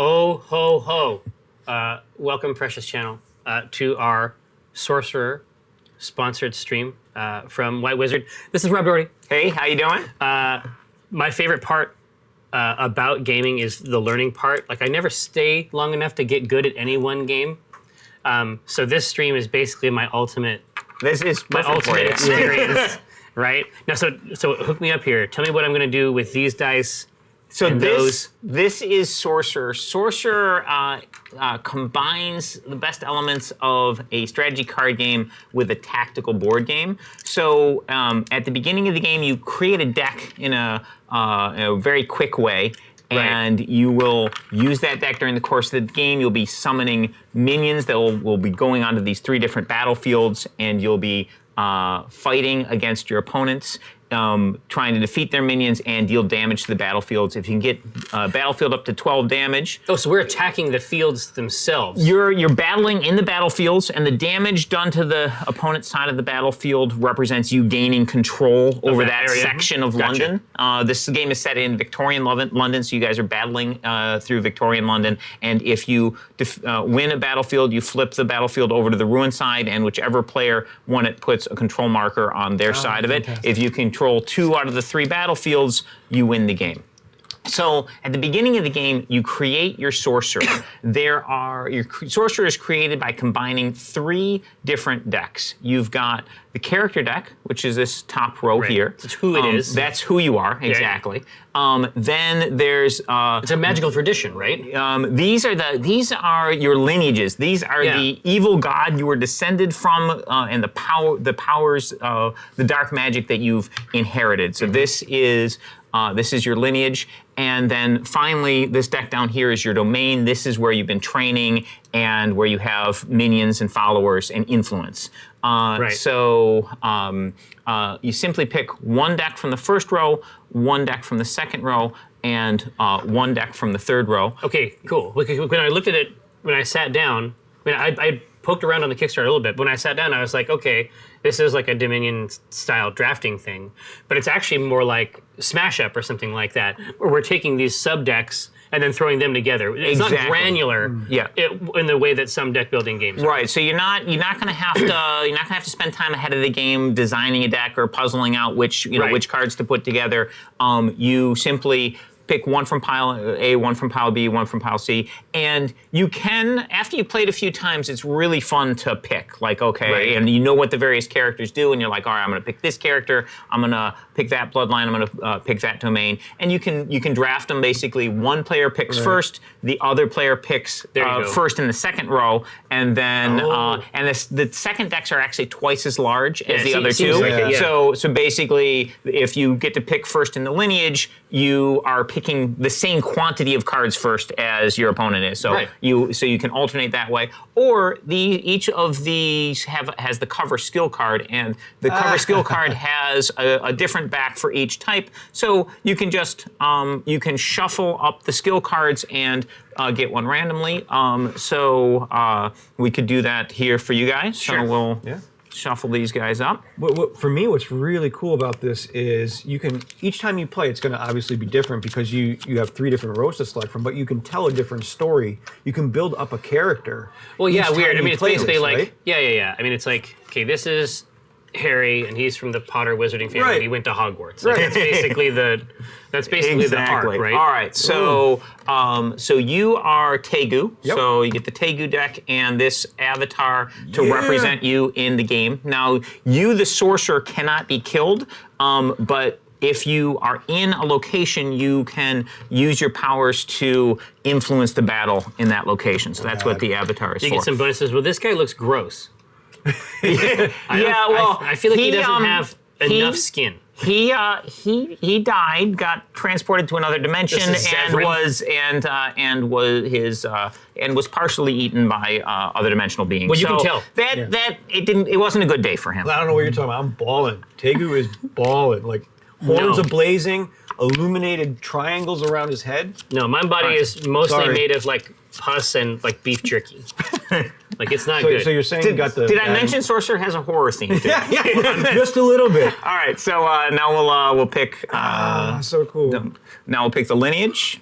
Oh, ho, ho. Welcome, Precious Channel, to our Sorcerer sponsored stream from White Wizard. This is Rob Dougherty. Hey, how you doing? My favorite part about gaming is the learning part. Like, I never stay long enough to get good at any one game. So this stream is basically my ultimate This is perfect for you. experience, right? Now, so hook me up here. Tell me what I'm going to do with these dice. So this is Sorcerer. Sorcerer combines the best elements of a strategy card game with a tactical board game. So at the beginning of the game, you create a deck in a very quick way. And you will use that deck during the course of the game. You'll be summoning minions that will be going onto these 3 different battlefields, and you'll be fighting against your opponents, trying to defeat their minions and deal damage to the battlefields. If you can get battlefield up to 12 damage. Oh, so we're attacking the fields themselves. You're battling in the battlefields, and the damage done to the opponent's side of the battlefield represents you gaining control over that section of London. This game is set in Victorian London, so you guys are battling through Victorian London. And if you win a battlefield, you flip the battlefield over to the ruin side, and whichever player won it puts a control marker on their side of it. If you control 2 out of the 3 battlefields, you win the game. So at the beginning of the game, you create your Sorcerer. Your Sorcerer is created by combining 3 different decks. You've got the character deck, which is this top row here. That's who it is. That's who you are, exactly. Then there's it's a magical tradition, right? These are your lineages. These are the evil god you were descended from, and the powers, the dark magic that you've inherited. So this is your lineage. And then finally, this deck down here is your domain. This is where you've been training and where you have minions and followers and influence. So you simply pick 1 deck from the first row, 1 deck from the second row, and 1 deck from the third row. Okay, cool. When I looked at it, when I sat down, I poked around on the Kickstarter a little bit. But when I sat down, I was like, okay, this is like a Dominion-style drafting thing. But it's actually more like Smash Up or something like that, where we're taking these sub-decks and then throwing them together. It's not granular in the way that some deck building games are. Right. So you're not gonna have to spend time ahead of the game designing a deck or puzzling out which cards to put together. You simply pick 1 from pile A, 1 from pile B, 1 from pile C, and you can, after you played a few times, it's really fun to pick. Like, okay, and you know what the various characters do, and you're like, all right, I'm going to pick this character, I'm going to pick that bloodline, I'm going to pick that domain, and you can draft them basically. 1 player picks first, the other player picks first in the second row, and then the second decks are actually twice as large as the other 2. So basically, if you get to pick first in the lineage, you are picking the same quantity of cards first as your opponent is. So you can alternate that way. Or each of these has the cover skill card, and the cover skill card has a different back for each type. So you can just you can shuffle up the skill cards and get 1 randomly. So we could do that here for you guys. Sure. So we'll shuffle these guys up. For me, what's really cool about this is you can, each time you play, it's going to obviously be different because you have 3 different rows to select from, but you can tell a different story. You can build up a character. Well, yeah, weird. I mean, it's basically this, like, right? yeah. I mean, it's like, okay, this is Harry, and he's from the Potter wizarding family. And he went to Hogwarts. Like, that's basically the arc, right? All right. So so you are Tegu. So you get the Tegu deck and this avatar to represent you in the game. Now, you, the Sorcerer, cannot be killed, but if you are in a location, you can use your powers to influence the battle in that location. So that's what the avatar is for. You get some bonuses. Well, this guy looks gross. I feel like he doesn't have enough skin. He died, got transported to another dimension, and was partially eaten by other dimensional beings. Well, you can tell that it wasn't a good day for him. I don't know what you're talking about. I'm balling. Tegu is balling. Like horns ablazing, illuminated triangles around his head. No, my body is mostly made of like pus and like beef jerky. Like, it's not good. So you're saying you got the... Did I mention Sorcerer has a horror theme? Yeah, just a little bit. All right, so now we'll pick... so cool. Now we'll pick the lineage.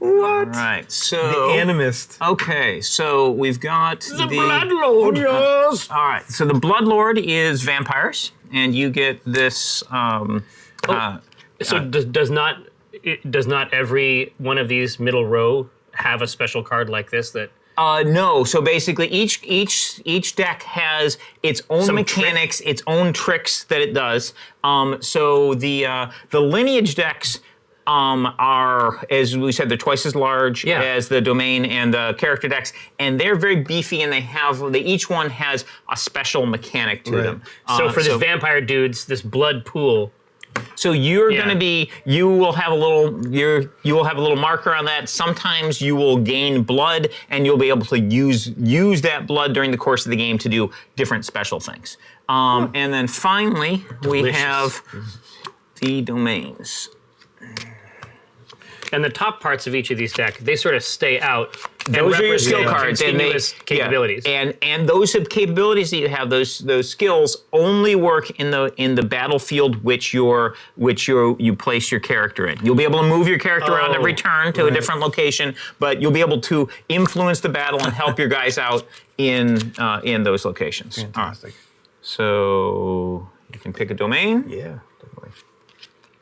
What? All right, so The Animist. okay, so we've got the Bloodlord. Yes. All right, so the Bloodlord is vampires, and you get this. So does not every one of these middle row have a special card like this that? No, so basically each deck has its own Some mechanics, its own tricks that it does. So the lineage decks are, as we said, they're twice as large as the domain and the character decks, and they're very beefy, and they each one has a special mechanic to them. So for this vampire dudes, this blood pool. So you're going to be, you will have a little marker on that. Sometimes you will gain blood, and you'll be able to use that blood during the course of the game to do different special things. And then finally, we have the domains. And the top parts of each of these decks, they sort of stay out. Those are your skill cards, and capabilities. And those capabilities that you have, those skills only work in the battlefield which you place your character in. You'll be able to move your character around every turn to a different location, but you'll be able to influence the battle and help your guys out in those locations. Fantastic. So you can pick a domain. Yeah, definitely.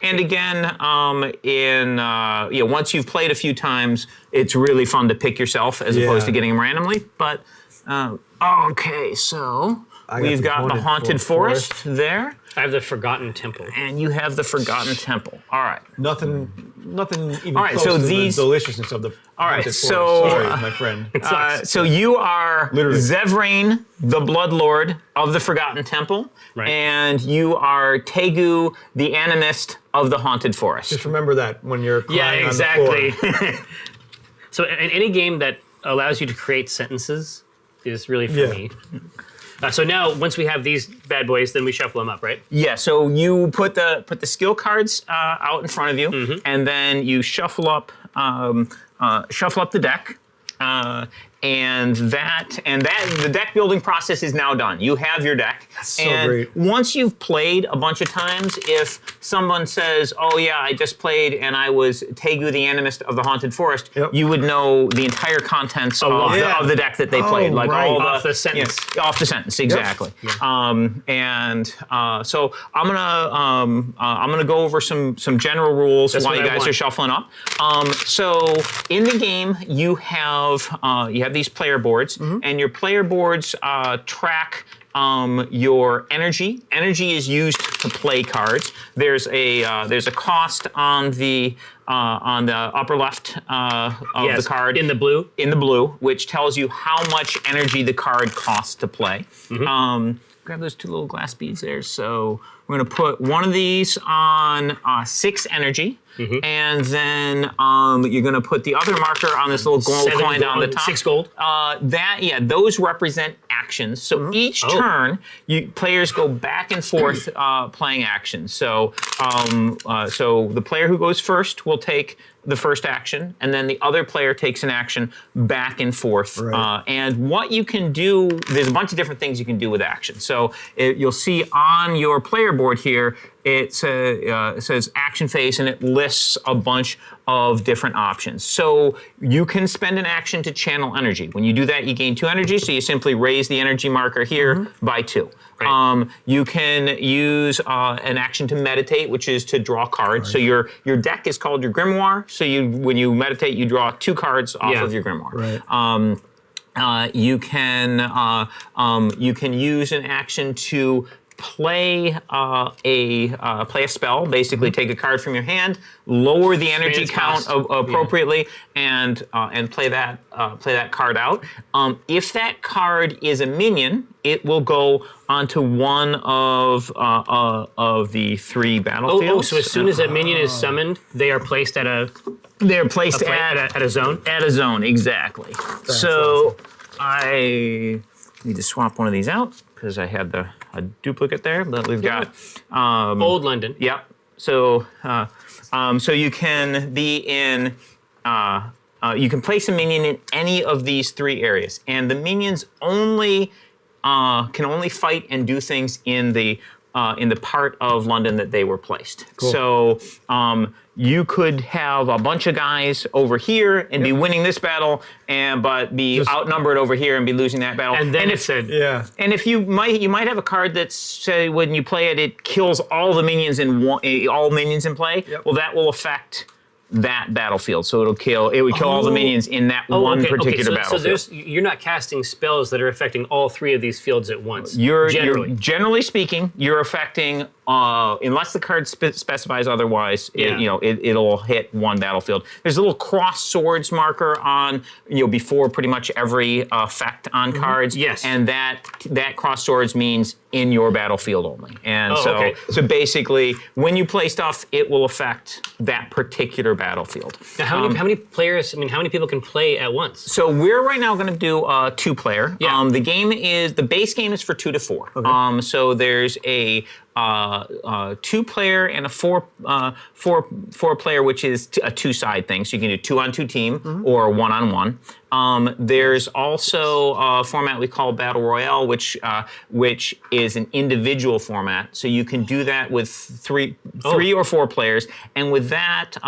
And again, once you've played a few times, it's really fun to pick yourself as opposed to getting them randomly. But okay, so we've got the Haunted Forest there. I have the Forgotten Temple. And you have the Forgotten Temple. All right. Nothing even All right, close so to these- the deliciousness of the Haunted so- Forest. Sorry, my friend. So you are Literally. Zevrain, the Bloodlord of the Forgotten Temple, and you are Tegu, the Animist of the Haunted Forest. Just remember that when you're crying exactly. on the floor. So in any game that allows you to create sentences is really for me. So now, once we have these bad boys, then we shuffle them up, right? Yeah. So you put the skill cards out in front of you, and then you shuffle up the deck. And the deck building process is now done. You have your deck. So and great. Once you've played a bunch of times, if someone says, "Oh yeah, I just played and I was Tegu the Animist of the Haunted Forest," you would know the entire contents of the deck that they played, like all off the sentence. Off the sentence, exactly. Yep. So I'm gonna go over some general rules while you guys are shuffling up. So in the game, you have these player boards, and your player boards track your energy. Energy is used to play cards. There's a cost on the upper left of the card in the blue. In the blue, which tells you how much energy the card costs to play. Grab those two little glass beads there. So we're going to put one of these on 6 energy, and then you're going to put the other marker on this little gold coin on the top. 6 gold. Those represent actions. So each turn, players go back and forth playing actions. So the player who goes first will take the first action, and then the other player takes an action back and forth. And what you can do, there's a bunch of different things you can do with actions. So you'll see on your player board here, it says action phase, and it lists a bunch of different options. So you can spend an action to channel energy. When you do that, you gain 2 energy, so you simply raise the energy marker here by 2. You can use an action to meditate, which is to draw cards. So your deck is called your grimoire. So when you meditate, you draw 2 cards off of your grimoire. You can use an action to play a spell. Basically, take a card from your hand, lower the energy count appropriately, and play that card out. If that card is a minion, it will go onto one of the 3 battlefields. So as soon as a minion is summoned, they are placed at a zone. At a zone, exactly. So I need to swap one of these out because I had a duplicate there, but we've got Old London. Yep. So so you can be in. You can place a minion in any of these 3 areas, and the minions can only fight and do things in the in the part of London that they were placed. So you could have a bunch of guys over here and be winning this battle, but be outnumbered over here and be losing that battle. And then it said, and if you might have a card that say when you play it, it kills all the minions all minions in play. Well, that will affect that battlefield. So it would kill all the minions in that one particular battlefield. So you're not casting spells that are affecting all 3 of these fields at once. Generally speaking, you're affecting unless the card specifies otherwise. It'll hit one battlefield. There's a little cross swords marker on before pretty much every effect on cards. Yes, and that cross swords means in your battlefield only. And so basically, when you play stuff, it will affect that particular battlefield. Now, how many players? I mean, how many people can play at once? So we're right now going to do a 2-player. Yeah. The base game is for 2 to 4. Okay. So there's a 2-player and a 4-player, which is a 2-side thing. So you can do 2-on-2 team or 1-on-1. There's also a format we call Battle Royale, which is an individual format. So you can do that with three or 4 players, and with that,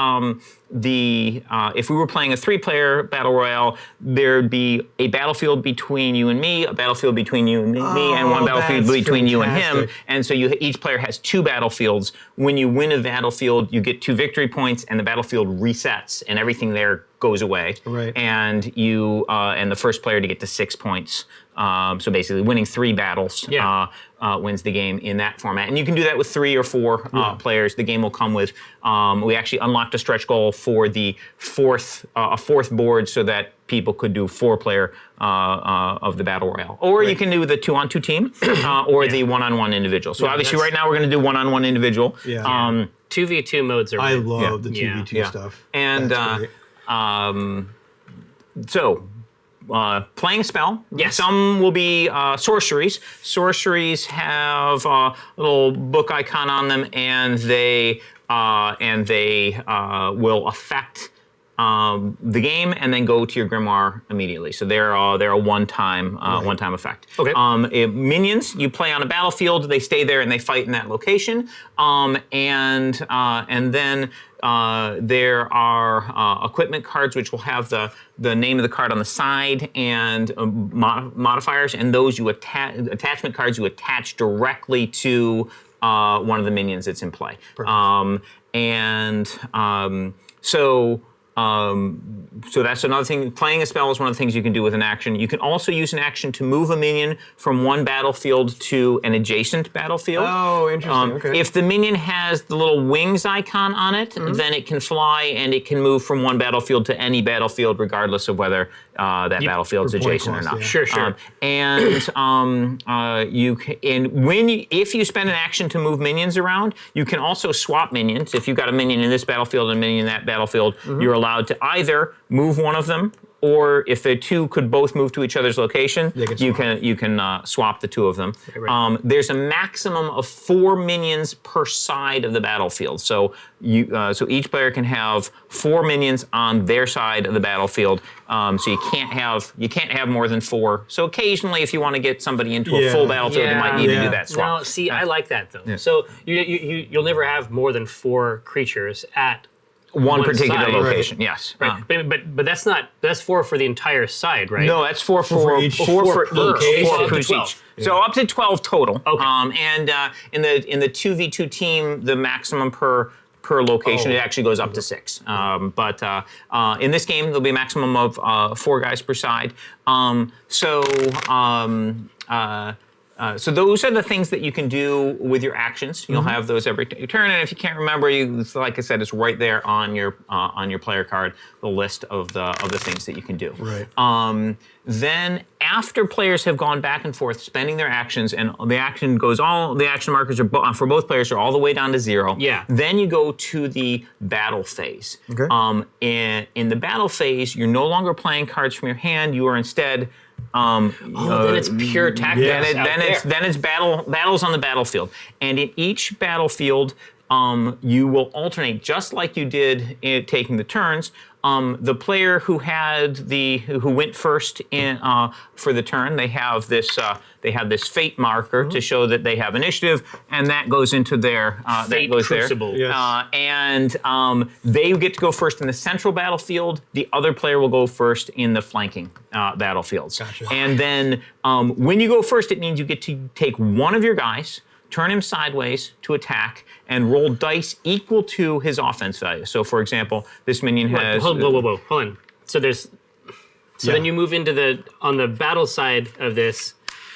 if we were playing a 3-player Battle Royale, there'd be a battlefield between you and me, a battlefield between you and me, and one battlefield between you and him. And so each player has 2 battlefields. When you win a battlefield, you get 2 victory points, and the battlefield resets, and everything there goes away. Right. And and the first player to get to 6 points. So basically, winning 3 battles wins the game in that format. And you can do that with 3 or 4 players. The game will come with. We actually unlocked a stretch goal for the fourth board, so that people could do 4-player of the Battle Royale. Or you can do the 2-on-2 team or the 1-on-1 individual. So obviously, right now we're going to do 1-on-1 individual. 2v2 modes are. I love the 2v2 stuff. And playing a spell. Yes. Some will be sorceries. Sorceries have a little book icon on them, and they will affect the game and then go to your grimoire immediately. So they're a one-time effect. Okay. Minions you play on a battlefield, they stay there and they fight in that location. And then there are equipment cards which will have the name of the card on the side and modifiers, and those attachment cards you attach directly to one of the minions that's in play. So that's another thing. Playing a spell is one of the things you can do with an action. You can also use an action to move a minion from one battlefield to an adjacent battlefield. Oh, interesting. Okay. If the minion has the little wings icon on it, then it can fly and it can move from one battlefield to any battlefield, regardless of whether that battlefield's adjacent or not. Yeah. Sure. If you spend an action to move minions around, you can also swap minions. If you've got a minion in this battlefield and a minion in that battlefield, you're allowed to either move one of them, or if the 2 could both move to each other's location, you can swap the 2 of them. Right. There's a maximum of 4 minions per side of the battlefield. So each player can have 4 minions on their side of the battlefield. So you can't have more than 4. So occasionally, if you want to get somebody into a full battlefield, you might need to do that swap. Now, see, I like that though. Yeah. So you'll never have more than 4 creatures at one particular side. location. Right. Yes. Right. But that's 4 for the entire side, right? No, that's 4 for each. 4 for each. So up to 12 total. Okay. And in the 2v2 team, the maximum per location, it actually goes up to 6. But in this game, there'll be a maximum of 4 guys per side. So those are the things that you can do with your actions. You'll have those every turn, and if you can't remember, like I said, it's right there on your player card, the list of the things that you can do. Right. Then after players have gone back and forth spending their actions, and the action markers are for both players are all the way down to 0. Yeah. Then you go to the battle phase. Okay. In the battle phase, you're no longer playing cards from your hand. You are instead then it's pure tactics. Then it's battles on the battlefield, and in each battlefield, you will alternate just like you did in taking the turns. the player who went first in for the turn, they have this fate marker to show that they have initiative, and that goes into their Fate Crucible. Yes. and they get to go first in the central battlefield. The other player will go first in the flanking battlefields. Gotcha. And then when you go first, it means you get to take one of your guys, turn him sideways to attack, and roll dice equal to his offense value. So, for example, this minion has... Whoa, hold on. So then you move into on the battle side of this.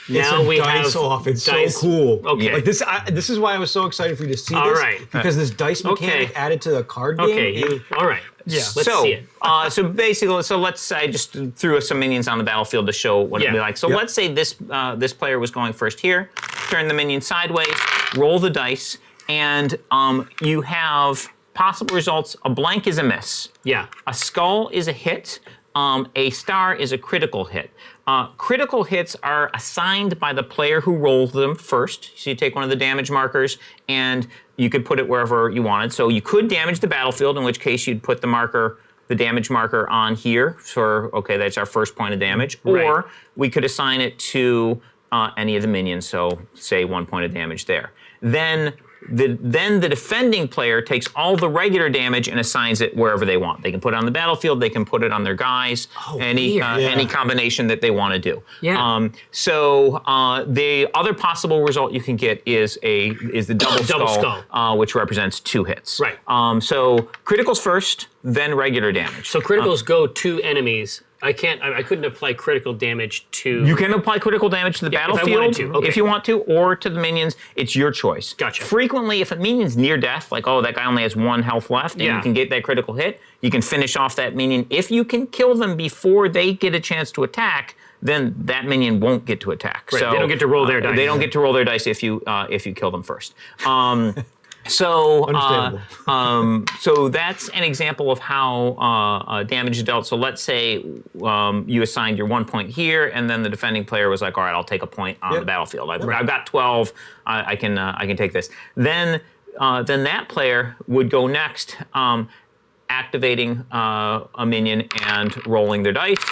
Now we have off. It's dice. so cool. Okay. Like this is why I was so excited for you to see All this. right. Because this dice mechanic added to the card game. Okay, all right. Yeah. Let's see it. So basically, I just threw some minions on the battlefield to show what it'd be like. So let's say this player was going first here. Turn the minion sideways, roll the dice, and you have possible results. A blank is a miss. Yeah. A skull is a hit. A star is a critical hit. Critical hits are assigned by the player who rolled them first. So you take one of the damage markers and you could put it wherever you wanted. So you could damage the battlefield, in which case you'd put the damage marker on here. Okay, that's our first point of damage. Right. Or we could assign it to any of the minions, so say 1 point of damage there. Then the defending player takes all the regular damage and assigns it wherever they want. They can put it on the battlefield, they can put it on their guys, any combination that they want to do. Yeah. So the other possible result you can get is the double skull. Which represents 2 hits. Right. So criticals first, then regular damage. So criticals go to enemies. I couldn't apply critical damage to... You can apply critical damage to the battlefield if I wanted to. Okay. if you want to, or to the minions. It's your choice. Gotcha. Frequently, if a minion's near death, like, oh, that guy only has 1 health left, and you can get that critical hit, you can finish off that minion. If you can kill them before they get a chance to attack, then that minion won't get to attack. Right. So They don't get to roll their dice. They don't get to roll their dice if you kill them first. So, so that's an example of how damage is dealt. So let's say you assigned your 1 point here, and then the defending player was like, "All right, I'll take a point on the battlefield. I've got 12. I can take this." Then that player would go next, activating a minion and rolling their dice.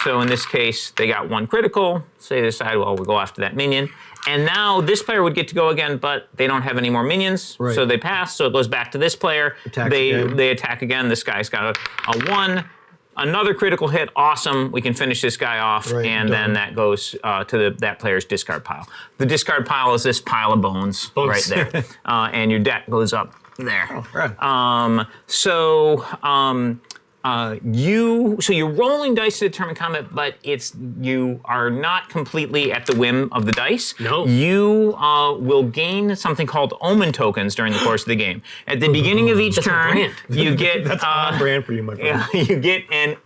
So in this case, they got 1 critical. So they decide, well, we'll go after that minion. And now this player would get to go again, but they don't have any more minions, so they pass. So it goes back to this player. They attack again. This guy's got a 1. Another critical hit. Awesome. We can finish this guy off, and then that goes to that player's discard pile. The discard pile is this pile of bones. Right there, and your deck goes up there. Oh, right. So you're rolling dice to determine combat, but you are not completely at the whim of the dice. No. You will gain something called omen tokens during the course of the game. At the beginning of each turn, you get That's on brand for you, my friend. you get an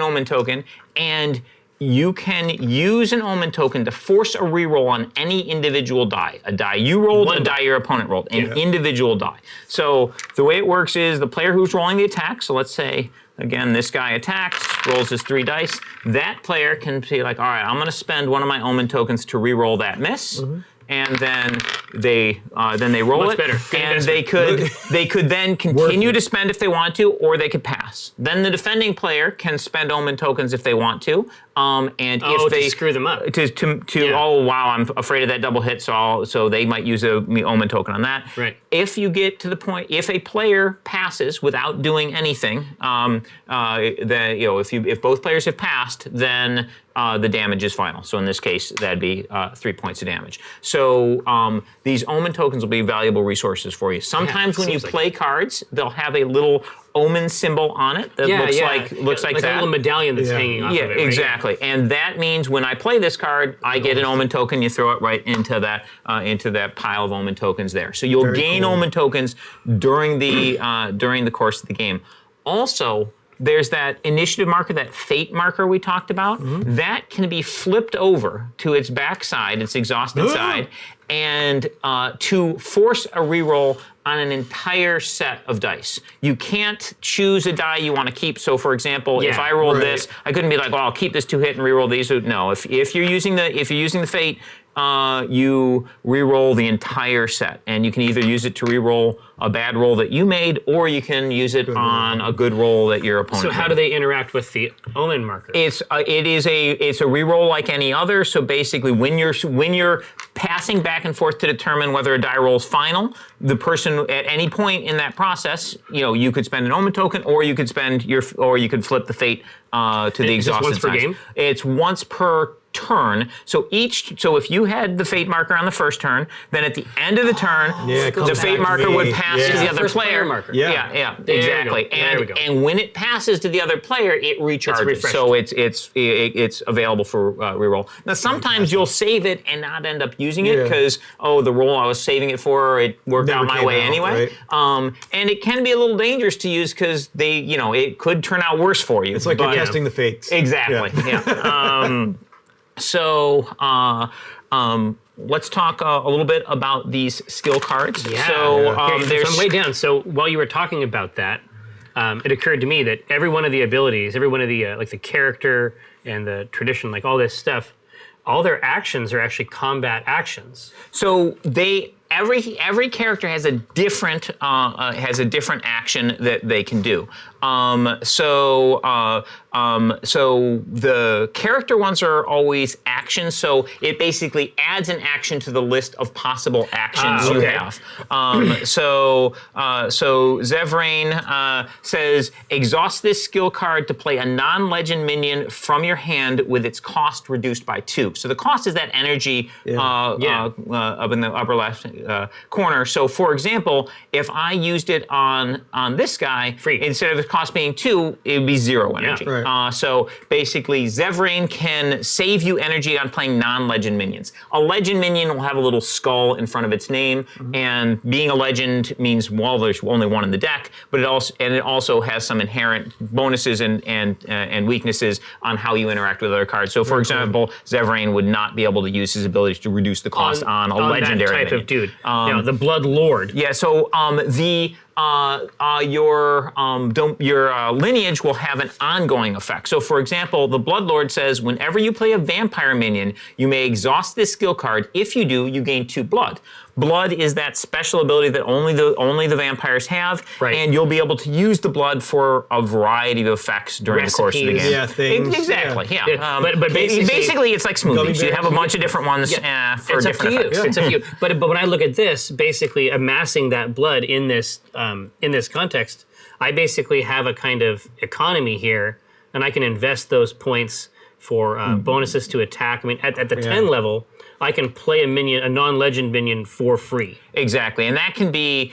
omen token, and you can use an omen token to force a reroll on any individual die. A die you rolled, a die your opponent rolled, an individual die. So the way it works is the player who's rolling the attack, so let's say, again, this guy attacks, rolls his 3 dice. That player can be like, all right, I'm going to spend one of my omen tokens to reroll that miss. And then they roll Much it, better. and they could then continue to spend if they want to, or they could pass. Then the defending player can spend omen tokens if they want to, and if they screw them up. Oh wow, I'm afraid of that double hit, so they might use a omen token on that. Right. If you get to the point, if a player passes without doing anything, if both players have passed, then the damage is final. So in this case, that'd be 3 points of damage. So these omen tokens will be valuable resources for you. Sometimes when you play cards, they'll have a little omen symbol on it that looks like that. A little medallion that's hanging off of it. Right? Exactly. And that means when I play this card, I get an omen token. You throw it right into that pile of omen tokens there. So you'll gain omen tokens during the course of the game. Also, there's that initiative marker, that fate marker we talked about. That can be flipped over to its backside, its exhausted side, and to force a reroll on an entire set of dice. You can't choose a die you want to keep. So, for example, if I rolled this, I couldn't be like, "Well, I'll keep this 2 hit and reroll these." No, if you're using the fate, you re-roll the entire set, and you can either use it to re-roll a bad roll that you made, or you can use it on a good roll that your opponent made. So how do they interact with the omen marker? It's a re-roll like any other. So basically, when you're passing back and forth to determine whether a die roll is final, the person at any point in that process, you could spend an omen token, or you could flip the fate to the exhausted once per size. game? It's once per turn. So if you had the fate marker on the first turn, then at the end of the turn, the fate marker would pass to the other First player player. marker. Yeah, There exactly. we go. And when it passes to the other player, it recharges. refreshed. So it's available for reroll. Now sometimes you'll save it and not end up using it because the roll I was saving it for, it worked out my way anyway. Right? And it can be a little dangerous to use because it could turn out worse for you. It's like you're testing the fates. Exactly. Yeah. So let's talk a little bit about these skill cards. Yeah. So so I'm way down. So while you were talking about that, it occurred to me that every one of the abilities, every one of the like the character and the tradition, like all this stuff, all their actions are actually combat actions. So every character has a different action that they can do. So the character ones are always actions. So it basically adds an action to the list of possible actions you have. So Zevrain says, exhaust this skill card to play a non-legend minion from your hand with its cost reduced by 2. So the cost is that energy up in the upper left corner. So for example, if I used it on this guy, instead of the cost being 2, it would be 0 energy. Right. So basically, Zevrain can save you energy on playing non-legend minions. A legend minion will have a little skull in front of its name, and being a legend means, well, there's only one in the deck, but it also has some inherent bonuses and weaknesses on how you interact with other cards. So for example, Zevrain would not be able to use his abilities to reduce the cost on a legendary that type minion. of dude. The Blood Lord. Yeah, so your lineage will have an ongoing effect. So for example, the Bloodlord says, whenever you play a vampire minion, you may exhaust this skill card. If you do, you gain 2 blood. Blood is that special ability that only the vampires have, and you'll be able to use the blood for a variety of effects during the course of the game. Yeah, things. Exactly, yeah. But basically it's like smoothies. You have a bunch of different ones for different effects. It's up to you. But when I look at this, basically amassing that blood in this context, I basically have a kind of economy here, and I can invest those points for bonuses to attack. I mean, at the 10 level, I can play a non-legend minion for free. Exactly, and that can be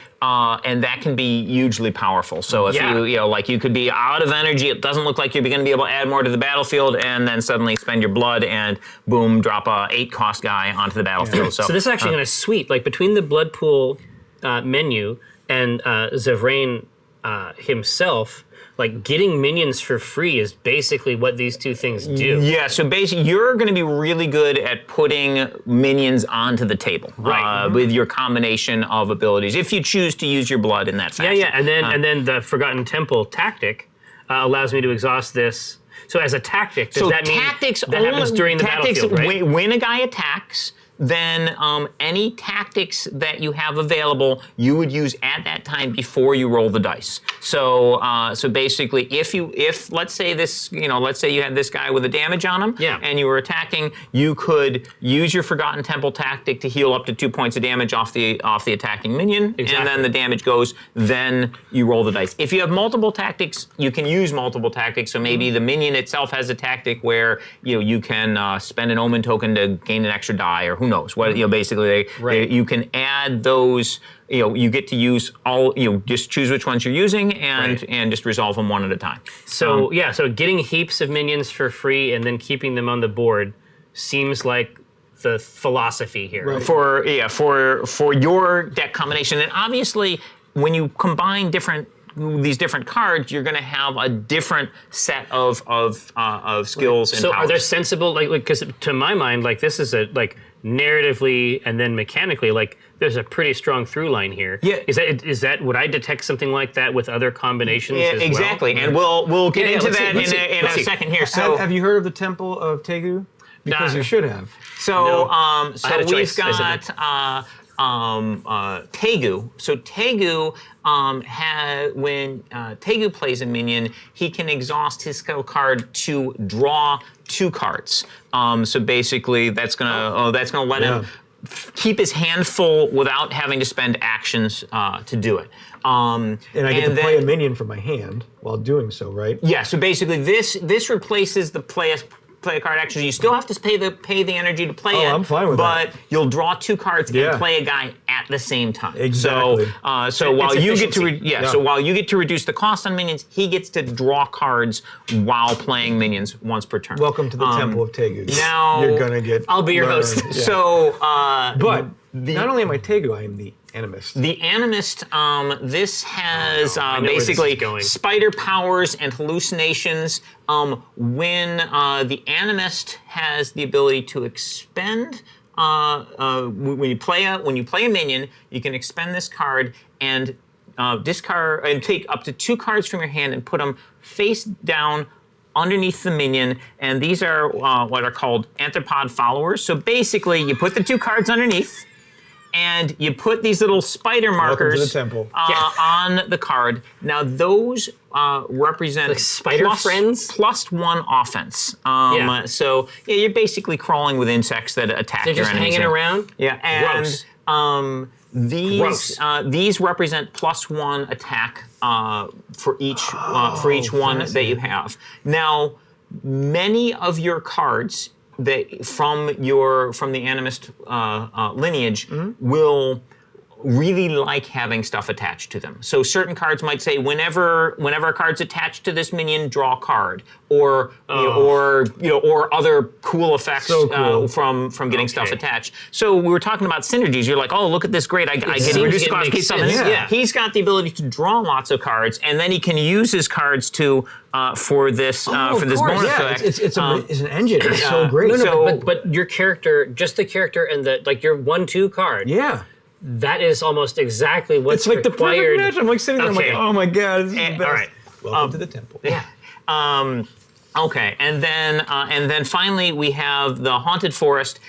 hugely powerful. So if you could be out of energy, it doesn't look like you're going to be able to add more to the battlefield, and then suddenly spend your blood and boom, drop a 8 cost guy onto the battlefield. So this is actually kind of sweet. Like between the blood pool menu and Zevrain himself, like getting minions for free is basically what these two things do. Yeah, so basically you're going to be really good at putting minions onto the table with your combination of abilities, if you choose to use your blood in that fashion. Yeah, and then the Forgotten Temple tactic allows me to exhaust this. So as a tactic, does that mean that happens during the battlefield, right? When a guy attacks, then any tactics that you have available, you would use at that time before you roll the dice. So basically, if let's say you had this guy with a damage on him, and you were attacking, you could use your Forgotten Temple tactic to heal up to 2 points of damage off the attacking minion, and then the damage goes. Then you roll the dice. If you have multiple tactics, you can use multiple tactics. So maybe the minion itself has a tactic where you can spend an omen token to gain an extra die, or who knows what. Basically, you can add those. You get to use all. Just choose which ones you're using and just resolve them one at a time. So so getting heaps of minions for free and then keeping them on the board seems like the philosophy here. Right. For your deck combination, and obviously when you combine these different cards, you're going to have a different set of skills and powers. So are there sensible, because to my mind, this is narratively and then mechanically, there's a pretty strong through line here. Yeah. Is that would I detect something like that with other combinations as exactly. well? And we'll get into that in a second here. So have you heard of the Temple of Tegu? Because you should have. So, No. I had a we've choice. I said got Tegu. So Tegu when Tegu plays a minion, he can exhaust his skill card to draw 2 cards. So basically, that's gonna let him keep his hand full without having to spend actions to do it. And I get to play a minion from my hand while doing so, right? Yeah. So basically, this replaces the play a card action. You still have to pay the energy to play it. I'm fine with that. But you'll draw 2 cards Yeah. and play a guy at the same time. Exactly. So while you get to efficiency. so while you get to reduce the cost on minions, he gets to draw cards while playing minions once per turn. Welcome to the Temple of Tegu. now- You're gonna get. I'll be your learned. host. Yeah. So but not only am I Tegu, I am the Animist. the Animist, this has know where this basically is going. spider powers and hallucinations. When the Animist has the ability to expend, when you play a minion, you can expend this card and discard and take up to 2 cards from your hand and put them face down underneath the minion, and these are what are called anthropod followers. So basically, you put the 2 cards underneath, and you put these little spider markers to the temple. on the card. Now those represent Like spider friends? +1 offense. Yeah. So you're basically crawling with insects that attack They're your just enemies. hanging around? Yeah, and Gross. these represent +1 attack for each one that you have. Now, many of your cards that from the Animist lineage will really like having stuff attached to them. So certain cards might say, whenever a card's attached to this minion, draw a card, or other cool effects So cool. from getting stuff attached. So we were talking about synergies. You're like, oh, look at this, great! I get to reduce the cost. makes Keep something. sense. Yeah. He's got the ability to draw lots of cards, and then he can use his cards to for this Of bonus course, yeah. effect. It's an engine. It's so great. But your character, just the character and your 1/2 card. yeah. That is almost exactly what's It's like the required. perfect match. I'm like sitting there, Okay. I'm like, oh my god, this is the best. all right. Welcome to the temple. Yeah. Okay, and then finally we have the Haunted Forest,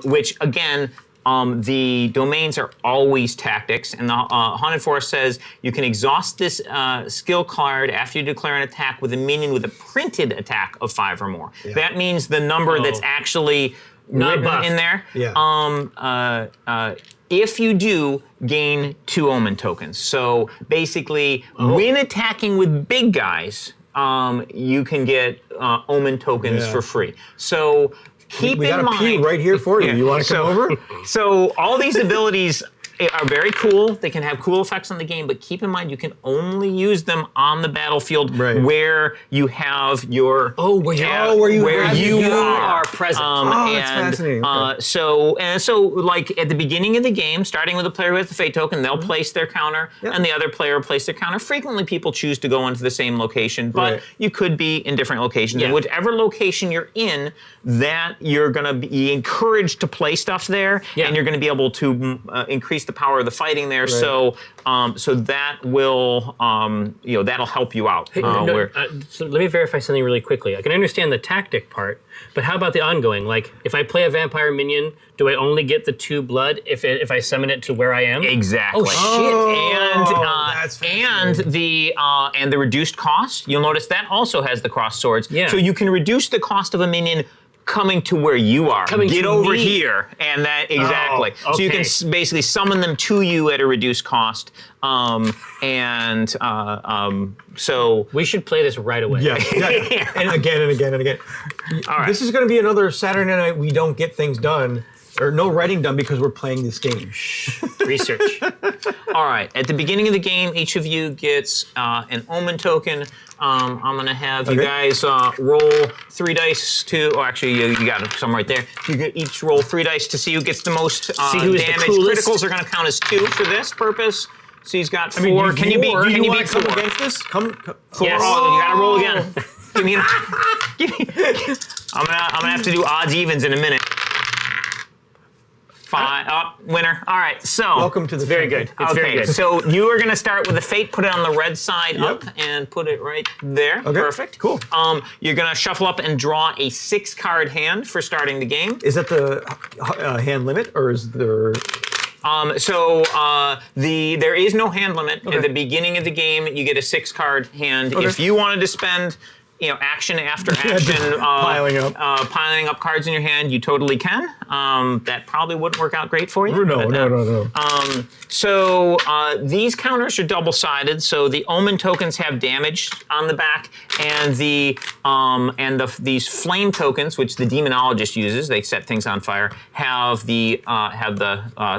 which again, the domains are always tactics, and the Haunted Forest says you can exhaust this skill card after you declare an attack with a minion with a printed attack of 5 or more. Yeah. That means the number that's actually Not written buffed. in there. Yeah. If you do, gain 2 omen tokens. So basically, when attacking with big guys, you can get omen tokens Yeah. for free. So keep We in got a mind. pew right here for you. Yeah. You want to come over? So all these abilities are very cool. They can have cool effects on the game, but keep in mind you can only use them on the battlefield Right. where you have your where you are present. that's fascinating. Okay. So like at the beginning of the game, starting with a player with the fate token, they'll place their counter, and the other player will place their counter. Frequently, people choose to go into the same location, but Right. you could be in different locations. Yeah. And whichever location you're in, that you're going to be encouraged to play stuff there, Yeah. and you're going to be able to increase the power of the fighting there. So that will that'll help you out. So let me verify something really quickly. I can understand the tactic part, but how about the ongoing? Like, if I play a vampire minion, do I only get the 2 blood if I summon it to where I am? Exactly. Oh, that's and the reduced cost. You'll notice that also has the cross swords. Yeah. So you can reduce the cost of a minion coming to where you are. Coming Get to over me. here, and that exactly. Oh, So you okay. can basically summon them to you at a reduced cost. So We should play this right away. Yeah. And again and again and again. all right. This is going to be another Saturday night we don't get things done, or no writing done because we're playing this game. Research. All right. At the beginning of the game, each of you gets an omen token. I'm going to have you guys roll 3 dice to, or actually you got some right there. You get each roll 3 dice to see who gets the most who is the damage. coolest. Criticals are going to count as 2 for this purpose. So he's got 4. Can you beat? Do Can you wanna beat come 4? against this? Come. Yes. Oh, you got to roll again. Give me. I'm gonna have to do odds evens in a minute. 5. Winner. All right, so. Welcome to the Very family. good. It's very good. So you are going to start with the Fate, put it on the red side up, and put it right there. Okay. Perfect. Cool. You're going to shuffle up and draw a 6-card hand for starting the game. Is that the hand limit, or is there? There is no hand limit. Okay. At the beginning of the game, you get a 6-card hand. Okay. If you wanted to spend, action after action, piling up cards in your hand, you totally can. That probably wouldn't work out great for you. No. So these counters are double-sided. So the Omen tokens have damage on the back, and these flame tokens, which the Demonologist uses, they set things on fire, have the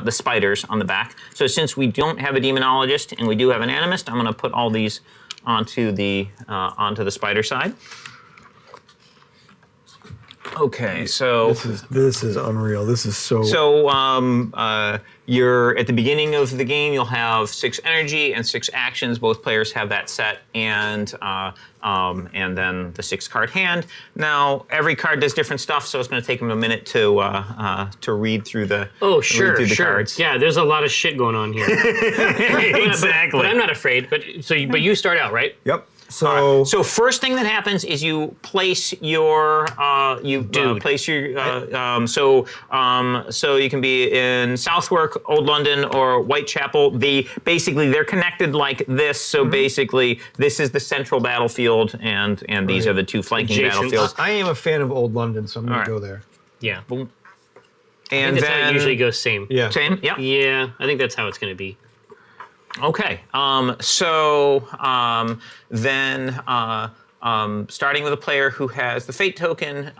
spiders on the back. So since we don't have a Demonologist and we do have an Animist, I'm going to put all these onto the spider side. Okay, so this is unreal. This is so. You're at the beginning of the game. You'll have 6 energy and 6 actions. Both players have that set, and then the 6-card hand. Now every card does different stuff, so it's going to take them a minute to read through the read through the cards. Yeah, there's a lot of shit going on here. Exactly. But I'm not afraid. But you start out, right? Yep. So first thing that happens is you place your so you can be in Southwark, Old London, or Whitechapel. Basically they're connected like this. So basically this is the central battlefield, and these are the 2 flanking battlefields. I am a fan of Old London, so I'm going to go there. Yeah. And And that's how it usually goes same. Yeah. Same. Yeah. Yeah, I think that's how it's going to be. Okay. Then starting with a player who has the Fate token,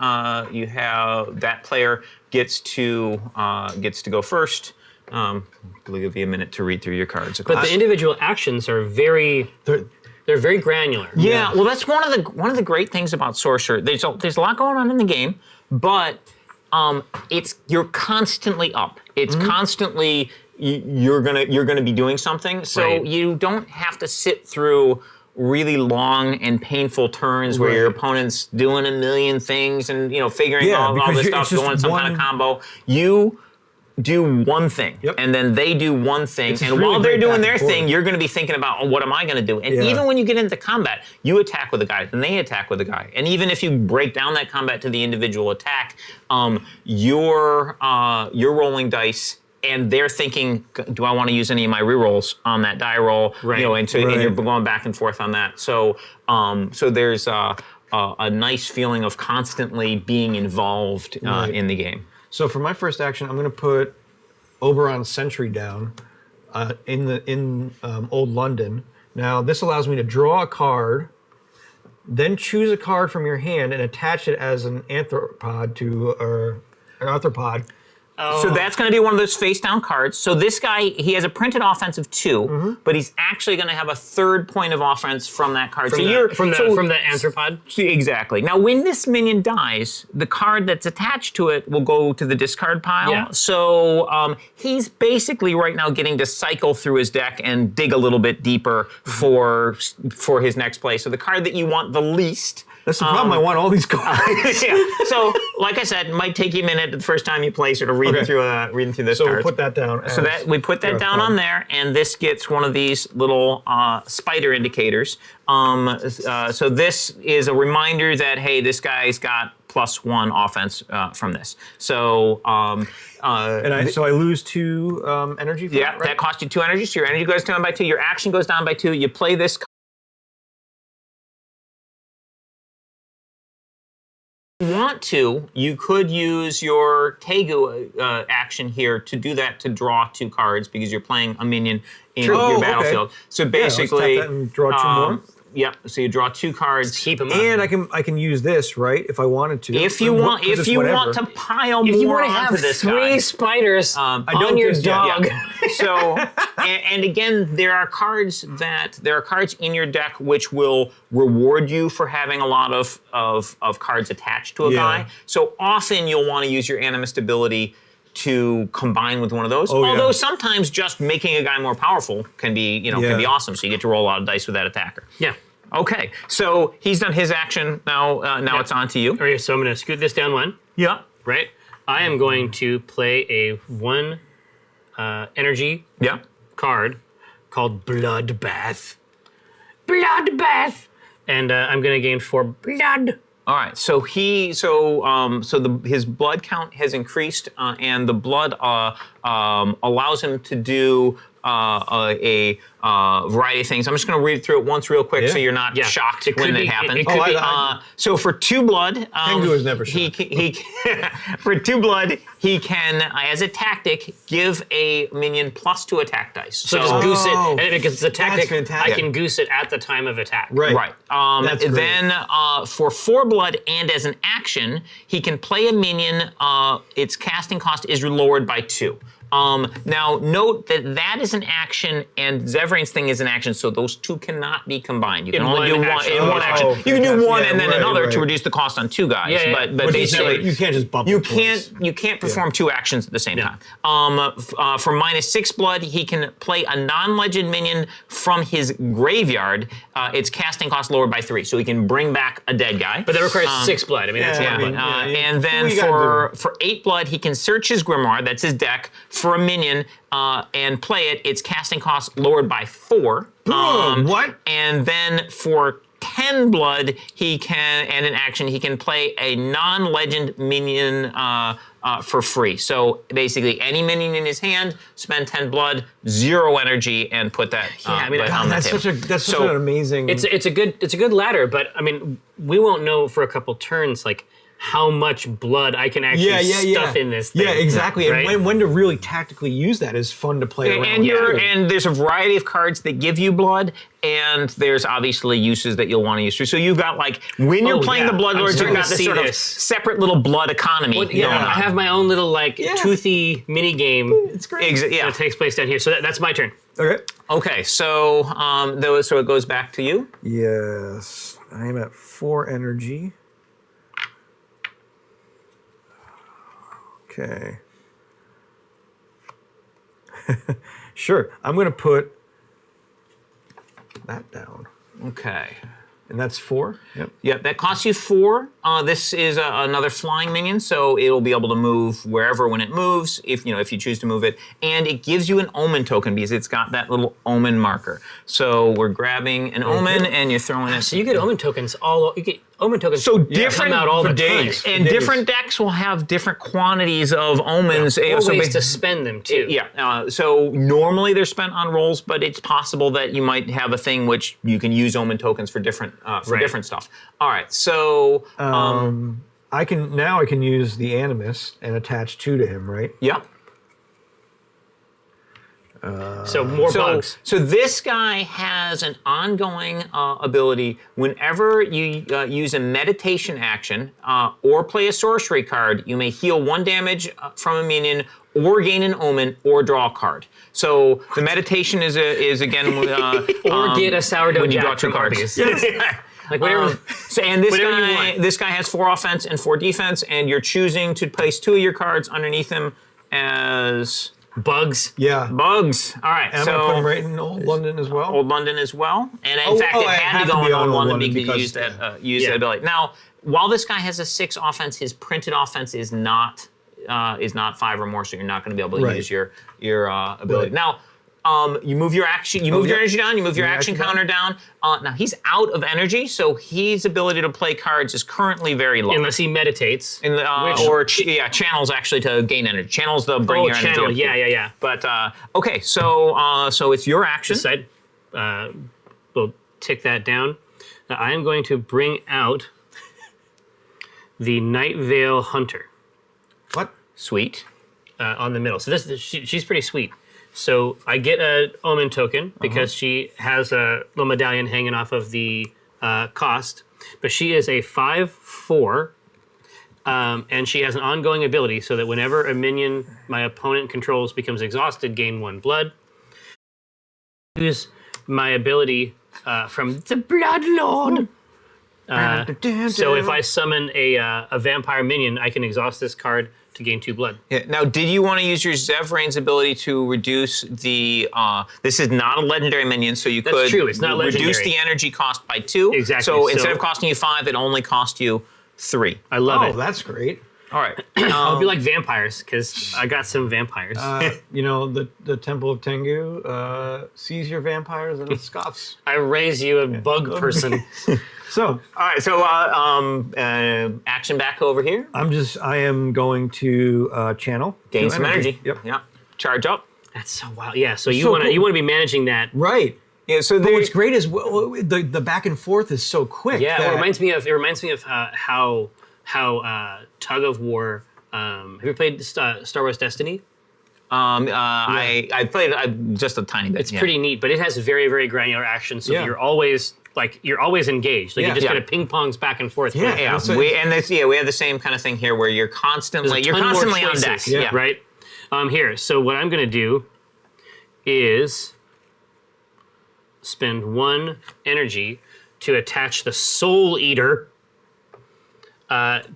you have that player gets to go first. I'll give you a minute to read through your cards. But the individual actions are they're very granular. Yeah, well, that's one of the great things about Sorcerer. There's a lot going on in the game, but you're constantly up. It's constantly you're gonna be doing something, so you don't have to sit through really long and painful turns where your opponent's doing a million things and figuring all this stuff, doing some kind of combo. You do one thing, and then they do one thing, and while they're doing their thing, you're going to be thinking about, what am I going to do? And even when you get into combat, you attack with a guy, then they attack with a guy, and even if you break down that combat to the individual attack, you're rolling dice. And they're thinking, do I want to use any of my rerolls on that die roll? And you're going back and forth on that. So there's a nice feeling of constantly being involved in the game. So for my first action, I'm going to put Oberon Sentry down in Old London. Now this allows me to draw a card, then choose a card from your hand and attach it as an arthropod to an arthropod. So that's going to be one of those face-down cards. So this guy, he has a printed offense of 2, but he's actually going to have a 3rd point of offense from that card. From the anthropod? Exactly. Now, when this minion dies, the card that's attached to it will go to the discard pile. Yeah. So he's basically right now getting to cycle through his deck and dig a little bit deeper for his next play. So the card that you want the least. That's the problem. I want all these cards. So, like I said, it might take you a minute the first time you play, sort of reading through this So card. we'll put that down. So we put that down on there, and this gets one of these little spider indicators. So this is a reminder that, hey, this guy's got +1 offense from this. So so I lose 2 energy. For that, right? That costs you 2 energy. So your energy goes down by 2. Your action goes down by 2. You play this. Want to, you could use your Tegu action here to do that, to draw 2 cards because you're playing a minion in your battlefield. Okay. So basically, let's tap that and draw 2 more. Yeah, so you draw 2 cards. Keep them up. And I can use this, right? If I wanted to. If you want to pile if you more want to onto have this 3 guy. spiders on your dog. Yeah. So, and again, there are cards in your deck which will reward you for having a lot of cards attached to a guy. So often you'll want to use your Animist ability to combine with one of those. Although sometimes just making a guy more powerful can be, can be awesome. So you get to roll a lot of dice with that attacker. Yeah. Okay, so he's done his action. Now it's on to you. All right, so I'm going to scoot this down 1. Yeah. Right? I am going to play a 1 energy Yeah. card called Bloodbath. Bloodbath! And I'm going to gain 4 blood. All right, so his blood count has increased, and the blood allows him to do a variety of things. I'm just going to read through it once real quick, so you're not shocked when it happens. It could be. So for 2 blood, Tengu is never shocked. For 2 blood, he can, as a tactic, give a minion +2 attack dice. So just goose it, and because it's a tactic, I fantastic. can goose it at the time of attack. Right. That's great. Then for 4 blood and as an action, he can play a minion. Its casting cost is lowered by 2. Now, note that is an action, and Zevrain's thing is an action, so those 2 cannot be combined. You can only do one in one action. You can do one and then another to reduce the cost on 2 guys. But basically, you can't just bump. you can't perform 2 actions at the same time. For -6 blood, he can play a non-legend minion from his graveyard. Its casting cost lowered by 3, so he can bring back a dead guy. But that requires 6 blood. I mean, that's And then for 8 blood, he can search his grimoire. That's his deck for a minion and play it. Its casting cost lowered by 4. What? And then for 10 blood, he can, and in action, he can play a non-legend minion for free. So basically, any minion in his hand, spend 10 blood, 0 energy, and put that. I mean, on the That's table. such an amazing. it's a good ladder, but I mean, we won't know for a couple turns like how much blood I can actually stuff in this thing. Yeah, exactly. Right? And when to really tactically use that is fun to play around. And there's a variety of cards that give you blood, and there's obviously uses that you'll want to use. So you've got like when you're playing the Blood Lords, you've got this sort of separate little blood economy. Going on. I have my own little toothy mini game. It's great. That takes place down here. So that's my turn. Okay, so so it goes back to you. Yes, I am at 4 energy. Okay. Sure. I'm going to put that down. Okay. And that's 4? Yep. Yep, that costs you 4. This is another flying minion, so it'll be able to move wherever when it moves, if you choose to move it. And it gives you an omen token because it's got that little omen marker. So we're grabbing an omen and you're throwing it. So you get omen tokens you get omen tokens. So different come out all the days. time. And different decks will have different quantities of omens. Or ways to spend them too. Yeah, so normally they're spent on rolls, but it's possible that you might have a thing which you can use omen tokens for different different stuff. All right, so I can use the Animus and attach 2 to him, right? Yep. So more bugs. So this guy has an ongoing ability. Whenever you use a meditation action or play a sorcery card, you may heal 1 damage from a minion, or gain an omen, or draw a card. So the meditation is again or get a sourdough when you jack draw 2 from cards. Arby's. Like whatever. This guy has 4 offense and 4 defense, and you're choosing to place 2 of your cards underneath him as bugs. Yeah. Bugs. All right. And I'm so going to put him right in Old London as well. Old London as well. And in fact, it had to go on Old London because you used that ability. Now, while this guy has a 6 offense, his printed offense is not 5 or more, so you're not going to be able to use your ability. Now, you move your action. You move your energy down. You move your action counter down. Now he's out of energy, so his ability to play cards is currently very low. Unless he meditates. Channels actually to gain energy. Channels to bring your channel. energy. Yeah. But okay, so it's your action. Side. We'll tick that down. Now, I am going to bring out the Night Vale Hunter. What? Sweet. On the middle. So she's pretty sweet. So I get an omen token because she has a little medallion hanging off of the cost, but she is a 5/4, and she has an ongoing ability so that whenever a minion my opponent controls becomes exhausted, gain 1 blood. Use my ability from the Blood Lord. So if I summon a vampire minion, I can exhaust this card to gain 2 blood. Yeah. Now, did you want to use your Zevrain's ability to reduce the? This is not a legendary minion, so you could true. It's not reduce legendary. the energy cost by 2. Exactly. So instead of costing you 5, it only cost you 3. I love it. Oh, that's great. All right. I'll be like vampires because I got some vampires. The Temple of Tengu sees your vampires and it scoffs. I raise you a bug person. So, All right. So action back over here. I am going to channel. Gain to some energy. Yep. Yeah. Charge up. That's so wild. Yeah. So you So want to cool. you want to be managing that. Right. Yeah. So But what's great is the back and forth is so quick. Yeah. that- It reminds me of how Tug of War. Have you played Star Wars Destiny? I played just a tiny bit. It's pretty neat, but it has very, very granular action. So Yeah. you're always engaged. Like Yeah. you just Yeah. kind of ping pongs back and forth. Yeah. Yeah, That's it. we have the same kind of thing here where you're constantly There's a ton more on choices, deck. Yeah. Right. Here. So what I'm going to do is spend 1 energy to attach the Soul Eater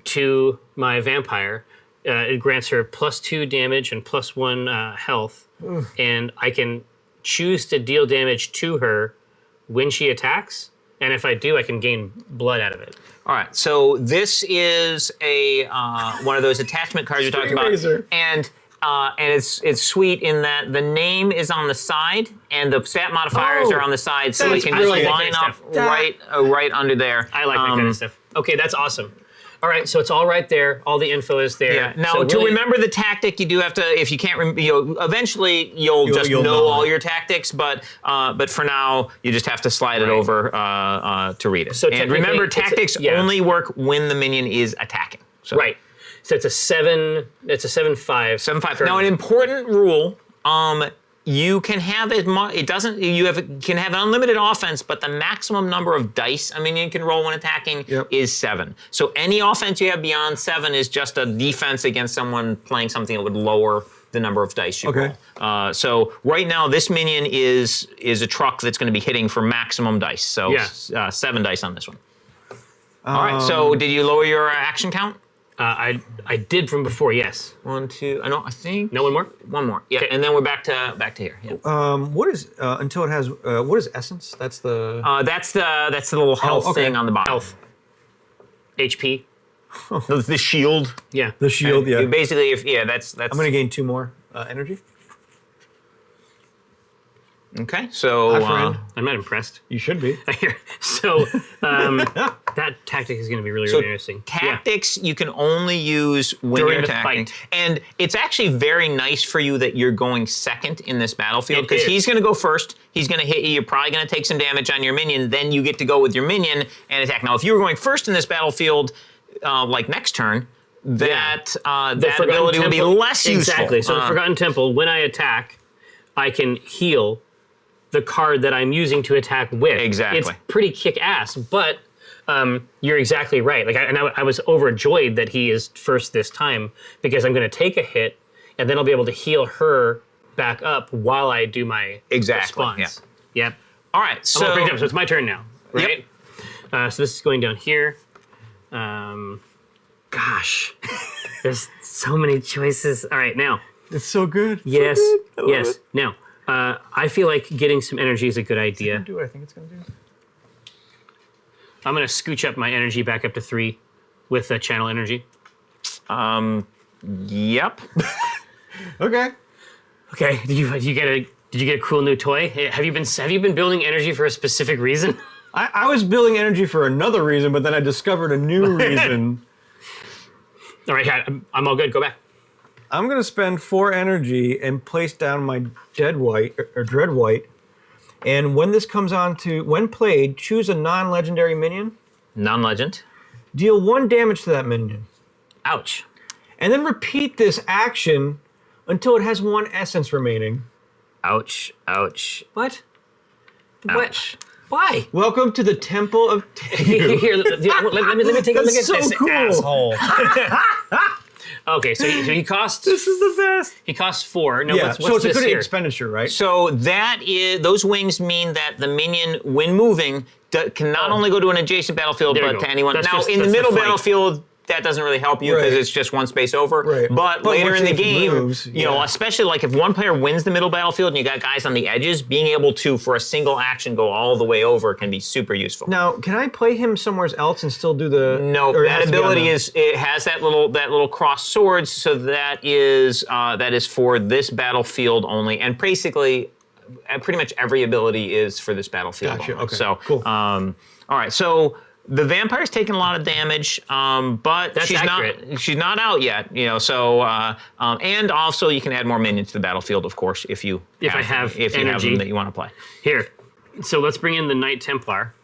to my vampire. It grants her +2 damage and +1 health, and I can choose to deal damage to her when she attacks. And if I do, I can gain blood out of it. All right, so this is a one of those attachment cards you're talking about, Razor. and it's sweet in that the name is on the side and the stat modifiers Oh, are on the side, so that's you can just brilliant. line up That- right under there. I like that kind of stuff. Okay, that's awesome. All right, so it's all right there. All the info is there. Yeah. Now, So to really- remember the tactic, you do have to. If you can't, eventually you'll just you'll know know all it. your tactics. But for now, you just have to slide it over to read it. So And remember, technically, tactics yeah. only work when the minion is attacking. So, Right. So it's a 7. It's a 7/5. 7/5. Now, an important rule. You can have it. It doesn't. Can have unlimited offense, but the maximum number of dice a minion can roll when attacking is 7. So any offense you have beyond 7 is just a defense against someone playing something that would lower the number of dice you roll. So right now, this minion is a truck that's going to be hitting for maximum dice. So 7 dice on this one. All right. So did you lower your action count? I did from before. Yes. 1, 2. I think. No one more. One more. Yeah, Okay. and then we're back to here. Yeah. What is until it has? What is essence? That's the. That's the little health okay. thing on the bottom. Health. HP. The shield. Yeah. the shield. Yeah. Basically, that's. I'm gonna gain 2 more energy. Okay, so Hi, friend. I'm not impressed. You should be. So that tactic is going to be really, really interesting. tactics you can only use when During you're the attacking, fight. and it's actually very nice for you that you're going second in this battlefield It because is. he's going to go first. He's going to hit you. You're probably going to take some damage on your minion. Then you get to go with your minion and attack. Now, if you were going first in this battlefield, like next turn, that Forgotten ability would be Temple- less useful. Exactly. So the Forgotten Temple, when I attack, I can heal the card that I'm using to attack with. Exactly. It's pretty kick-ass, but you're exactly right. Like, I was overjoyed that he is first this time because I'm going to take a hit, and then I'll be able to heal her back up while I do my response. Yep. All right, So it's my turn now, right? Yep. So this is going down here. Gosh, there's so many choices. All right, now. It's so good. Yes. So good. I love Yes. it. Now, I feel like getting some energy is a good idea. Do what I think it's gonna do. I'm going to scooch up my energy back up to 3 with channel energy. Yep. Okay. Okay. Did you get a cool new toy? Have you been building energy for a specific reason? I was building energy for another reason, but then I discovered a new reason. All right, I'm all good. Go back. I'm gonna spend 4 energy and place down my Dread White. And when this comes on when played, choose a non-legendary minion. Non-legend. Deal 1 damage to that minion. Ouch. And then repeat this action until it has 1 essence remaining. Ouch. Ouch. What? Ouch. Why? Welcome to the Temple of Tengu. Here, let me take a look That's at so this cool. asshole. Okay, so he costs. This is the best. He costs 4. No, Yeah, what's so it's a this good here? expenditure, right? So those wings mean that the minion, when moving, can not only go to an adjacent battlefield, There you but go. to anyone. That's Now, just- in the that's the middle fight. battlefield, that doesn't really help you because it's just one space over. Right. But later in the if it game, moves, you know, especially like if one player wins the middle battlefield and you got guys on the edges, being able to, for a single action, go all the way over can be super useful. Now, can I play him somewhere else and still do the? No, or it that has to be on ability the- is it has that little crossed swords, so that is for this battlefield only, and basically, pretty much every ability is for this battlefield. Gotcha. Only. Okay. So, Cool. all right. So the vampire's taking a lot of damage, but That's she's accurate. not not out yet. You know, so and also you can add more minions to the battlefild, of course, if you have energy. them that you want to play. Here. So let's bring in the Knight Templar.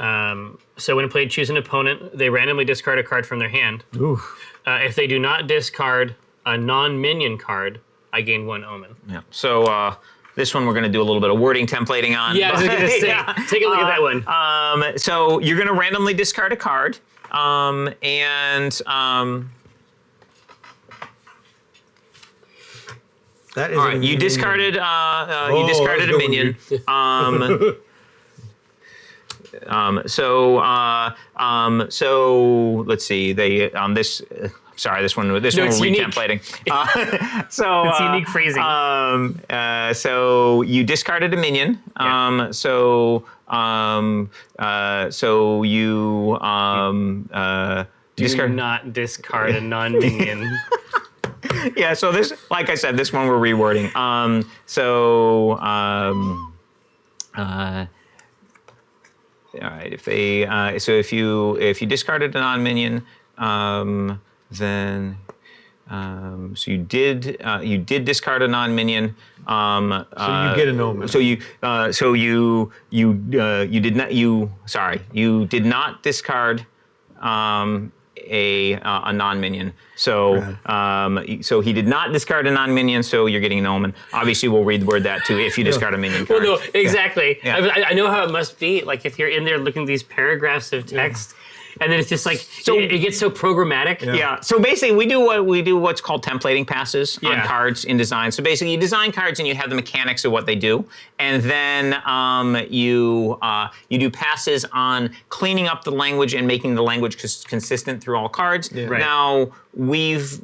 So when played, choose an opponent. They randomly discard a card from their hand. Ooh. If they do not discard a non-minion card, I gain 1 omen. Yeah. So this one we're going to do a little bit of wording templating on. Yeah, I was going to say, take a look at that one. So you're going to randomly discard a card, and That is. all right, you discarded you discarded a let's go minion. So let's see. They this. Sorry, this one we're it's unique. retemplating. So It's unique phrasing. So you discarded a minion. Yeah. So you Do not discard a non-minion. Yeah. So this, like I said, this one we're rewording. All right. If they if you discarded a non-minion, then so you did discard a non-minion. So you get an omen. So you did not discard a non-minion. So he did not discard a non-minion. So you're getting an omen. Obviously, we'll reword that too if you discard a minion card. Well, no, exactly. Yeah. I know how it must be. Like if you're in there looking at these paragraphs of text, and then it's just like it gets so programmatic. Yeah. So basically, we do what's called templating passes on cards in design. So basically, you design cards and you have the mechanics of what they do, and then you do passes on cleaning up the language and making the language consistent through all cards. Yeah. Right. Now we've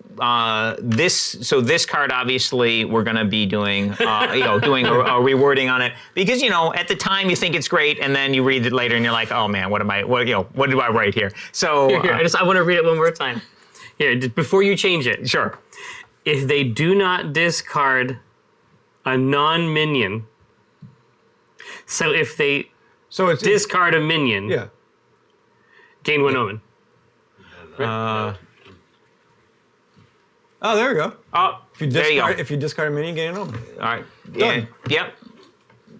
this card obviously we're going to be doing doing a rewording on it because at the time you think it's great and then you read it later and you're like, oh man, what do I write here? So Here, I want to read it one more time. Here, just before you change it. Sure. If they do not discard a non-minion, so if they it's discard a minion, yeah. gain 1 omen. Oh, there we go. Oh, there you go. If you discard a minion, you get an omen. All right. Done. Yep.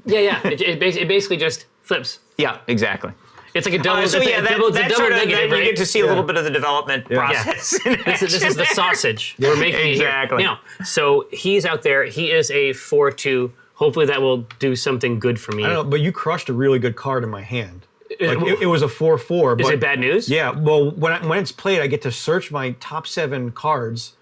Yeah. It basically just flips. Yeah, exactly. It's like a double. So it's yeah, a double that's sort of, negative, then right? you get to see a little bit of the development process. This is the sausage. We're making Exactly. it here. Now, so he's out there. He is a 4/2. Hopefully that will do something good for me. I don't know, but you crushed a really good card in my hand. Like it was a 4/4. Is it bad news? Yeah. Well, when it's played, I get to search my top 7 cards,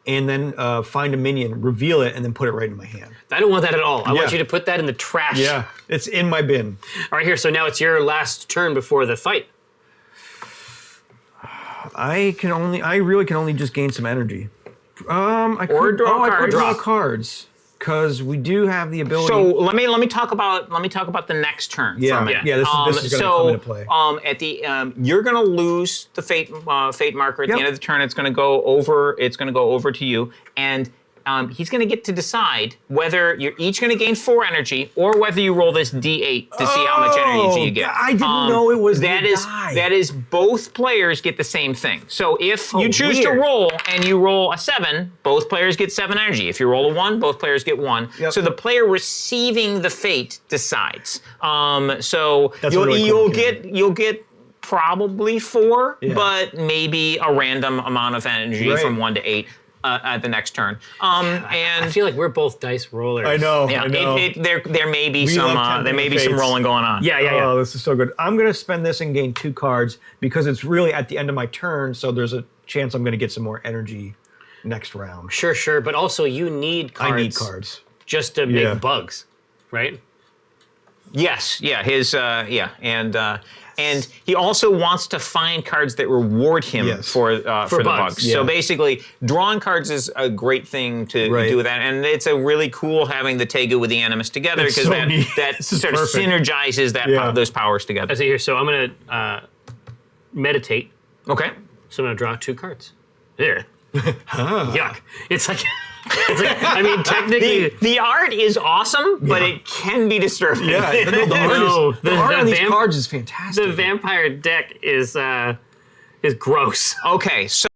and then find a minion, reveal it, and then put it right in my hand. I don't want that at all. I want Yeah. you to put that in the trash. Yeah, it's in my bin. All right, here. So now it's your last turn before the fight. I really can only just gain some energy. I could draw cards because we do have the ability. So let me talk about the next turn. Yeah, from it. yeah. This is going to come into play. At the you're going to lose the fate marker at the Yep. end of the turn. It's going to go over. It's going to go over to you, and he's going to get to decide whether you're each going to gain 4 energy or whether you roll this D8 to see how much energy you get. I didn't know it was that the is die. that is both players get the same thing. So if you choose to weird. roll and you roll a 7, both players get 7 energy. If you roll a 1, both players get 1. Yep. So the player receiving the fate decides. So That's a really cool you'll get probably 4, Yeah. but maybe a random amount of energy Right. from 1 to 8. At the next turn, I feel like we're both dice rollers. I know. yeah, I know. there may be We some love there may be tempting some fates. rolling going on. Yeah. Oh, this is so good. I'm going to spend this and gain 2 cards because it's really at the end of my turn, so there's a chance I'm going to get some more energy next round. Sure. But also, you need cards. I need cards. just to make Yeah. bugs, right? Yes, yeah, and he also wants to find cards that reward him for the bugs. Yeah. So basically, drawing cards is a great thing to do with that, and it's a really cool having the Tegu with the Animus together because that sort of synergizes those powers together. I see here. So I'm gonna meditate. Okay. So I'm gonna draw 2 cards. There. Yuck. It's like. I mean, technically, the art is awesome, but it can be disturbing. Yeah, the art on these cards is fantastic. The vampire deck is gross. Okay, so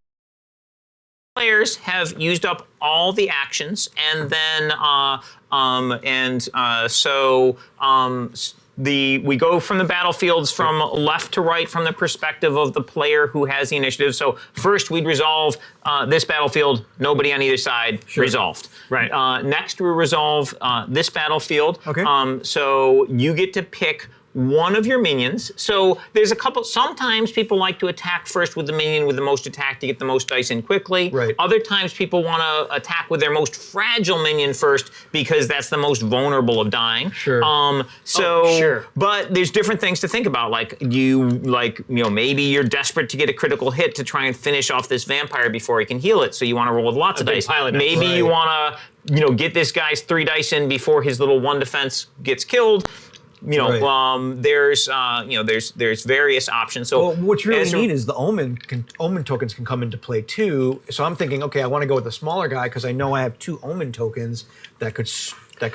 players have used up all the actions, and then we go from the battlefields from left to right from the perspective of the player who has the initiative. So first we'd resolve this battlefield, nobody on either side, resolved. Right. Next we resolve this battlefield. Okay. So you get to pick one of your minions. So there's a couple, sometimes people like to attack first with the minion with the most attack to get the most dice in quickly. Right. Other times people want to attack with their most fragile minion first because that's the most vulnerable of dying. Sure. But there's different things to think about. Maybe you're desperate to get a critical hit to try and finish off this vampire before he can heal it. So you want to roll with lots of dice. Maybe you want to, get this guy's 3 dice in before his little 1 defense gets killed. There's various options. So what's really neat is the omen tokens can come into play too. So I'm thinking, okay, I want to go with the smaller guy because I know I have 2 omen tokens that could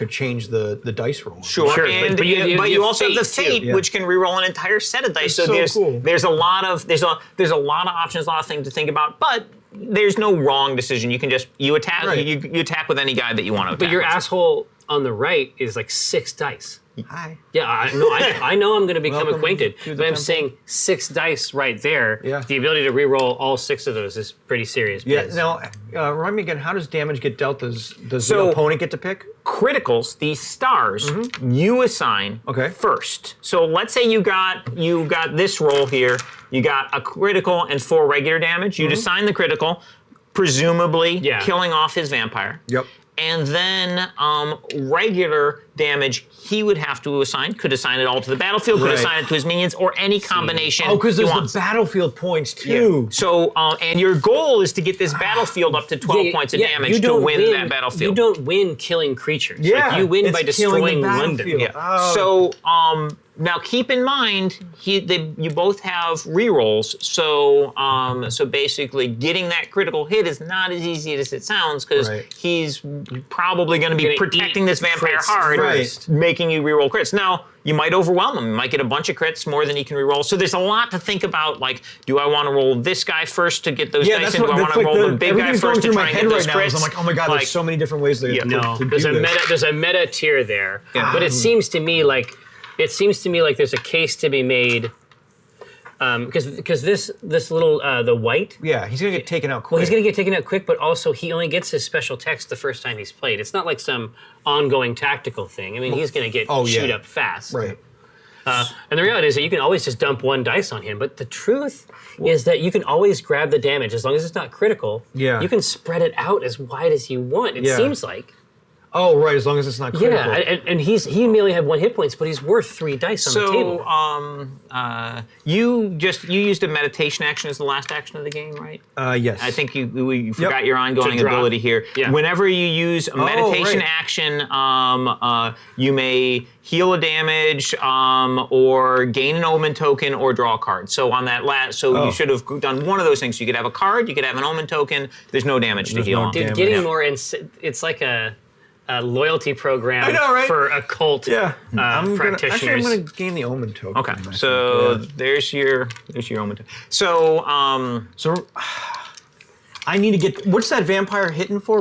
change the dice roll. Sure. But you also have the fate, too. which can reroll an entire set of dice. That's so cool. There's a lot of options, a lot of things to think about, but there's no wrong decision. You can just attack. Right. You attack with any guy that you want to attack. But your with. asshole on the right is like 6 dice. Hi. Yeah, I know I'm going to become Welcome acquainted, to the but I'm temple. saying 6 dice right there. Yeah. The ability to re-roll all 6 of those is pretty serious. Yeah. Because Now, remind me again. How does damage get dealt? Does the opponent get to pick? Criticals, these stars, you assign first. So let's say you got this roll here. You got a critical and 4 regular damage. You'd assign the critical, presumably killing off his vampire. Yep. And then regular damage he would have to assign. Could assign it all to the battlefield, could assign it to his minions, or any combination. Oh, because there's the battlefield points too. Yeah. So, and your goal is to get this battlefield up to 12 points of damage to win that battlefield. You don't win killing creatures. Yeah, you win by it's killing the destroying London. battlefield. Yeah. Oh. So, now keep in mind, you both have rerolls, so basically getting that critical hit is not as easy as it sounds because he's probably going to be protecting this vampire hard, making you reroll crits. Now, you might overwhelm him. You might get a bunch of crits, more than he can reroll. So there's a lot to think about, like, do I want to roll this guy first to get those dice in? Do I want to roll the big guy first to try and get those crits? I'm like, oh my god, there's so many different ways to There's a meta tier there. Yeah. But it seems to me like there's a case to be made because this little the white. Yeah, he's gonna get taken out quick. Well, he's gonna get taken out quick, but also he only gets his special text the first time he's played. It's not like some ongoing tactical thing. I mean, he's gonna get chewed up fast. Right. And the reality is that you can always just dump 1 dice on him. But the truth is that you can always grab the damage as long as it's not critical. Yeah. You can spread it out as wide as you want. It seems like. Oh, right, as long as it's not critical. Yeah, and he may only have 1 hit points, but he's worth 3 dice on the table. So, you used a meditation action as the last action of the game, right? Yes. I think you forgot your ongoing ability here. Yeah. Whenever you use a meditation action, you may heal a damage, or gain an omen token, or draw a card. So on that you should have done one of those things. You could have a card, you could have an omen token. There's no damage to heal on. Dude, getting more it's like a loyalty program for occult practitioners. I'm going to gain the omen token. Okay, so there's your omen token. So I need to get. What's that vampire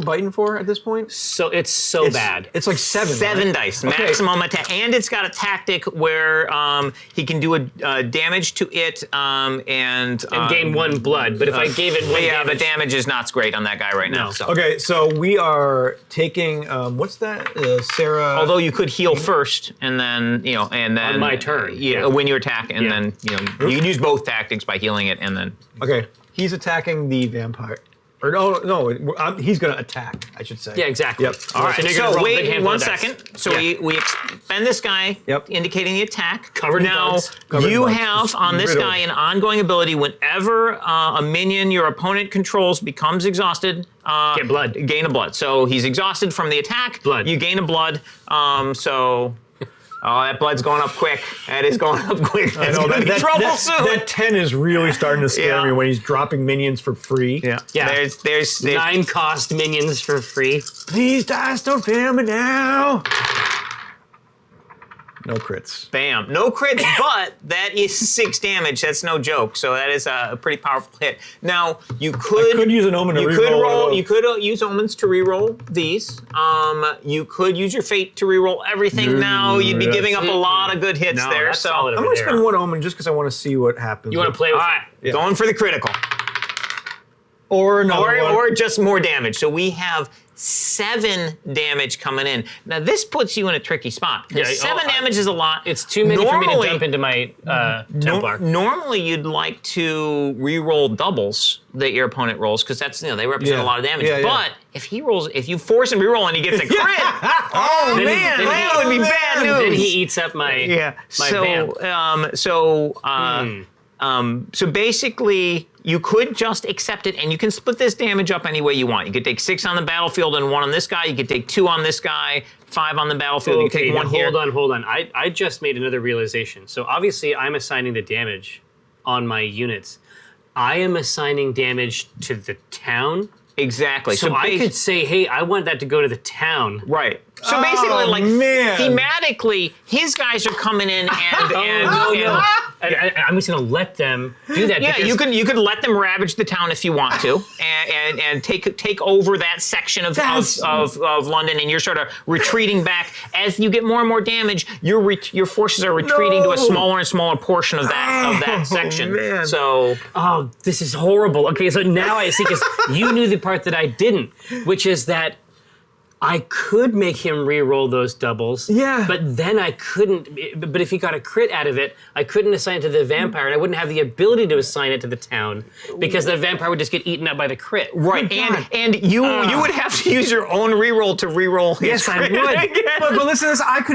biting for at this point? So it's bad. It's like 7. 7 dice maximum attack, and it's got a tactic where he can do a damage to it and gain 1 blood. But if I gave it 1 damage, the damage is not great on that guy right now. So. Okay, so we are taking what's that, Sarah? Although you could heal first, and then on my turn, when you attack, and then you can use both tactics by healing it, and then okay, he's attacking the vampire. Or no, he's going to attack, I should say. Yeah, exactly. Yep. All right, So you're gonna so roll a big wait handful one of dice. second. So we expend this guy, Yep. indicating the attack. Covered in now, bugs. Covered in you bugs. have on this Riddled. guy an ongoing ability whenever a minion your opponent controls becomes exhausted. Get blood. Gain a blood. So he's exhausted from the attack. Blood. You gain a blood. Oh, that blood's going up quick. That is going up quick. That's going to be trouble soon. That 10 is really starting to scare Yeah. me when he's dropping minions for free. yeah. Yeah. There's 9 cost minions for free. Please, dice, don't fail me now. No crits. Bam. No crits, but that is 6 damage. That's no joke. So that is a pretty powerful hit. Now, you could... I could use an omen to you reroll could one of roll. those. You could use omens to reroll these. You could use your fate to reroll everything. Now you'd be yes. giving up a lot of good hits No, there. that's So solid I'm over going to there. spend one omen just because I want to see what happens. You want to play with all it? right, Yeah. going for the critical, Or another one. or just more damage. So we have 7 damage coming in. Now this puts you in a tricky spot because Yeah, 7 damage is a lot. It's too many for me to Normally- jump into my Templar. Normally, you'd like to re-roll doubles that your opponent rolls because that's they represent Yeah. a lot of damage. Yeah, yeah. But if you force him to re-roll and he gets a crit, oh Then- man, then that he- would be bad news. Then he eats up my my vamp. So basically, you could just accept it, and you can split this damage up any way you want. You could take 6 on the battlefield and 1 on this guy. You could take 2 on this guy, 5 on the battlefield. You Okay, take 1 now here. hold on. I just made another realization. So obviously I'm assigning the damage on my units. I am assigning damage to the town. Exactly. So I could say, hey, I want that to go to the town. Right. So basically, like man. thematically, his guys are coming in and No. I'm just gonna let them do that. yeah, because you could let them ravage the town if you want to, and take over that section of London, and you're sort of retreating back as you get more and more damage. Your forces are retreating to a smaller and smaller portion of that section. man. So Oh, this is horrible. Okay, so now I see, because you knew the part that I didn't, which is that I could make him re-roll those doubles. Yeah. But then I couldn't. But if he got a crit out of it, I couldn't assign it to the vampire, and I wouldn't have the ability to assign it to the town because the vampire would just get eaten up by the crit. right, and you would have to use your own reroll to reroll his Yes, I crit would. again. But listen to this. I could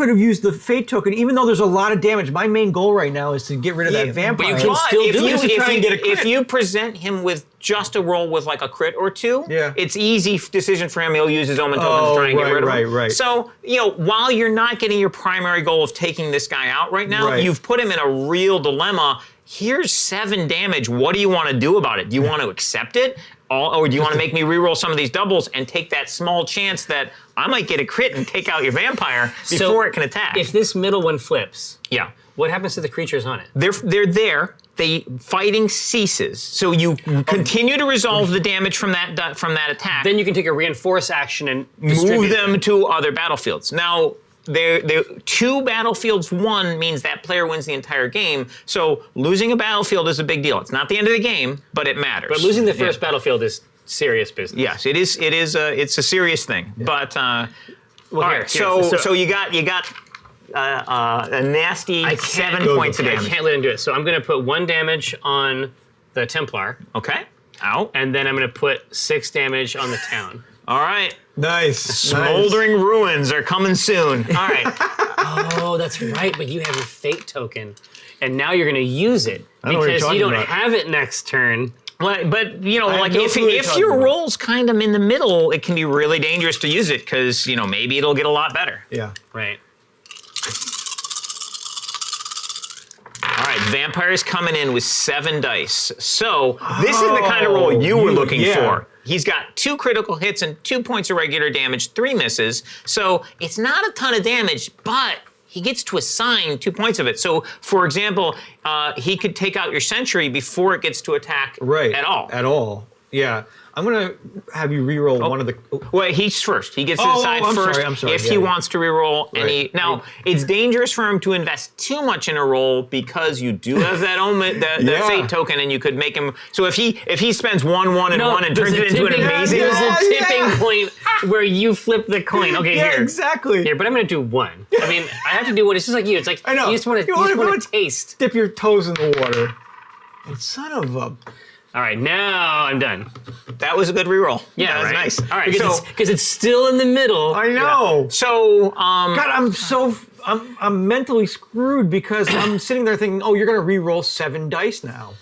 have used the fate token, even though there's a lot of damage. My main goal right now is to get rid of that vampire. but you can still if do you, it to try and get a crit. if you present him with just a roll with like a crit or 2, Yeah. it's easy decision for him. He'll use his omen token to try and get rid of him. right. So, while you're not getting your primary goal of taking this guy out right now, Right. you've put him in a real dilemma. Here's 7 damage. What do you want to do about it? Do you want to accept it? Or do you want to make me reroll some of these doubles and take that small chance that I might get a crit and take out your vampire before it can attack? If this middle one flips, Yeah. what happens to the creatures on it? They're there. Fighting ceases. So you continue to resolve the damage from that attack. Then you can take a reinforce action and move distribute them to other battlefields. Now, they're 2 battlefields won means that player wins the entire game. So losing a battlefield is a big deal. It's not the end of the game, but it matters. But losing the first battlefield is serious business. Yes, it is. It's a serious thing. But all right. here, So you got a nasty I can't- 7 points of I damage. can't let him do it. So I'm going to put 1 damage on the Templar, Okay. Out. and then I'm going to put 6 damage on the town. All right. Nice. Smoldering ruins are coming soon. All right. Oh, that's right. But you have your fate token, and now you're going to use it I know what you're because you talking don't about. have it next turn. But have like no if clue what you're talking your about. roll's kind of in the middle, it can be really dangerous to use it because maybe it'll get a lot better. Yeah. Right. All right, vampire's coming in with 7 dice. So this is the kind of roll you were looking yeah. for. He's got 2 critical hits and 2 points of regular damage, 3 misses. So it's not a ton of damage, but he gets to assign 2 points of it. So, for example, he could take out your sentry before it gets to attack Right. at all. At all. Yeah. I'm going to have you re-roll one of the... Well, he's first. He gets to Oh, decide I'm first sorry. if Yeah, he yeah. wants to reroll Right. Now, it's dangerous for him to invest too much in a roll because you do have that omen, the Yeah. fate token, and you could make him. So if he spends 1, 1, and 1 and turns there's it a into an tipping- amazing There's roll. a tipping point where you flip the coin. Okay, Yeah, here. exactly. Here, but I'm going to do 1. I mean, I have to do 1. It's just like you. It's like I know. you just want You wanna to taste. Dip your toes in the water. And son of a... All right, now I'm done. That was a good reroll. Yeah, that was right? nice. All right, So, because it's still in the middle. I know. so God, I'm mentally screwed because I'm sitting there thinking, oh, you're gonna re-roll 7 dice now.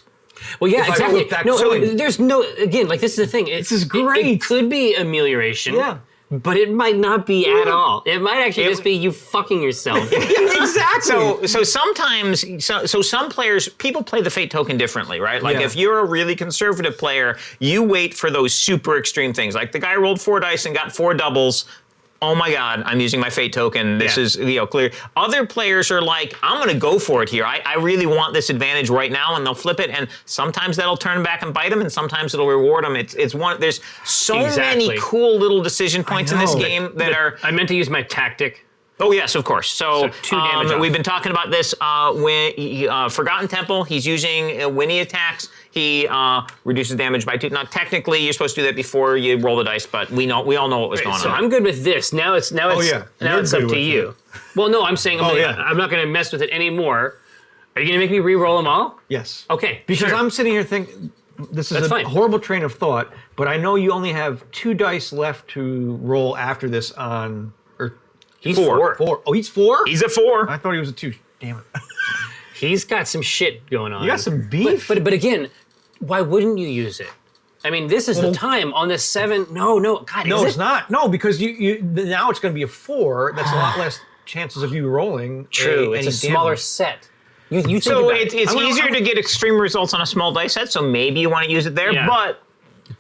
Well, yeah, If I exactly. look that No, clean. there's no, again, like this is the thing. This is great. It could be amelioration. Yeah. But it might not be at all. It might actually just be you fucking yourself. Exactly. So sometimes, some players, people play the fate token differently, right? Like Yeah. if you're a really conservative player, you wait for those super extreme things. Like the guy rolled 4 dice and got 4 doubles. Oh my God, I'm using my fate token. This is clear. Other players are like, I'm going to go for it here. I really want this advantage right now, and they'll flip it. And sometimes that'll turn back and bite them, and sometimes it'll reward them. It's one. There's so many cool little decision points in this game that are. I meant to use my tactic. Oh yes, of course. So 2 damage off. we've been talking about this. When Forgotten Temple, he's using when he attacks, he reduces damage by 2. Now technically, you're supposed to do that before you roll the dice, but we all know what was going So on. I'm good with this. Now it's yeah. now You're it's up good to with you. Well, no, I'm saying I'm not going to mess with it anymore. Are you going to make me re-roll them all? Yes. Okay. Because sure. I'm sitting here thinking, this is That's a fine. horrible train of thought, but I know you only have 2 dice left to roll after this on. Or He's 4. 4. Oh, he's 4? He's a 4. I thought he was a 2. Damn it. He's got some shit going on. You got some beef? But again, why wouldn't you use it? I mean, this is the time on this 7. No, God, No, is it's it? not. No, because you now it's going to be a 4. That's a lot less chances of you rolling. True. any It's a smaller damage. set. You think So about it's it. easier to get extreme results on a small dice set. So maybe you want to use it there, Yeah. but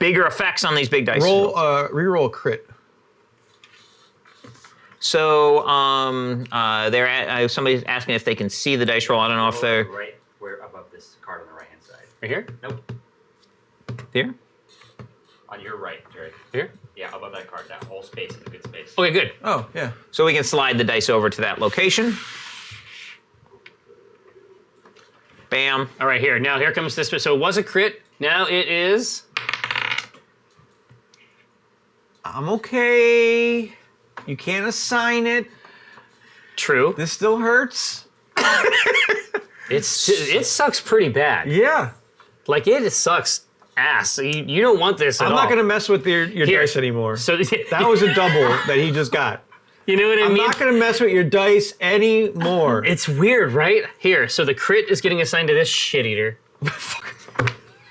bigger effects on these big dice. Roll, reroll a crit. So somebody's asking if they can see the dice roll. I don't know if they're Right where above this card on the right hand side. Right here? Nope. here. On your right, Jerry. Here? Yeah, above that card. That whole space is a good space. Okay, good. Oh, yeah. So we can slide the dice over to that location. Bam. All right, here. Now here comes this. So it was a crit. Now it is. I'm okay. You can't assign it. True. This still hurts. It sucks pretty bad. Yeah. Like it sucks ass. You don't want this at I'm all. not going to mess with your Here. dice anymore. So That was a double that he just got. you know what I I'm mean? not going to mess with your dice anymore. It's weird, right? Here. So the crit is getting assigned to this shit eater.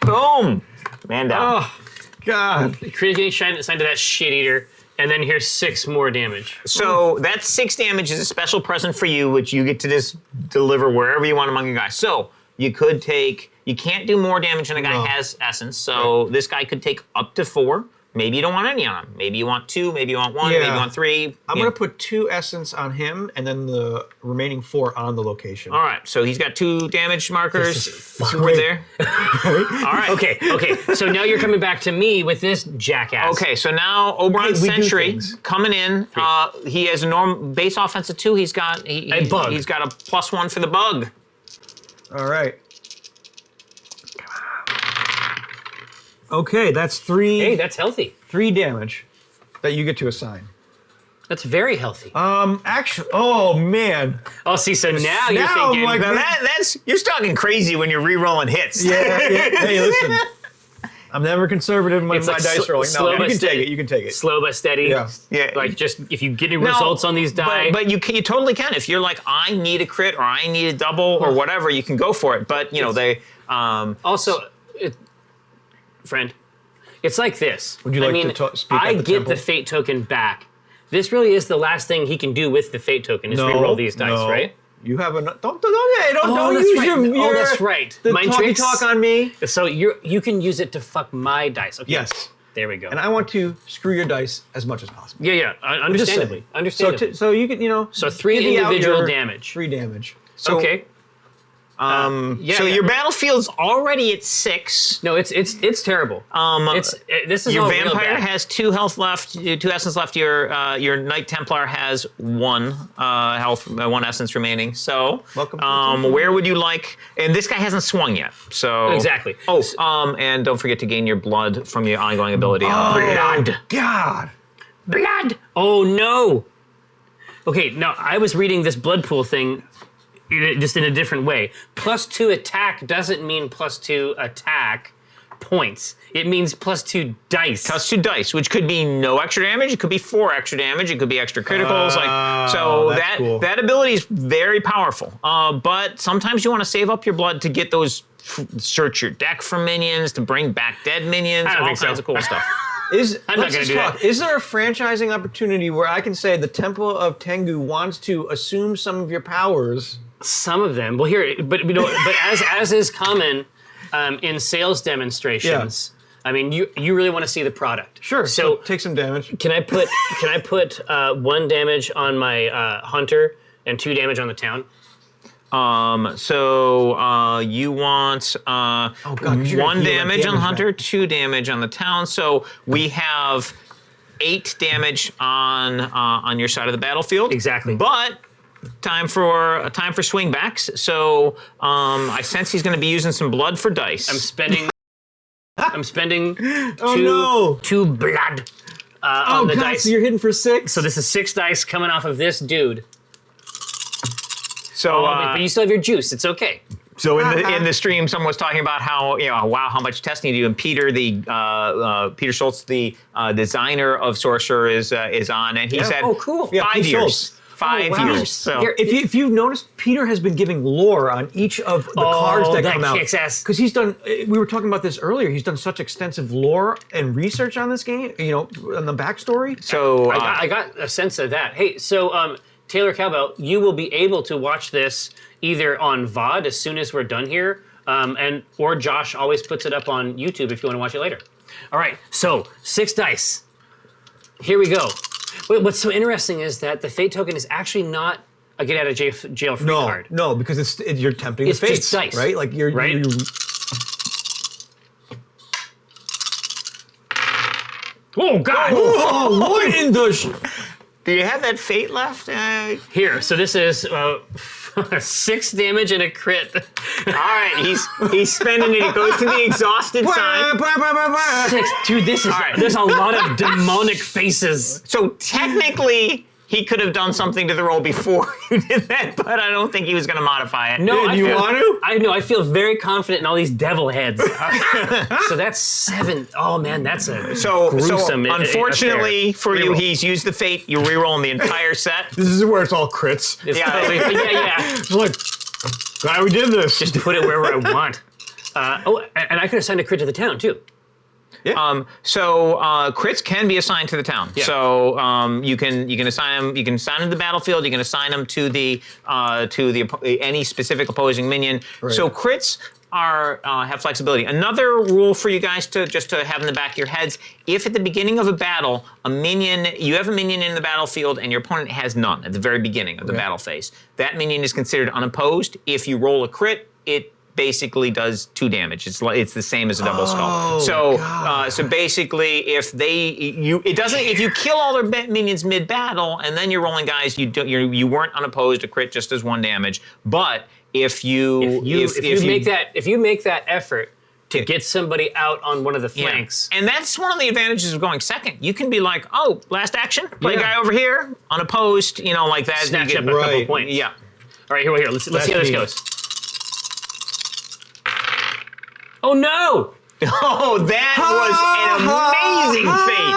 Boom. Man down. Oh, God. The crit is getting assigned to that shit eater. And then here's 6 more damage. So that 6 damage is a special present for you, which you get to just deliver wherever you want among your guys. So you could take, you can't do more damage than a guy has essence. So this guy could take up to 4. Maybe you don't want any on him. Maybe you want 2, maybe you want 1, maybe you want 3. I'm going to put 2 essence on him and then the remaining 4 on the location. All right, so he's got 2 damage markers. fucking We're great. there. All right. Okay. So now you're coming back to me with this jackass. Okay, so now Oberon Hey, we do Sentry things. coming in. He has a normal base offense of 2. He's got A bug. He's got a +1 for the bug. All right. Okay, that's 3. Hey, that's healthy. 3 damage that you get to assign. That's very healthy. Actually, oh man. Oh, see, so now you're Now I'm thinking. like- Now that's you're talking crazy when you're re-rolling hits. Yeah. Hey, listen. I'm never conservative in my It's like dice rolling. slow No, you but can steady. take it. You can take it. slow but steady. Yeah. Yeah. Like just if you get any No, results on these die. But you totally can. If you're like, I need a crit or I need a double or whatever, you can go for it. But they also, friend, it's like this. Would you like I mean, to speak I at the get temple? the fate token back. This really is the last thing he can do with the fate token is re-roll these dice, no. right? You have a don't Oh, use that's your, right. your That's right. The Mind talky tricks. talk on me. So you can use it to fuck my dice. Okay. Yes. There we go. And I want to screw your dice as much as possible. yeah. Understandably. Just saying. Understandably. So you can So 3 divvy out individual your damage. 3 damage. So, okay. so your battlefield's already at 6. No, it's terrible. This is Your all real vampire bad. has 2 health left, 2 essence left. Your Knight Templar has 1 health, 1 essence remaining. So, Welcome to the team. where would you like? And this guy hasn't swung yet. So Exactly. Oh, and don't forget to gain your blood from your ongoing ability. Blood. God. Blood. Oh no. Okay, now I was reading this blood pool thing just in a different way. +2 attack doesn't mean +2 attack. points. It means +2 dice. +2 dice, which could be no extra damage. It could be 4 extra damage. It could be extra criticals. So that's cool. that ability is very powerful. But sometimes you want to save up your blood to get those. Search your deck for minions, to bring back dead minions, all kinds of cool stuff. I'm not going to do that. Is there a franchising opportunity where I can say the Temple of Tengu wants to assume some of your powers? Some of them. Well, here, but as is common in sales demonstrations. I mean, you really want to see the product. Sure. So take some damage. Can I put 1 damage on my hunter and 2 damage on the town? You want 1 damage on Hunter, 2 damage on the town. So we have 8 damage on your side of the battlefield. Exactly. But time for swingbacks. So I sense he's going to be using some blood for dice. I'm spending. Oh, two blood on the dice. So you're hitting for 6. So this is 6 dice coming off of this dude. So, but you still have your juice. It's okay. So in the stream, someone was talking about how how much testing you do, and Peter Schultz, the designer of Sorcerer, is on, and he said, "Oh, cool! 5 years, 5 wow. years." So Here, if you've noticed, Peter has been giving lore on each of the cards that come out. Kicks ass. Because he's done. We were talking about this earlier. He's done such extensive lore and research on this game. On the backstory. So I got a sense of that. Hey, so Taylor Cowbell, you will be able to watch this either on VOD as soon as we're done here, or Josh always puts it up on YouTube if you want to watch it later. All right, so 6 dice. Here we go. What's so interesting is that the Fate token is actually not a get out of jail free card. No, because you're tempting It's the fates, just dice, right? Like you're right? Oh God! Oh, what in the? do you have that fate left? Here, so this is 6 damage and a crit. All right, he's spending it. He goes to the exhausted side. 6, dude. This is right. there's a lot of demonic faces. So technically, he could have done something to the roll before you did that, but I don't think he was going to modify it. No, Do you want to? I know. I feel very confident in all these devil heads. So that's 7. Oh man, that's a gruesome. Unfortunately for you, Reroll. he's used the fate. You're rerolling the entire set. This is where it's all crits. It's Yeah. totally, yeah. It's like, glad we did this. Just to put it wherever I want. And I could assign a crit to the town too. So crits can be assigned to the town. Yeah. So you can assign them. You can assign them to the battlefield. You can assign them to the any specific opposing minion. Right. So crits are have flexibility. Another rule for you guys to have in the back of your heads: if at the beginning of a battle, you have a minion in the battlefield and your opponent has none at the very beginning of the battle phase, that minion is considered unopposed. If you roll a crit, it basically does 2 damage. It's the same as a double skull. So basically, if you kill all their minions mid battle and then you're rolling guys, you weren't unopposed. A crit just does 1 damage. But if you make that effort to get somebody out on one of the flanks, and that's one of the advantages of going second. You can be like, oh, last action, play a guy over here, unopposed, like that. snatch you up get, a couple points. Yeah. All right, here. Let's see how this me. goes. Oh no! Oh, that was an amazing fate.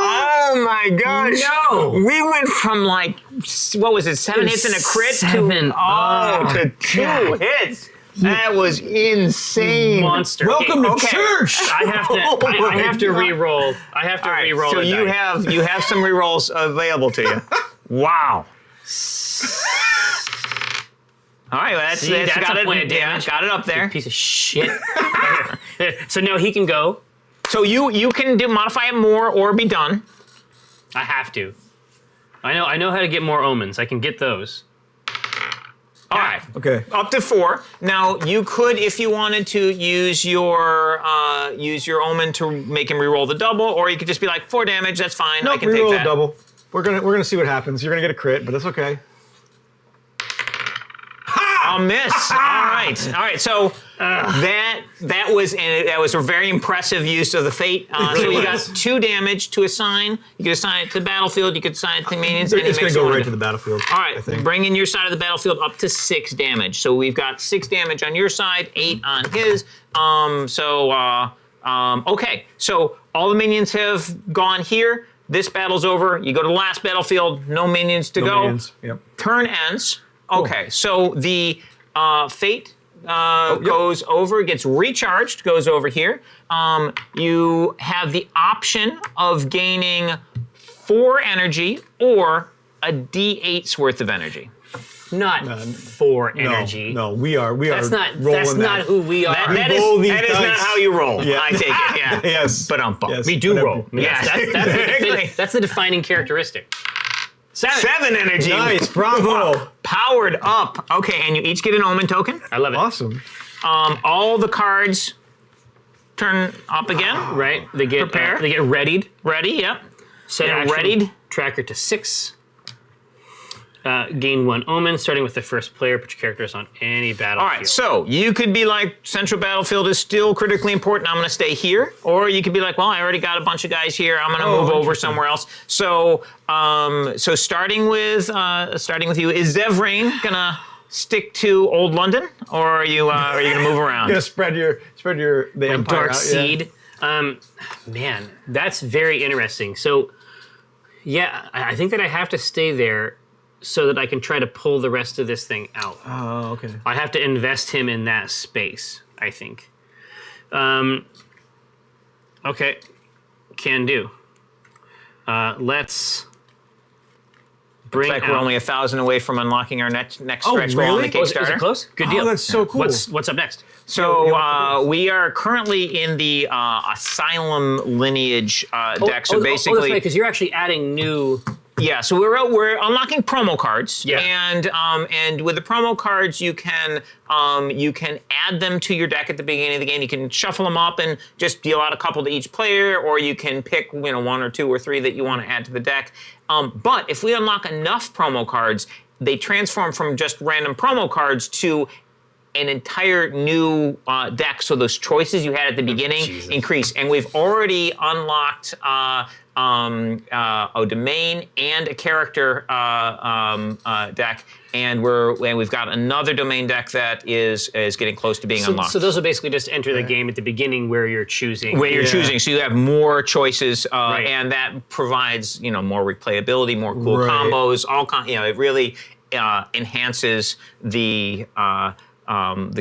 Oh my gosh. No! We went from what was it, 7 hits and a crit 7. to 2 hits. That was insane. Monster. Welcome to Okay. church. I have to re-roll. I have to All right, re-roll. so the you die. have some rerolls available to you. Wow. All right, that's got a it. point of damage. Got it up there. Piece of shit. So now he can go. So you can modify it more or be done. I have to. I know how to get more omens. I can get those. All right. Okay. Up to 4. Now you could, if you wanted to, use your omen to make him reroll the double, or you could just be like 4 damage. That's fine. No, I can reroll take a that. double. We're gonna see what happens. You're gonna get a crit, but that's okay. I'll miss. All right. So that was a very impressive use of the fate. So you got 2 damage to assign. You can assign it to the battlefield. You could assign it to minions. It's gonna go right to the battlefield. All right, I think. bring in your side of the battlefield up to 6 damage. So we've got 6 damage on your side, 8 on his. Okay, so all the minions have gone here. This battle's over. You go to the last battlefield. No minions to go. Minions. Yep. Turn ends. Okay, so the fate goes over, gets recharged, goes over here. You have the option of gaining 4 energy or a D8's worth of energy. Not for energy. No, we are That's not. rolling That's not who we are. That roll these is not dice. how you roll. Yeah. I take it. Yeah. Yes. But Yes. we do Whatever. roll. Yeah. That's the defining characteristic. 7 energy. Nice, bravo. Powered up. Okay, and you each get an omen token. I love it. Awesome. All the cards turn up again. Right? They get Prepare. they get readied. Ready? Yep. Set They're action readied. tracker to 6. Gain 1 omen, starting with the first player. Put your characters on any battlefield. All right, so you could be like, central battlefield is still critically important. I'm going to stay here, or you could be like, well, I already got a bunch of guys here. I'm going to move over somewhere else. So, so starting with you, is Zevrain gonna stick to Old London, or are you going to move around? Yeah, spread your the empire Dark out, Seed. Man, that's very interesting. So, yeah, I think that I have to stay there so that I can try to pull the rest of this thing out. Oh, okay. I have to invest him in that space, I think. Okay, can do. Let's bring Looks like out... we're only 1,000 away from unlocking our next stretch goal on the really? Oh, is Kickstarter. it close? Good deal. Oh, that's so cool. What's up next? So we are currently in the Asylum lineage deck. So basically, that's right, because you're actually adding new... yeah. So we're unlocking promo cards. Yeah. And with the promo cards, you can add them to your deck at the beginning of the game. You can shuffle them up and just deal out a couple to each player, or you can pick 1 or 2 or 3 that you want to add to the deck. But if we unlock enough promo cards, they transform from just random promo cards to an entire new deck. So those choices you had at the beginning increase. And we've already unlocked a domain and a character deck, and we've got another domain deck that is getting close to being unlocked. So those will basically just enter the game at the beginning where you're choosing. Where you're choosing, so you have more choices, Right. and that provides more replayability, more cool Right. combos. It really enhances the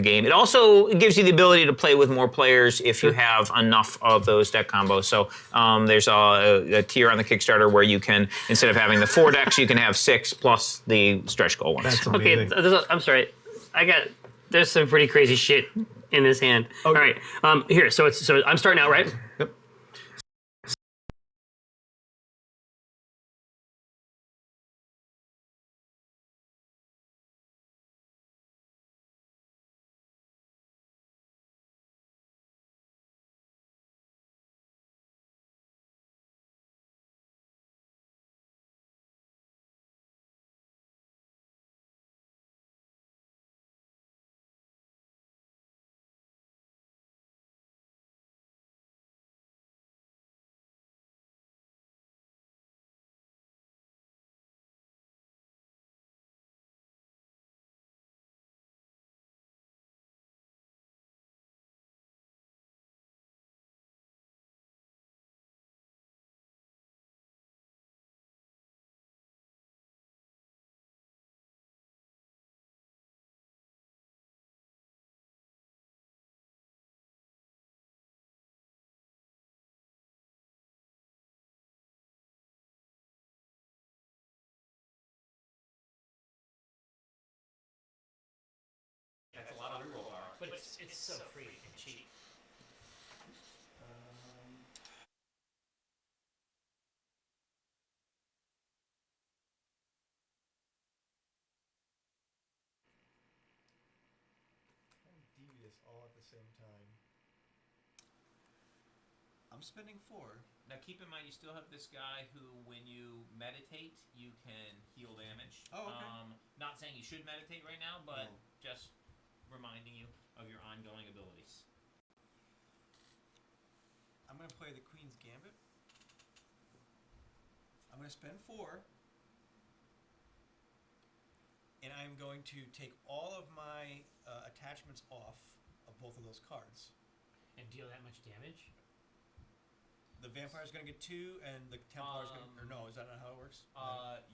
game. It also gives you the ability to play with more players if you have enough of those deck combos. So there's a tier on the Kickstarter where you can, instead of having the 4 decks, you can have 6 plus the stretch goal ones. That's Okay, amazing. I'm sorry. There's some pretty crazy shit in this hand. Okay. All right, here. So I'm starting out, right? Yep. But it's so free and cheap. Devious all at the same time. I'm spending 4. Now keep in mind, you still have this guy who, when you meditate, you can heal damage. Oh, okay. Not saying you should meditate right now, but No. just reminding you of your ongoing abilities. I'm going to play the Queen's Gambit. I'm going to spend 4. And I'm going to take all of my attachments off of both of those cards. and deal that much damage? The vampire's gonna get 2, and the Templar's gonna. Or no, is that not how it works?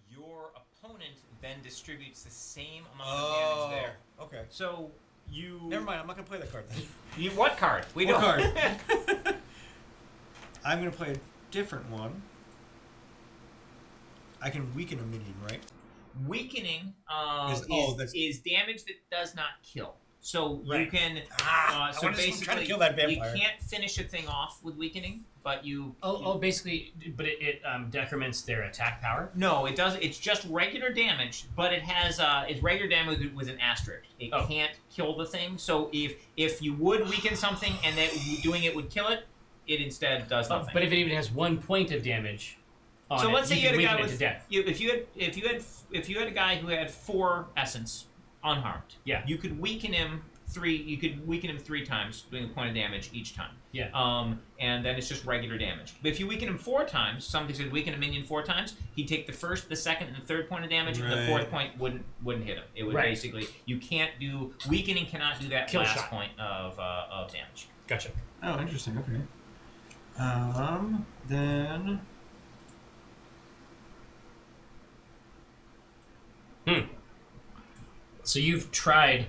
Your opponent then distributes the same amount of damage there. Okay. So you. Never mind. I'm not gonna play that card then. You what card? We What don't. card? I'm gonna play a different one. I can weaken a minion, right? Weakening Is is damage that does not kill. So you Right. can. So I'm trying basically, to kill that vampire. you can't finish a thing off with weakening, but you. Basically, but it decrements their attack power. No, it does. It's just regular damage, but it has it's regular damage with an asterisk. It can't kill the thing. So if you would weaken something and that doing it would kill it, it instead does nothing. But if it even has 1 point of damage, on So it, let's say you had a weaken guy it with to death. if you had a guy who had 4 essence unharmed. Yeah. You could weaken him 3. You could weaken him 3 times, doing a point of damage each time. Yeah. And then it's just regular damage. But if you weaken him 4 times, something said weaken a minion 4 times, he'd take the first, the second, and the third point of damage, and the 4th point wouldn't hit him. It would basically you can't do weakening cannot do that Kill last shot. point of damage. Gotcha. Oh, interesting. Okay. Then. So you've tried.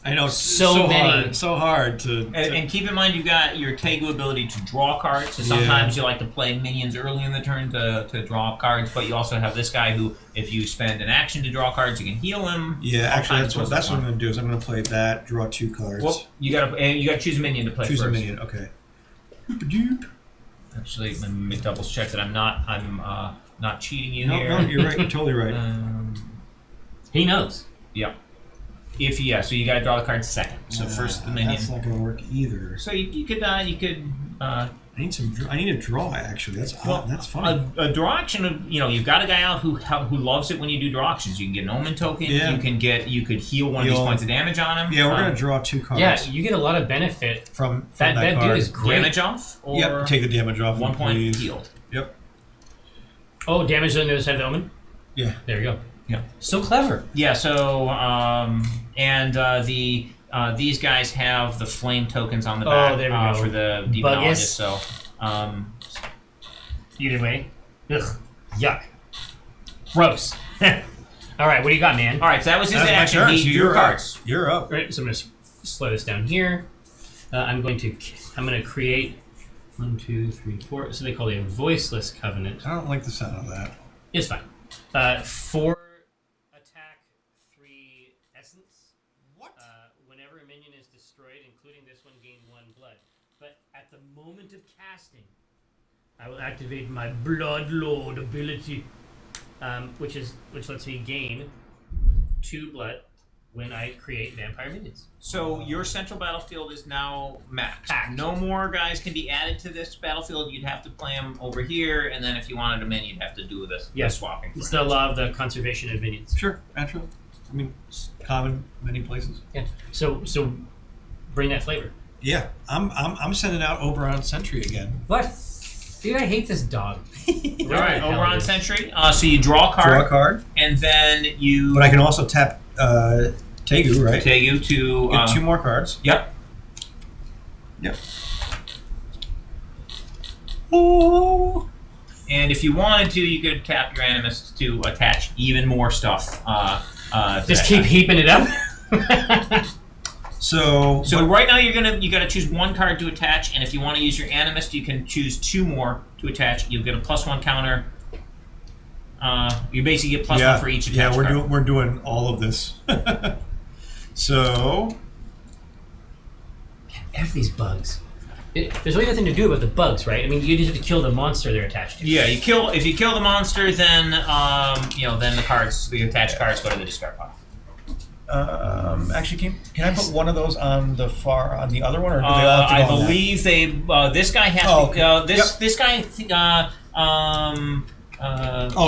I know So many. so hard to. And keep in mind, you got your Tegu ability to draw cards. So sometimes you like to play minions early in the turn to draw cards, but you also have this guy who, if you spend an action to draw cards, you can heal him. Yeah, actually, that's what I'm going to do. Is I'm going to play that, draw 2 cards. Well, you gotta choose a minion to play Choose first. a minion. Okay. Actually, let me double check that I'm not cheating you here. No, you're right. You're totally right. He knows. Yeah. So you gotta draw the card second. So first the minion. That's not going to work either. So you could. I need some. I need a draw. Actually, that's that's funny. A draw action. You've got a guy out who loves it when you do draw actions. You can get an omen token. Yeah. You could heal one of these points of damage on him. Yeah, we're going to draw 2 cards. Yeah, you get a lot of benefit from that card. dude is great. Damage off. Or Yep. Take the damage off. 1 point please. healed. Yep. Oh, damage on the other side of the omen. Yeah. There you go. Yeah. So clever. Yeah. So these guys have the flame tokens on the back there we go. for the Buggus. demonologist. So Either way. Ugh. Yuck. Gross. All right, what do you got, man? all right. So that was his That's my action. turn. He So drew you're cards. up. You're up. Right, so I'm going to slow this down here. I'm going to create 1, 2, 3, 4. So they call it a voiceless covenant. I don't like the sound of that. It's fine. 4 attack, 3 essence. What? Whenever a minion is destroyed, including this one, gain 1 blood. But at the moment of casting, I will activate my Blood Lord ability, which lets me gain 2 blood when I create vampire minions. So your central battlefield is now maxed. No more guys can be added to this battlefield. You'd have to play them over here, and then if you wanted a minion, you'd have to do this swapping. It's the law of the conservation of minions. Sure, naturally. I mean, it's common many places. Yeah. So bring that flavor. Yeah, I'm sending out Oberon Sentry again. What? Dude, I hate this dog. All right, Oberon Sentry. So you draw a card. Draw a card, and then you. but I can also tap Tegu, right? Tegu to. Get 2 more cards. Yep. Yep. Oh. And if you wanted to, you could tap your Animus to attach even more stuff. Just keep heaping it up. So right now you got to choose 1 card to attach, and if you want to use your Animist, you can choose 2 more to attach. You'll get a +1 counter. You basically get +1 for each attached card. we're doing all of this. So F these bugs. There's really nothing to do about the bugs, right? I mean, you just have to kill the monster they're attached to. Yeah, if you kill the monster, then then the attached cards go to the discard pile. Actually, can I put one of those on the other one, or do they all have to I go on believe they. This guy has. Oh, okay. This guy.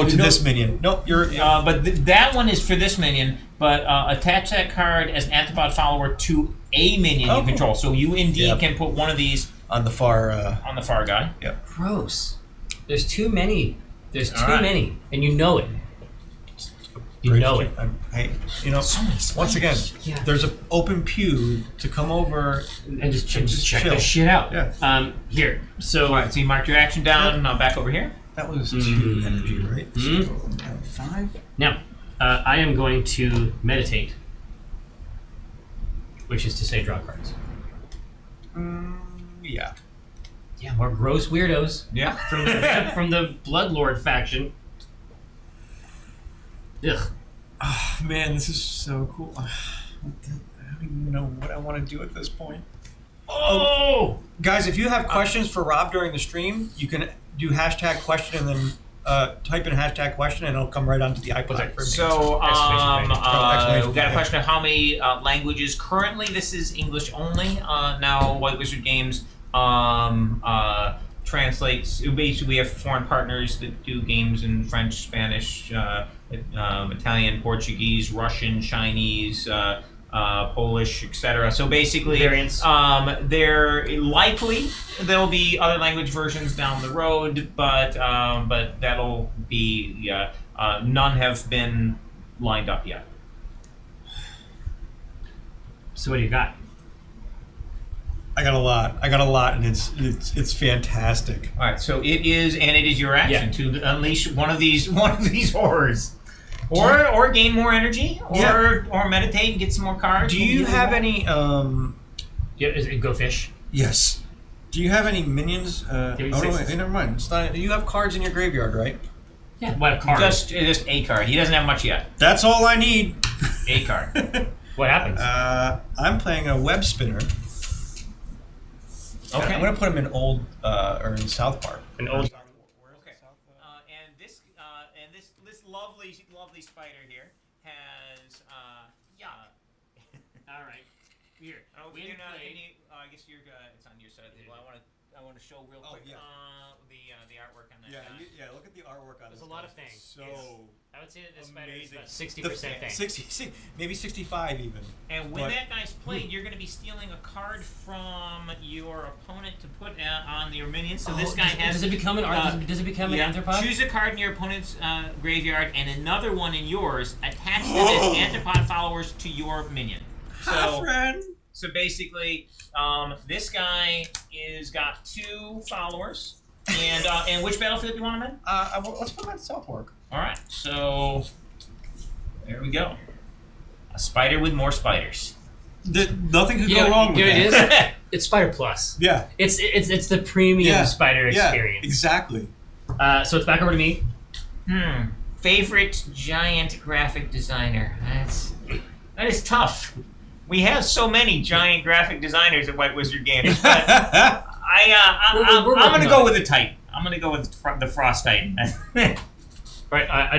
to this minion. Nope, you're. But that one is for this minion. But attach that card as an Anthropod follower to a minion you control. So you indeed can put one of these on the far. On the far guy. Yep. Gross. There's too many. There's too right. many, and you know it. You know it. Hey, you know, once again, Yeah. there's an open pew to come over. And just check chill. this shit out. Yeah. Here. So All right, so you marked your action down. Now back over here. That was 2 energy, right? Mhm. So, 5. now, I am going to meditate, which is to say, draw cards. Yeah. Yeah, more gross weirdos Yeah. from the Bloodlord faction. Ugh. Oh, man, this is so cool. I don't even know what I want to do at this point. Oh! Guys, if you have questions for Rob during the stream, you can do hashtag question and then type in hashtag question and it'll come right onto the iPad for me. So, Exclamation point. Exclamation we've got a point. question of how many languages. Currently, this is English only. Now, White Wizard Games translates. Basically, we have foreign partners that do games in French, Spanish, Italian, Portuguese, Russian, Chinese, Polish, etc. So basically, Variants. there likely there'll be other language versions down the road, but that'll be none have been lined up yet. So what do you got? I got a lot, and it's fantastic. All right, so it is your action to unleash one of these horrors, or gain more energy, or meditate and get some more cards. Do you have any? Yeah, is it Go Fish? Yes. Do you have any minions? Give me No, six. wait, never mind. It's not, you have cards in your graveyard, right? Yeah. What card? Just a card. He doesn't have much yet. That's all I need. A card. What happens? I'm playing a web spinner. Okay. I'm gonna put him in old or in South Park. An old. Okay. And this lovely spider here has All right. Here. We do not. I guess you're. It's on your side of the table. I want to show real quick. yeah. The artwork on that guy. Look at the artwork on There's this. a lot guy. of things. So I would say that this spider is amazing. about 60% thing. 60, maybe 65 even. And when But- that guy's played, you're going to be stealing a card from your opponent to put on your minions. So this guy has. Does it become an does it become an anthropod? Choose a card in your opponent's graveyard and another one in yours. Attach them as anthropod followers to your minion. Friend. So basically, this guy is got 2 followers. And which battlefield do you want him in? Let's put him in South Park. All right. So there we go. A spider with more spiders. Nothing could go wrong with it that. is. It's Spider Plus. Yeah. It's the premium spider experience. Yeah, exactly. So it's back over to me. Favorite giant graphic designer. That is tough. We have so many giant graphic designers at White Wizard Games, but I'm going to go with the Titan. I'm going to go with the Frost Titan. Right. I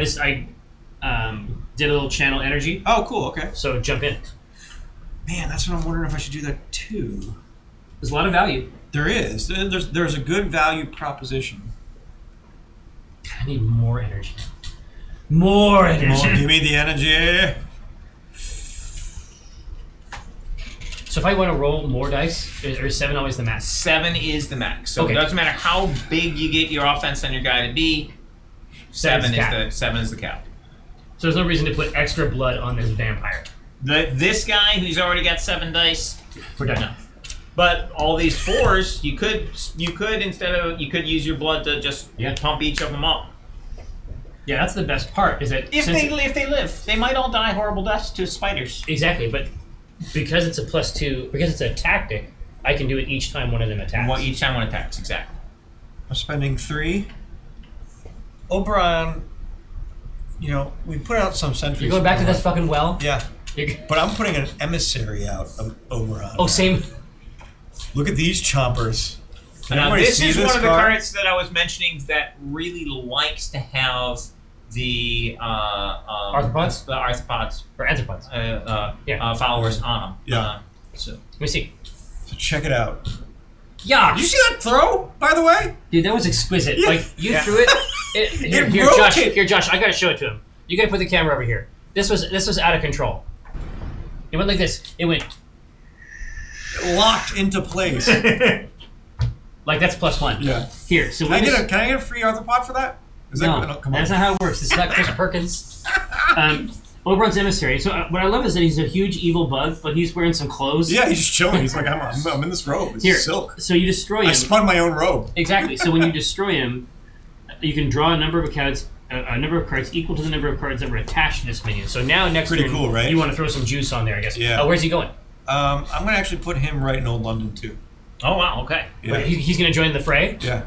did a little channel energy. Oh, cool. Okay. So jump in. Man, that's what I'm wondering if I should do that too. There's a lot of value. There is. There's a good value proposition. I need more energy. More energy. Give me the energy. So if I want to roll more dice, or is 7 always the max? 7 is the max. So Okay. it doesn't matter how big you get your offense on your guy to be. 7 is the cap. So there's no reason to put extra blood on this vampire. This guy who's already got 7 dice, We're done. no. But all these 4s, you could use your blood to just pump each of them up. Yeah, that's the best part. Is that If they live, they might all die horrible deaths to spiders. Exactly, but because it's a +2, because it's a tactic, I can do it each time one of them attacks. Each time one attacks, exactly. I'm spending 3. Oberon, we put out some sentries. You're going back to this fucking well? Yeah. But I'm putting an emissary out of Oberon. Oh, same. Look at these chompers. Can Now, everybody this see is one of the card? cards that I was mentioning that really likes to have the Arthropods? the arthropods Or anthropods. followers on them. Yeah. So Let me see. So check it out. Yeah! Did you see that throw, by the way? Dude, that was exquisite. Yeah. Like, you threw it. Here, Josh, I gotta show it to him. You gotta put the camera over here. This was out of control. It went like this. It went Locked into place. like that's +1. Yeah. Here, so Can I get a free arthropod for that? Is no, that come on. that's not how it works. This is not Chris Perkins. Oberon's emissary. So what I love is that he's a huge evil bug, but he's wearing some clothes. Yeah, he's just chilling. He's like, I'm in this robe. It's Here, silk. so you destroy him. I spun my own robe. Exactly. So when you destroy him, you can draw a number of cards equal to the number of cards that were attached to this minion. So now next Pretty turn, cool, right? you want to throw some juice on there, I guess. Yeah. Where's he going? I'm gonna actually put him right in Old London too. Oh wow, okay. Yeah. He's going to join the fray. Yeah.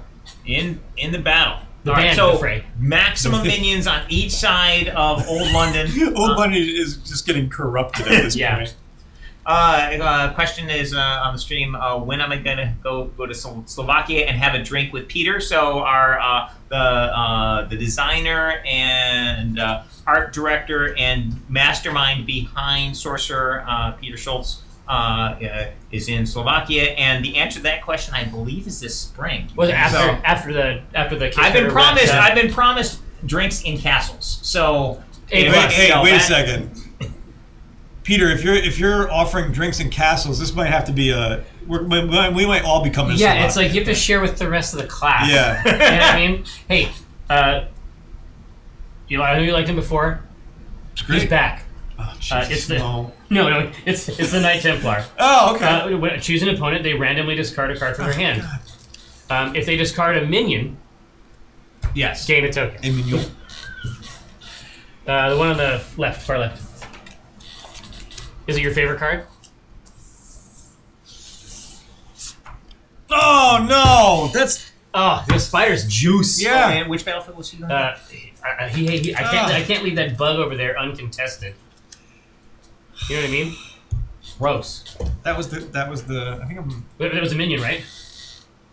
In the battle. The All right, band, so the fray. maximum minions on each side of Old London. Old London is just getting corrupted at this Yeah. point. Question is on the stream: when am I gonna go to Slovakia and have a drink with Peter? So our the designer and art director and mastermind behind Sorcerer, Peter Schultz, is in Slovakia, and the answer to that question, I believe, is this spring. Was it So, after the I've been Kickstarter promised. wraps up? I've been promised drinks in castles. So Hey, Wait a second. Peter, if you're offering drinks in castles, this might have to be we might all become a Yeah, it's like you have to share with the rest of the class. Yeah. You know what I mean? Hey, I know you liked him before. He's back. Oh, Jesus, It's the no. no, it's the Knight Templar. Oh, okay. When choose an opponent, they randomly discard a card from their hand. If they discard a minion, yes, gain a token. A minion. The one on the left, far left. Is it your favorite card? Oh no, that's Oh, the spider's juice. yeah. And which battlefield was he on? I can't leave that bug over there uncontested. You know what I mean? Gross. That was the. I think I'm. That was a minion, right?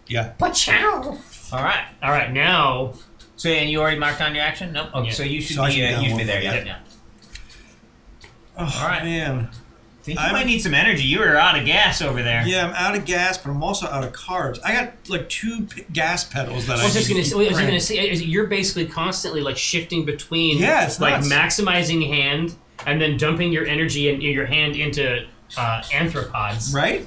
Yeah. Pachow! All right. All right, now. So and you already marked on your action? No. Okay. Yeah. So you should So I be should be down you should be one. there. Yeah. Yeah. Yeah. Oh, All right. man. I think you might need some energy. You were out of gas over there. Yeah, I'm out of gas, but I'm also out of cards. I got like 2 gas pedals that I was just need gonna to say, keep cranking. is you're basically constantly like shifting between, Yeah, it's like nuts. maximizing hand and then dumping your energy and your hand into anthropods. Right?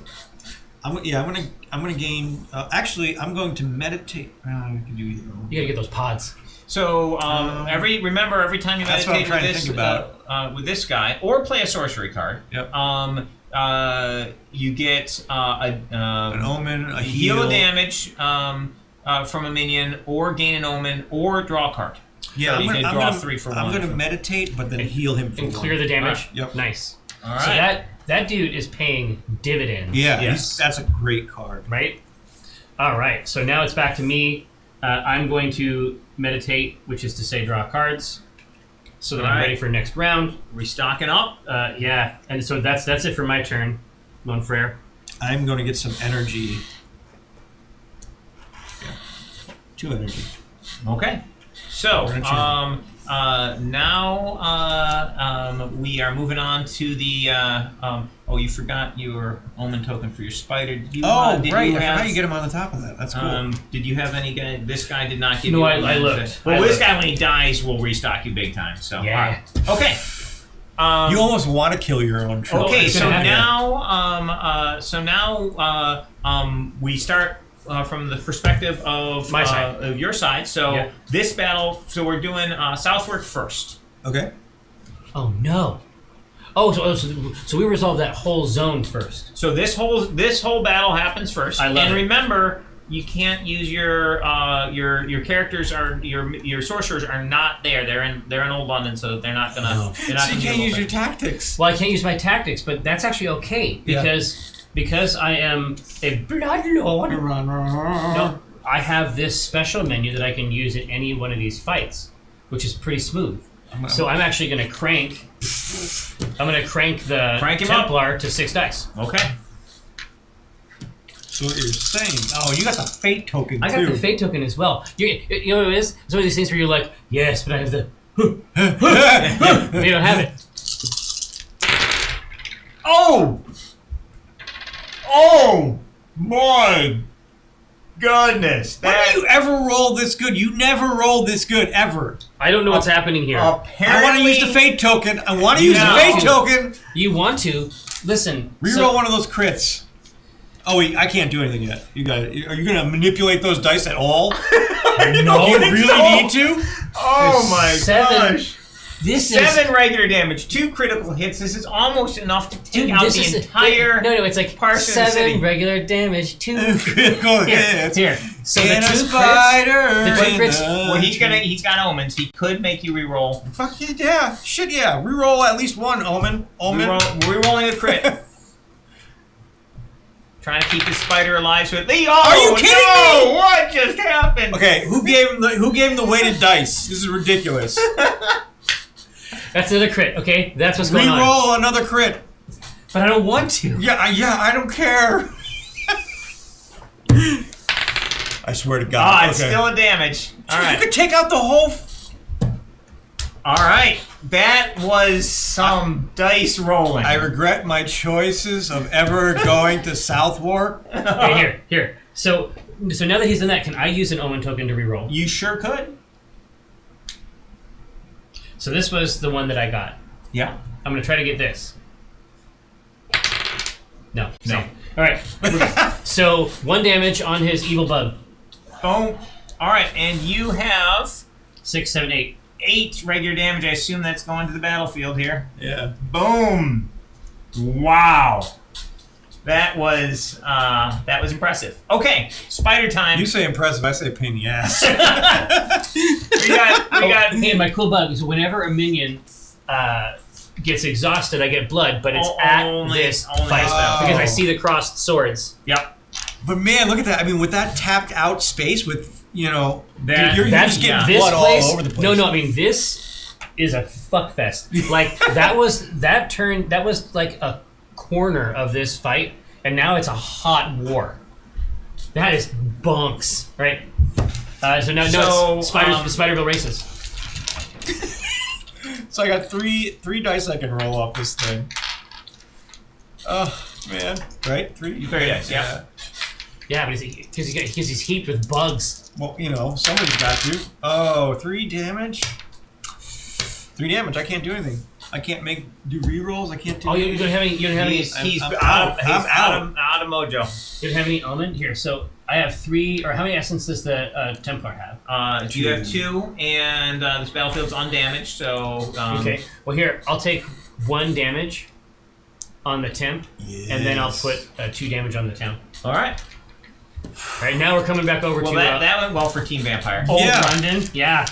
I'm gonna gain. Actually, I'm going to meditate. I can do either. You gotta get those pods. So every time you That's what I'm meditate trying to with this think about. With this guy or play a sorcery card. Yep. You get An omen, a heal heal. damage from a minion, or gain an omen, or draw a card. Yeah, So you I'm can gonna, draw I'm gonna, 3 for I'm 1. gonna meditate, but then heal him for And 1. clear the damage. Yep. Nice. All So right. that dude is paying dividends. Yeah, Yes. that's a great card. Right? All right. So now it's back to me. I'm going to meditate, which is to say draw cards, so that I'm Alright. ready for next round. Restocking up. Yeah. And so that's it for my turn, Lone Frere. I'm going to get some energy. Yeah. 2 energy. Okay. So We're gonna now we are moving on to the. Oh, you forgot your omen token for your spider. Did you, Oh, did right. You I have, forgot you get him on the top of that. That's cool. Did you have any guy? This guy did not give No, you. I omens. looked. Well, I this looked. guy when he dies will restock you big time. So Yeah. all right. Okay. You almost want to kill your own troll. Okay, it's so gonna happen. now, we start from the perspective of My side. of your side. So Yeah. this battle, so we're doing southward first. Okay. Oh no. So we resolve that whole zone first. So this whole battle happens first. I love and it. remember, you can't use your characters are your sorcerers are not there. They're in Old London, so they're not gonna. Oh. They're not So you gonna can't do use the your tactics. Well, I can't use my tactics, but that's actually okay Yeah. because I am a bloodlord. No, I have this special menu that I can use in any one of these fights, which is pretty smooth. So I'm actually going to crank. I'm going to crank the Crank him up. Templar to 6 dice. Okay. So what you're saying? Oh, you got the fate token I too. got the fate token as well. You know what it is? It's one of these things where you're like, yes, but I have the. You don't have it. Oh! Oh my goodness! When do you ever roll this good? You never roll this good ever. I don't know what's happening here. Apparently, I want to use the fate token. I want to You use the know. fate token. You want to listen? Reroll one of those crits. Oh wait, I can't do anything yet. You got it. Are you gonna manipulate those dice at all? No, you really need to. Oh my 7. gosh! This is 7 regular damage, 2 critical hits. This is almost enough to take out the entire. No, it's like portion of the 7 city. regular damage, 2 Critical hits. Here. So the And a 2 spider. crits. The 2 crits. Well, he's got omens. He could make you reroll. Fuck yeah. Shit yeah. Reroll at least one omen. We're rerolling a crit. Trying to keep his spider alive. So oh, Are you kidding me? What just happened? Okay, who gave him the weighted dice? This is ridiculous. That's another crit. Okay, that's what's going on. Reroll another crit. But I don't want to. Yeah, I don't care. I swear to God. Ah, it's still a damage. All right. You could take out the whole. All right. That was some dice rolling. I regret my choices of ever going to Southwark. Okay, here. So now that he's done that, can I use an omen token to reroll? You sure could. So this was the one that I got. Yeah. I'm gonna try to get this. No. No. All right. So 1 damage on his evil bug. Boom. All right, and you have 6, 7, 8. 8 regular damage. I assume that's going to the battlefield here. Yeah. Boom. Wow. That was impressive. Okay, spider time. You say impressive, I say pain in the ass. we got. Hey, my cool bug is whenever a minion gets exhausted, I get blood, but it's at this fight because I see the crossed swords. Yep. But man, look at that. I mean, with that tapped out space with, you're That's just getting this blood place, all over the place. No, I mean this is a fuck fest. Like that was like a corner of this fight, and now it's a hot war. That is bunks, right? So now it's Spiderville races. So I got three dice I can roll off this thing. Oh man, right? 3 dice, yeah. Yeah, but because he's heaped with bugs. Well, somebody's got to. Oh, 3 damage. 3 damage. I can't do anything. I can't do rerolls. I can't do. Oh, you don't have any. You don't have any. He's I'm out out. of mojo. You don't have any omen here. So I have 3. Or how many essence does the Templar have? You have 2, and this battlefield's undamaged. So okay. Well, here I'll take 1 damage on the temp, and then I'll put 2 damage on the temp. All right. All right, now we're coming back over to that went well for Team Vampire. Old London. Yeah.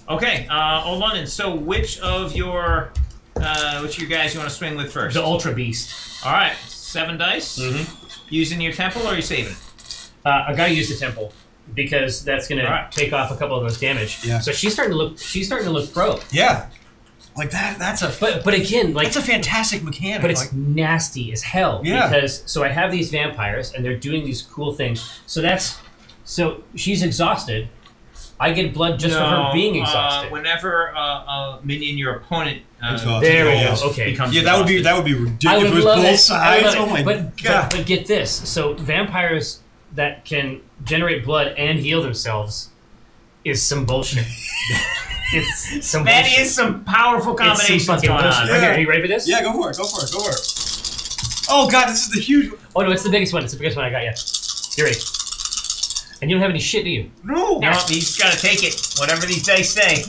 Okay, Old London. So which of your guys you want to swing with first? The Ultra Beast. All right, 7 dice. Using your temple, or are you saving? I gotta use the temple because that's gonna take off a couple of those damage. Yeah. So she's starting to look pro. Yeah. Like that. That's a. But again, like that's a fantastic mechanic. But it's nasty as hell. Yeah. Because so I have these vampires and they're doing these cool things. So she's exhausted. I get blood just for her being exhausted. Whenever a minion your opponent there we go. Okay. becomes that would be ridiculous. If it was both sides. Oh my god. But get this. So vampires that can generate blood and heal themselves is some bullshit. It's some that bullshit. is some powerful combinations going on. Yeah. Okay, are you ready for this? Yeah, go for it. Oh god, this is the huge. Oh no, it's the biggest one. It's the biggest one I got yet. You're ready. And you don't have any shit, do you? No. No, he's got to take it. Whatever these dice say.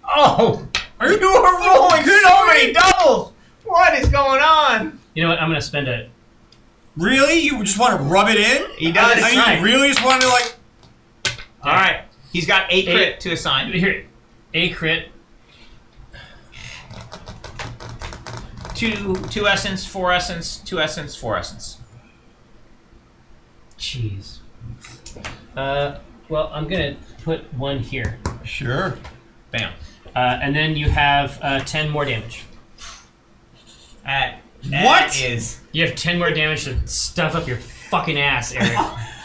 Oh! You are rolling so many doubles! What is going on? You know what? I'm going to spend a... Really? You just want to rub it in? He does. You really just want to like... All right. He's got 8 crit to assign. Here. A crit. 2 essence, 4 essence, 2 essence, 4 essence. Jeez. Well, I'm going to put 1 here. Sure. Bam. And then you have 10 more damage. What? You have 10 more damage to stuff up your fucking ass, Eric.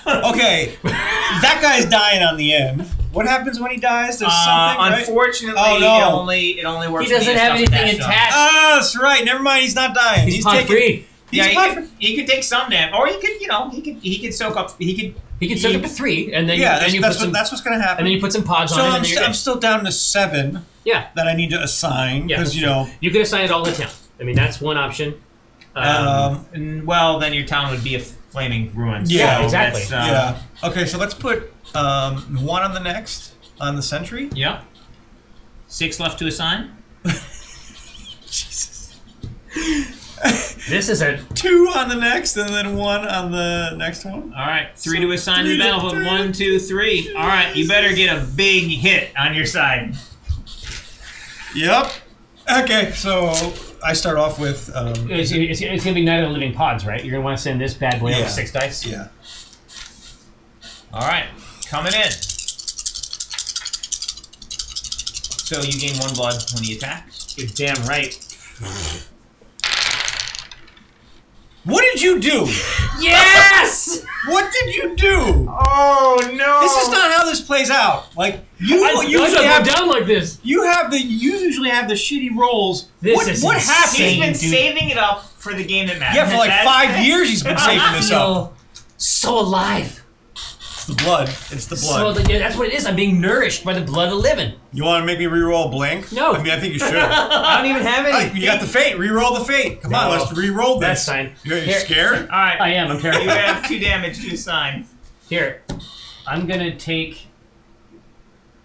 Okay. That guy's dying on the end. What happens when he dies? There's something, right? Unfortunately, it only works. He doesn't have anything attached. Oh, that's right. Never mind. He's not dying. He's taking free. He could take some damage, or he could soak up. He could soak up to 3, and then that's what's going to happen. And then you put some pods so on it. I'm still down to 7. Yeah. That I need to assign because you can assign it all to town. I mean, that's one option. Well, then your town would be a flaming ruin. Yeah, exactly. Yeah. Okay, so let's put 1 on the next on the sentry. Yeah. 6 left to assign. This is a 2 on the next, and then 1 on the next one. All right, 3 to assign to the 3 to battlefield. 3. 1, 2, 3. All right, you better get a big hit on your side. Yep. Okay, so I start off with. it's gonna be Night of the Living Pods, right? You're gonna want to send this bad boy over 6 dice. Yeah. All right, coming in. So you gain 1 blood when he attacks. You're damn right. What did you do? Yes! What did you do? Oh no! This is not how this plays out. Like you I usually go have down like this. you usually have the shitty rolls. This is what happened? insane. He's been dude. saving it up for the game that matters. Yeah, for like That's- 5 years he's been saving I this up. feel so alive. It's the blood. It's the So blood. yeah, that's what it is. I'm being nourished by the blood of the living. You want to make me re-roll blank? No. I mean, I think you should. I don't even have any. You got the fate. Re-roll the fate. Come on, No. let's re-roll this. That's fine. You're Here. scared? All right, I am. I'm you terrified. have 2 damage to assign. Here, I'm gonna take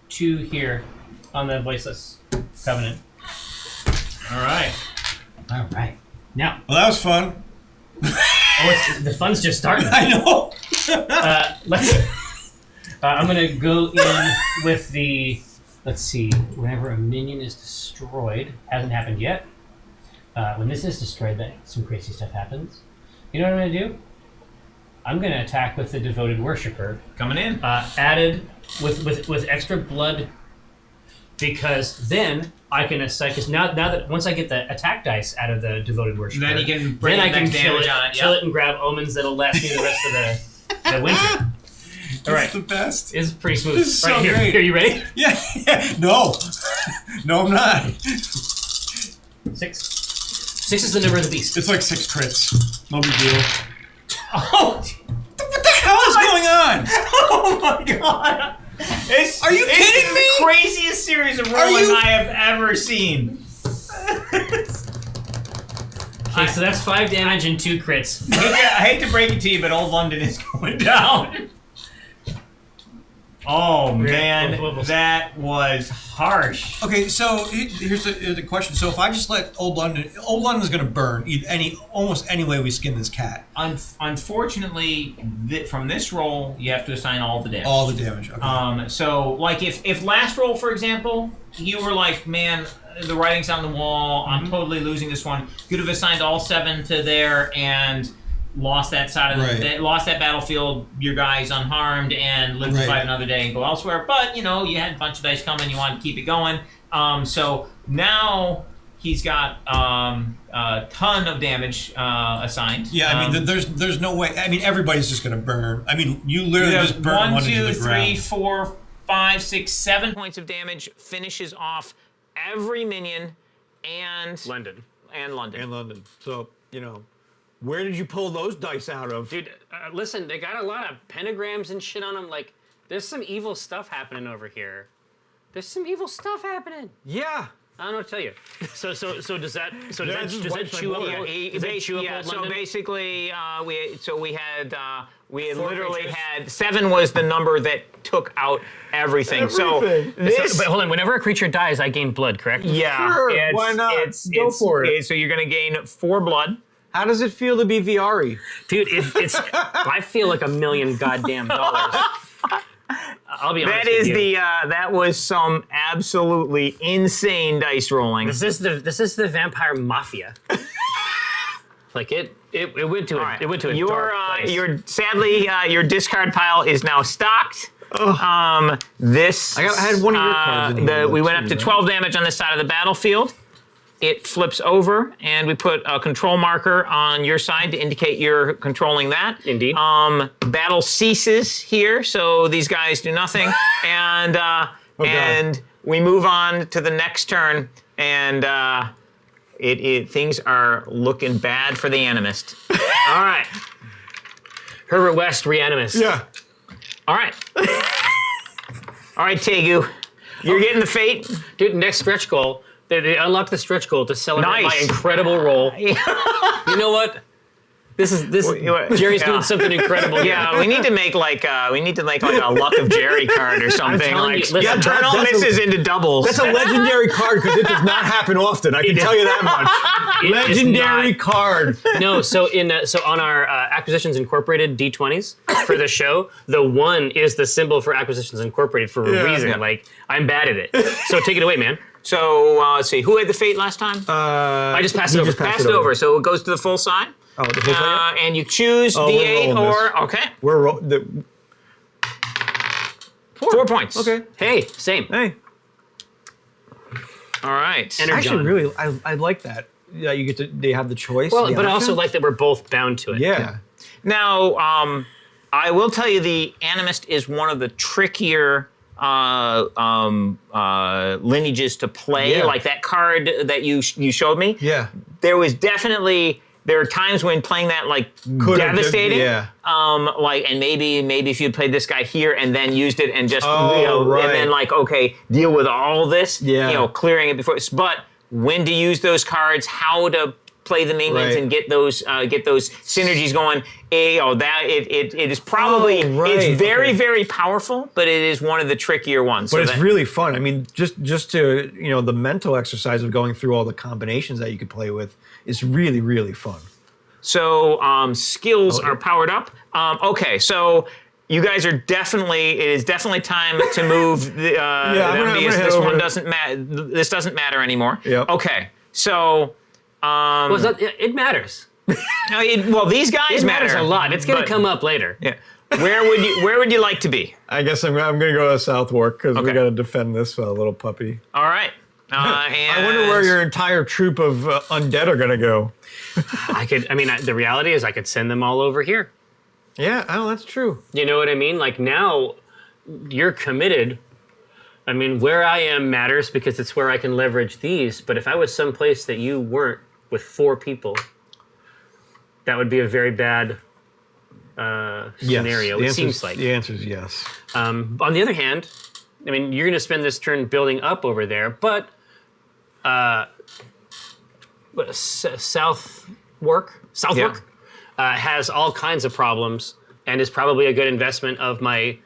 2 here on the Voiceless Covenant. All right. All right. Now, Well, that was fun. the fun's just starting. I know. Let's. I'm gonna go in with the. Let's see. Whenever a minion is destroyed, hasn't happened yet. When this is destroyed, that some crazy stuff happens. You know what I'm gonna do? I'm gonna attack with the Devoted Worshipper, Coming in. added with extra blood, because then I can assign. Because now that once I get the attack dice out of the Devoted Worshipper, Then you can bring then I the can next kill damage it, on it. kill Yep. it, and grab omens that'll last me the rest of the winter. All right. It's the best. It's pretty smooth. This is right so here. great. Are you ready? Yeah. No. No, I'm not. 6. 6 is the number of the beast. It's like 6 crits. No big deal. Oh, What the hell is going on? Oh my god! Are you kidding me? The craziest series of Are rolling you- I have ever seen. okay. So that's 5 damage and 2 crits. I hate to break it to you, but Old London is going down. Oh man, that was harsh. Okay, so here's the question. So if I just let Old London's going to burn almost any way we skin this cat. Unfortunately, from this roll, you have to assign all the damage. All the damage. Okay. So like if last roll, for example, you were like, man, the writing's on the wall, I'm totally losing this one. You'd have assigned all 7 to there and lost that side of lost that battlefield, your guys unharmed, and lived to fight another day and go elsewhere. But you know, you had a bunch of dice coming, you wanted to keep it going. So now he's got a ton of damage assigned. Yeah, I mean, there's no way. I mean, everybody's just going to burn. I mean, you literally You just have burn 1, one into 2, the 3, ground. 4, 5, 6, 7 points of damage. Finishes off every minion and London. And London. And London. So, where did you pull those dice out of? Dude, listen, they got a lot of pentagrams and shit on them. Like, there's some evil stuff happening over here. There's some evil stuff happening. Yeah. I don't know what to tell you. So does that just chew up? Does that chew up Old So London? basically, we had literally had 7 was the number that took out everything. So this, But hold on, whenever a creature dies, I gain blood, correct? yeah, Sure, it's- why not? it's- Go it's- for it. So you're gonna gain 4 blood. How does it feel to be Viari? Dude, it's I feel like $1 million goddamn dollars. I'll be honest That is with you. that was some absolutely insane dice rolling. This is the vampire mafia. Like it went to All it went to a your dark place. sadly your discard pile is now stocked. This I had one of your cards in here, we went too, up to right? 12 damage on this side of the battlefield. It flips over, and we put a control marker on your side to indicate you're controlling that. Indeed. Battle ceases here, so these guys do nothing, and and we move on to the next turn, and things are looking bad for the animist. All right. Herbert West, Reanimist. Yeah. All right. All right, Tegu. You're getting the fate. Dude, next stretch goal. They unlock the stretch goal to celebrate Nice. my incredible roll. You know what? Jerry's Yeah. doing something incredible. Here. Yeah, we need to make like a luck of Jerry card or something. telling Like you, listen, turn all that's a- misses into doubles. That's a legendary card because it does not happen often. I can tell you that much. It is Legendary not. card. No, so on our Acquisitions Incorporated D20s for the show, the 1 is the symbol for Acquisitions Incorporated for a reason. Yeah. Like I'm bad at it. So take it away, man. So let's see, who had the fate last time? I just passed it over. Passed it over. So it goes to the full side. Oh, the full side? And you choose Oh, we're D8 rolling or this. okay, We're 4 points. okay. Hey, same. Hey, All right. Energy. actually, really, I like that. Yeah, you get to. They have the choice. Well, the but I also option. like that we're both bound to it. Yeah. Now, I will tell you, the Animist is one of the trickier lineages to play. Yeah. Like that card that you showed me. Yeah. There are times when playing that Could've devastating. yeah. And maybe if you played this guy here and then used it and just right. and then okay, deal with all this. Yeah. Clearing it before. But when to use those cards, how to play the minions Right. and get those synergies going. It is probably Oh, right. it's very Okay. very powerful, but it is one of the trickier ones. But So it's that- really fun. I mean, just to the mental exercise of going through all the combinations that you could play with is really really fun. So skills Oh, are powered up. Okay, so you guys are it is definitely time to move the I'm them gonna because head this over. one doesn't matter. This doesn't matter anymore. Yep. Okay, so Well, it matters. these guys It matters matter a lot. It's going but- to come up later. Yeah. Where would you like to be? I guess I'm going to go to Southwark because we Okay. got to defend this little puppy. All right. I wonder where your entire troop of undead are going to go. The reality is I could send them all over here. Yeah, that's true. You know what I mean? Like now you're committed. I mean, where I am matters because it's where I can leverage these. But if I was someplace that you weren't with 4 people, that would be a very bad scenario. It seems like. The answer is yes. On the other hand, I mean, you're going to spend this turn building up over there, but Southwark has all kinds of problems and is probably a good investment of my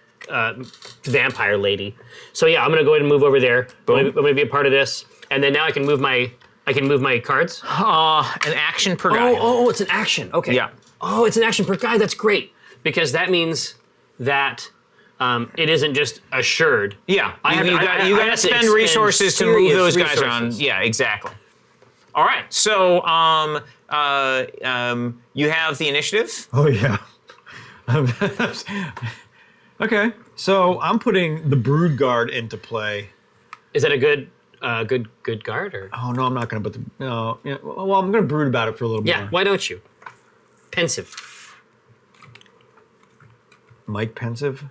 vampire lady. So yeah, I'm going to go ahead and move over there. I'm going to be a part of this, and then now I can move my cards. an action per guy. Oh, it's an action. Okay. Yeah. Oh, it's an action per guy. That's great because that means that it isn't just assured. Yeah, I have you to- got I to have to spend expend resources to move serious those guys resources. around. Yeah, exactly. All right, so you have the initiative. Oh yeah. Okay, so I'm putting the Brood Guard into play. Is that a good guard or? Oh no, I'm not going to put the no. Yeah, well, I'm going to brood about it for a little Yeah. more. Why don't you? Pensive. Mike Pensive.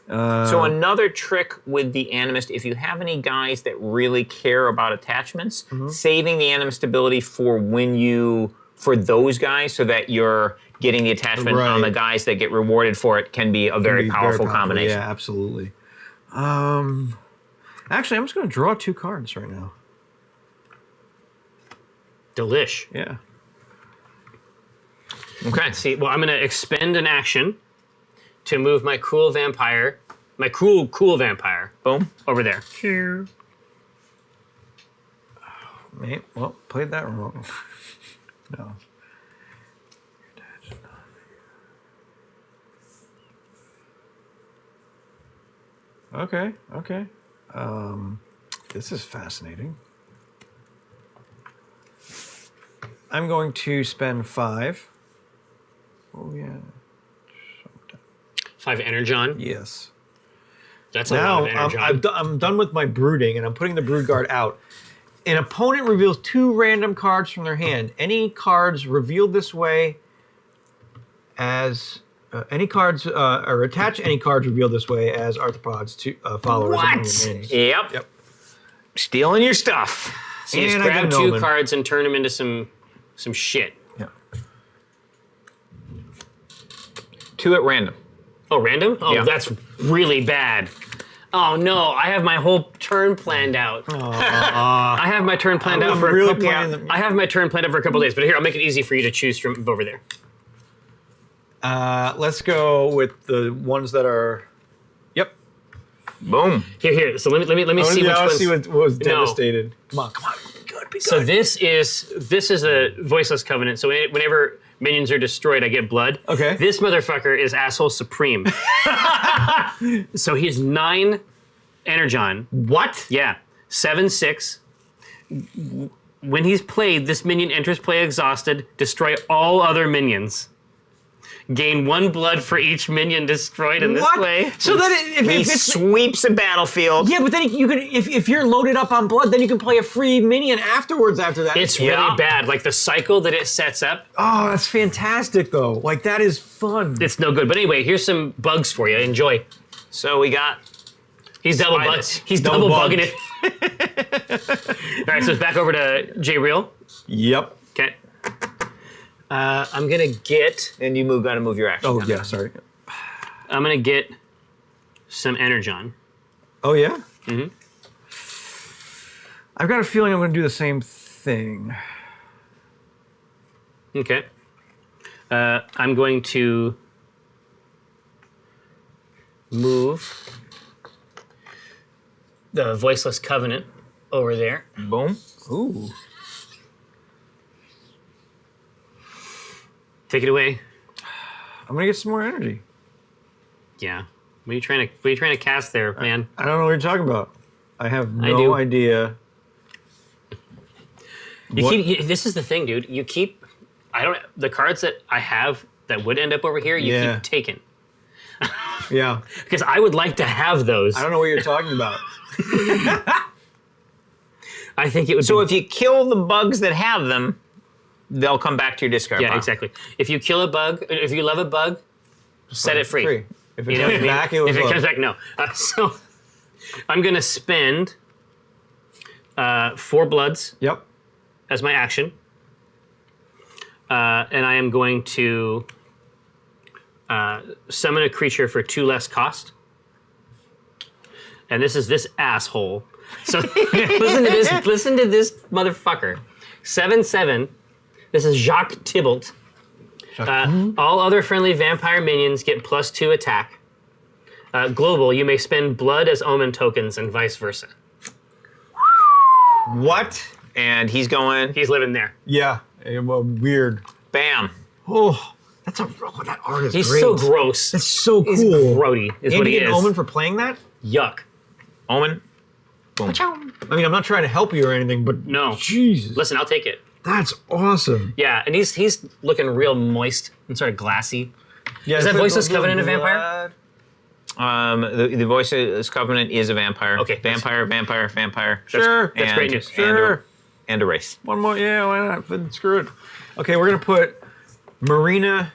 So another trick with the Animist, if you have any guys that really care about attachments, saving the Animist ability for those guys so that you're getting the attachment on the Right. guys that get rewarded for it can be a very powerful combination. Yeah, absolutely. Actually, I'm just going to draw 2 cards right now. Delish. Yeah. Okay. See, well, I'm going to expend an action to move my cool vampire, cool vampire, Boom. over there. Well, played that wrong. No. Okay. This is fascinating. I'm going to spend 5. Oh yeah. 5 energon. Yes. That's a Now lot of energon. I'm done with my brooding, and I'm putting the Brood Guard out. An opponent reveals 2 random cards from their hand. Any cards revealed this way as any cards or attach any cards revealed this way as arthropods to followers. What? among your minis. Yep. Stealing your stuff. So you just and I grab get 2 Noman. cards and turn them into some shit. Yeah. 2 at random. Oh, random? Oh, Yeah. that's really bad. Oh no, I have my whole turn planned out. I have my turn planned out for a really couple. planning I have my turn planned out for a couple days, but here I'll make it easy for you to choose from over there. Let's go with the ones that are. Yep. Boom. Here. So let me see which I ones. see what was No. devastated. Come on. Good. Be So good. this is a voiceless covenant. So whenever minions are destroyed, I get blood. Okay. This motherfucker is asshole supreme. So he's 9 energon. What? Yeah, 7/6. When he's played, this minion enters play exhausted. Destroy all other minions. Gain 1 blood for each minion destroyed in this What? way. So then, if He it's sweeps a battlefield. yeah, but then you can if you're loaded up on blood, then you can play a free minion afterwards. After that, It's really Yeah. bad. Like the cycle that it sets up, oh, that's fantastic though. Like that is fun. it's no good. But anyway, here's some bugs for you. Enjoy. So we got He's double Spiders. He's Double double bugging it. All right, so it's back over to J Real. Yep. Okay. I'm gonna get. and you gotta move your action. Oh down. yeah, sorry. I'm gonna get some energon. Oh yeah. Mm-hmm. I've got a feeling I'm going to do the same thing. Okay. I'm going to move the voiceless covenant over there. Boom. Ooh. Take it away. I'm going to get some more energy. Yeah. What are you trying to cast there, man? I don't know what you're talking about. I have I no do. idea. This is the thing, dude. You keep. The cards that I have that would end up over here. You Yeah. keep taking Yeah. because I would like to have those. I don't know what you're talking about. I think it would. So be, if you kill the bugs that have them, they'll come back to your discard yeah, pile. exactly. If you kill a bug, if you love a bug, set it free. If it You know what I comes mean? back, it was If it love. comes back, no. So I'm gonna spend 4 bloods Yep. as my action, and I am going to summon a creature for 2 less cost. And this is this asshole. So listen to this. Listen to this motherfucker. 7/7. This is Jacques Tybalt. All other friendly vampire minions get +2 attack. Global, you may spend blood as omen tokens and vice versa. What? And he's going, He's living there. Yeah. Well, weird. bam. Oh, that art is He's great. so gross. That's so cool. He's grody is And what you he get is. an omen for playing that? Yuck. Omen. Boom. I mean, I'm not trying to help you or anything, but No. Jesus, Listen, I'll take it. that's awesome. Yeah, and he's looking real moist and sort of glassy. Yeah, Is that Voiceless Covenant a vampire? The Voiceless Covenant is a vampire. Okay. Vampire. Sure. That's great news. Sure. And a race. One more, yeah, why not? Then screw it. Okay, we're gonna put Marina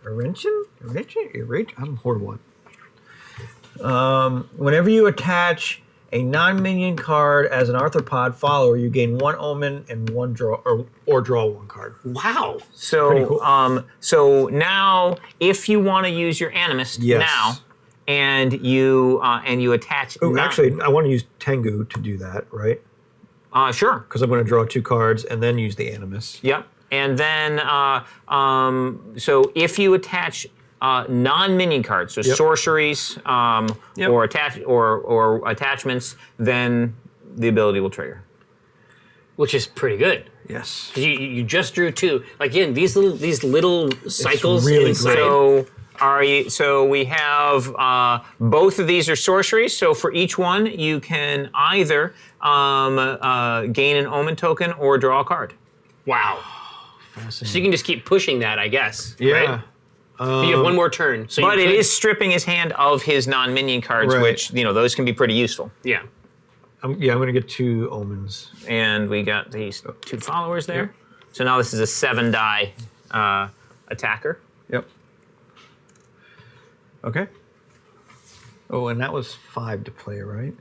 Erenchin? I'm horrible. Whenever you attach a non-minion card as an arthropod follower, you gain 1 omen and 1 draw or draw 1 card. Wow. Pretty So, cool. so now, if you want to use your Animist Yes. now, and you attach. Oh, actually, I want to use Tengu to do that, right? Sure. Because I'm going to draw 2 cards and then use the Animus. Yep. And then, so if you attach non-minion cards, so Yep. sorceries Yep. or attachments, then the ability will trigger. Which is pretty good. Yes. You just drew 2. Like again, these little cycles really inside. great. So we have both of these are sorceries. So for each one, you can either gain an omen token or draw a card. Wow. So you can just keep pushing that, I guess. Yeah. Right? You have 1 more turn. So But you it could- is stripping his hand of his non-minion cards, Right. which those can be pretty useful. Yeah. I'm going to get 2 omens. And we got these 2 followers there. So now this is a 7-die attacker. Yep. Okay. Oh, and that was 5 to play, right?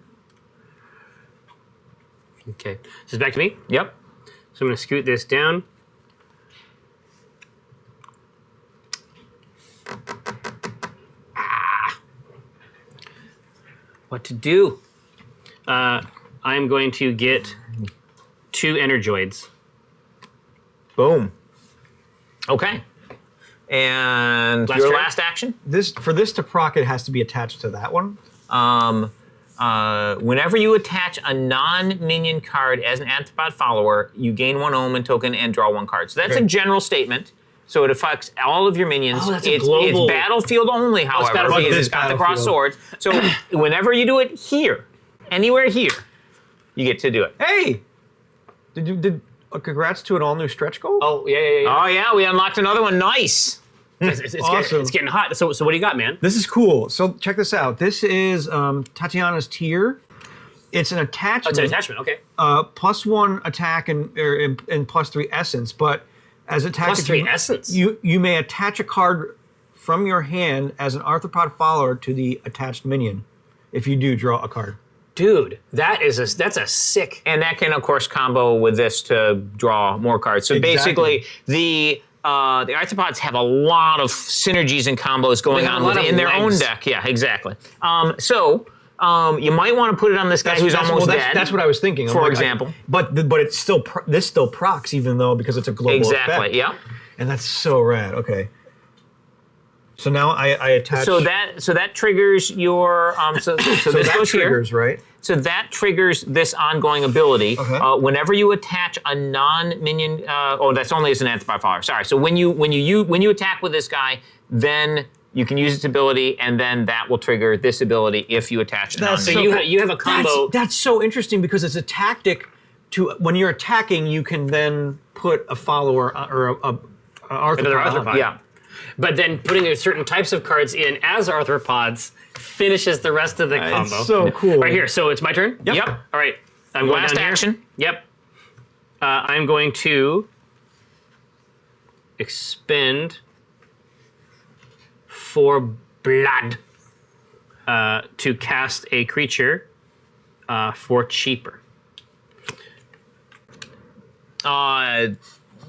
Okay. This is back to me. Yep. So I'm going to scoot this down. what to do. I'm going to get 2 Energoids. Boom. Okay. And Last your turn? last action? For this to proc, it has to be attached to that one. Whenever you attach a non-minion card as an Anthropod follower, you gain 1 Omen token and draw 1 card. So that's a general statement. So it affects all of your minions. Oh, that's a it's global- battlefield only, however, battlefield. because This it's got the cross battlefield. swords. So whenever you do it here, anywhere here, you get to do it. Hey, congrats to an all new stretch goal. Oh, yeah. Oh yeah, we unlocked another one. Nice. It's Awesome. it's getting hot. So what do you got, man? This is cool. So check this out. This is Tatiana's tier. It's an attachment. Oh, it's an attachment. Okay. +1 attack and +3 essence, but as attack +3 essence. you may attach a card from your hand as an arthropod follower to the attached minion. If you do, draw a card. Dude, that's a sick. And that can, of course, combo with this to draw more cards. So Exactly. basically, the arthropods have a lot of synergies and combos going They have on a lot of within their own legs. deck. Yeah, exactly. You might want to put it on this guy who's almost dead. That's what I was thinking. I'm for like, example. but it's still this still procs even though because it's a global Exactly. effect. Yeah. And that's so rad. Okay. So now I attach. So that triggers your so this that goes triggers, here. right? So that triggers this ongoing ability. Okay. Whenever you attach a non-minion, that's only as an Anthropod follower. Sorry. So when you attack with this guy, then you can use its ability, and then that will trigger this ability if you attach a That's non-minion. So you have a combo. That's so interesting because it's a tactic to when you're attacking, you can then put a follower or a arthropod. Another on. arthropod. Yeah. But then putting certain types of cards in as arthropods finishes the rest of the combo. It's so cool. Right here. So it's my turn? Yep. All right. I'm going Last down here. action. Yep. I'm going to expend 4 blood to cast a creature for cheaper.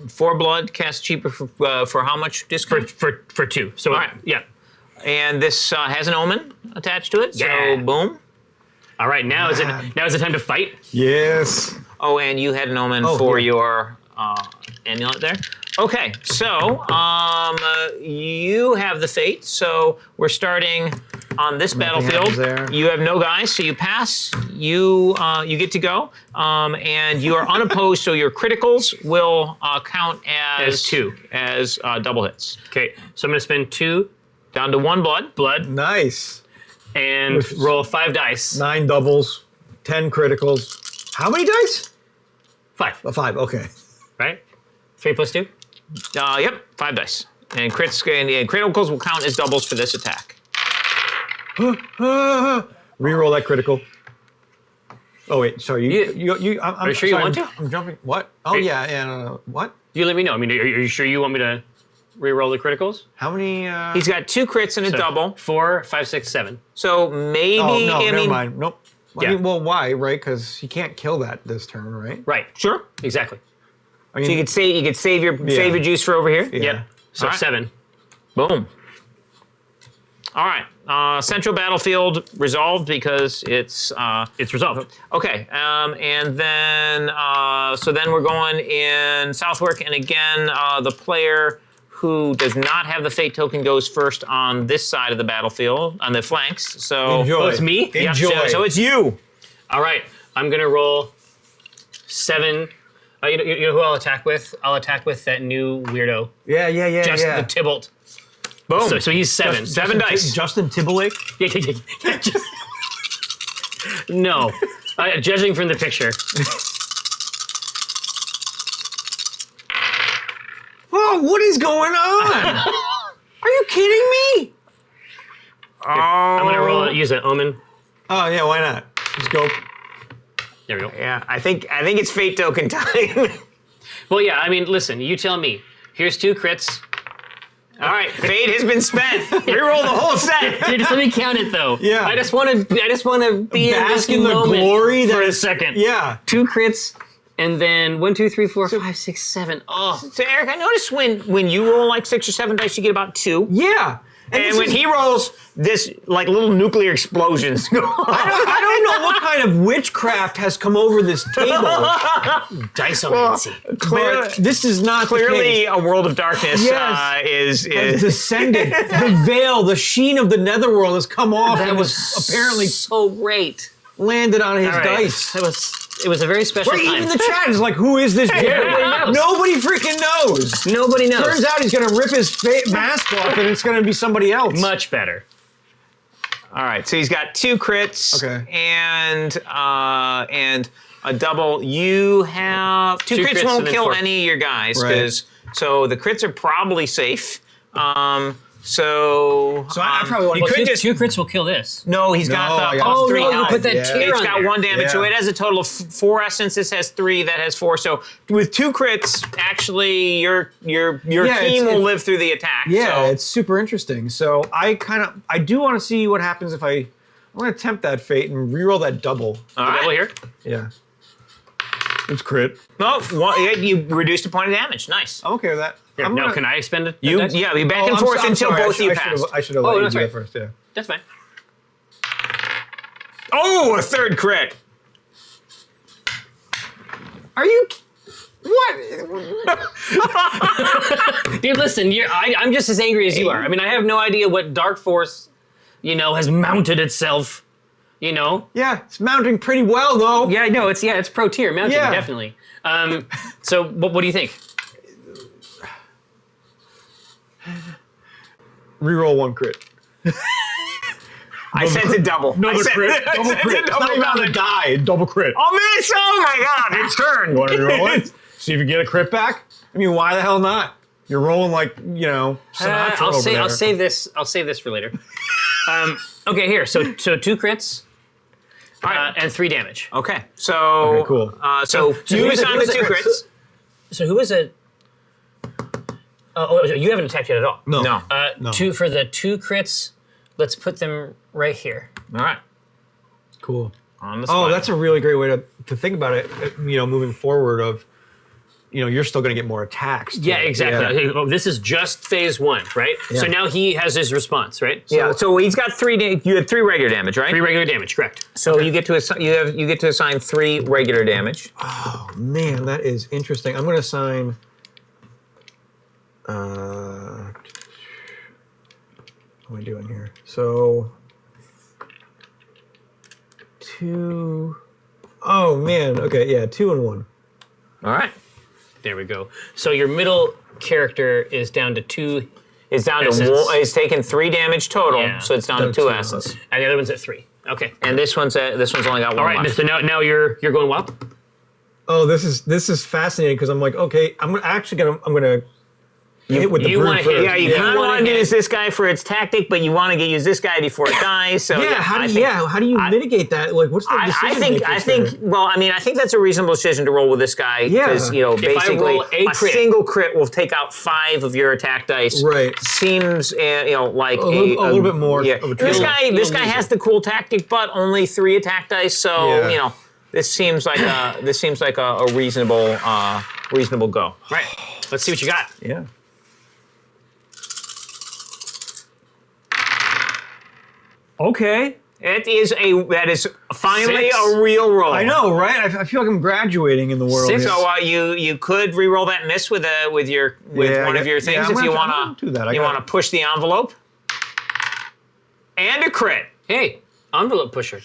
4 blood, cast cheaper for how much discount? For 2. So, All right. yeah. And this has an omen attached to it. Yeah. So boom. All right. Now is it time to fight? Yes. Oh, and you had an omen Oh, for here. your amulet there. Okay, so you have the fate. So we're starting on this battlefield. happens there. You have no guys, so you pass. You get to go, and you are unopposed. So your criticals will count As 2. as double hits. Okay. So I'm going to spend 2 Down to 1 blood. Nice. and roll 5 dice. 9 doubles, 10 criticals. How many dice? 5. 5. Okay. Right? 3 plus 2? Yep, 5 dice. And criticals will count as doubles for this attack. Reroll that critical. Oh wait, sorry. I'm Are you sure you sorry, want to? I'm jumping. What? Oh Hey. yeah. No. What? You let me know. I mean, are you sure you want me to re-roll the criticals? How many? He's got 2 crits and a double. 4, 5, 6, 7. So maybe, Oh no, I never mean, mind. Nope. I Yeah. mean, well, why? Right? Because he can't kill that this turn, right? Right. sure. Exactly. I mean, So you could save your juice for over here. Yeah. Yep. So All right. 7. Boom. All right. Central battlefield resolved because it's It's resolved. okay. And then so then we're going in Southwark, and again the player who does not have the fate token goes first on this side of the battlefield on the flanks. So enjoy. Oh, it's me? Yeah, Enjoy. so it's you. All right. I'm going to roll 7. You know who I'll attack with? I'll attack with that new weirdo. yeah. Just the Tybalt. Boom. So he's 7. Seven dice. Justin Timberlake. Yeah. No. Judging from the picture. Oh, what is going on? Are you kidding me? I'm going to use an omen. Oh yeah, why not? Just go. There we go. Yeah, I think it's fate token time. Well, yeah, I mean, listen, you tell me. Here's 2 crits. All right, fate has been spent. Reroll the whole set. Dude, just let me count it though. Yeah. I just want to be Bask in in this the moment glory for that a is- second. Yeah. 2 crits, and then 1, 2, 3, 4, 5, 6, 7. Oh, So Eric, I noticed when you roll like 6 or 7 dice, you get about 2. Yeah. And when he rolls, this like little nuclear explosions go off. I don't know what kind of witchcraft has come over this table. Disomancy. But this is not the Clearly, case. a world of darkness Yes. is Has descended. The veil, the sheen of the netherworld has come off That and was was apparently so great. landed on his All right. dice. It was a very special Right, time. even the chat is like, who is this Jerry? knows. Nobody freaking knows. Nobody knows. Turns out he's gonna rip his mask off and it's gonna be somebody else. Much better. All right, so he's got 2 crits. Okay. And a double. You have 2 Two crits crits won't and then kill 4. any of your guys Right. so the crits are probably safe. So I probably want you to could Two, just 2 crits will kill this. No, he's No, got I the got plus Oh 3 no, you health. put that Yeah. tier It's on got there. 1 damage, so Yeah. it has a total of 4 essence. This has 3. That has 4. So with 2 crits, actually, your team will live through the attack. Yeah, so. it's super interesting. So I do want to see what happens if I'm gonna tempt that fate and reroll that double. All right. Double here. Yeah. It's crit. No, you reduced a point of damage. Nice. I'm okay with that. Here, I'm now, gonna- can I spend it? You back and forth until both of you pass. I should have Oh, let you that's do right. that first. Yeah. That's fine. Oh, a 3rd crit. Are you? What? Dude, listen, I'm just as angry as you are. I mean, I have no idea what Dark Force, has mounted itself. Yeah, it's mounting pretty well though. Yeah, no, it's pro tier mounting, Yeah. definitely. So what do you think? Reroll 1 crit. I sent a double. I sent- crit. I Double sent a crit. It's not double even on the damage. die. Double crit. Oh, miss! Oh my God! It's turn. You want to reroll it? See if you get a crit back. I mean, why the hell not? You're rolling like Sinatra over there. I'll save this. I'll save this for later. Okay, here. So 2 crits, and 3 damage. Okay, so Okay, cool. So you who's assign it- the 2 crits. So who is it? Oh, you haven't attacked yet at all. No. No. No. 2 for the 2 crits. Let's put them right here. All right. Cool. On the spot. Oh, that's a really great way to think about it. Moving forward of, you're still going to get more attacks. too. Yeah, exactly. Yeah. Okay, this is just phase 1, right? So Yeah. now he has his response, right? Yeah. So he's got 3. You had 3 regular damage, right? 3 regular damage, correct? So you get to you get to assign 3 regular damage. Oh man, that is interesting. I'm going to assign. What am I doing here? So 2. Oh man. Okay. Yeah. 2 and 1. All right. There we go. So your middle character is down to 2, It's down Essence. to 1. It's taken 3 damage total, Yeah. so it's down to Down 2 to essence. and the other one's at 3. Okay. And this one's only got 1 All right. left. So now you're going wild. Oh, this is fascinating because I'm like, okay, I'm gonna hit with the you brute wanna hit- first. Yeah, you kind of want to use this guy for its tactic, but you want to use this guy before it dies. So Yeah, I how do you mitigate that? Like, what's the decision? I think. Well, I mean, I think that's a reasonable decision to roll with this guy Yeah. because I basically roll a a crit- single crit will take out 5 of your attack dice. Right. Seems like a little bit more Yeah. of a This trade-off. guy has the cool tactic, but only 3 attack dice. So Yeah. this seems like a reasonable go. Right. Let's see what you got. Yeah. Okay. That is finally 6. a real roll. I know, right? I feel like I'm graduating in the world. Six. here. So you could re-roll that miss with Yeah, one I of your got- things yeah, I'm if you gonna want do that. I to. You got want to push the envelope. And a crit. Hey, envelope pusher.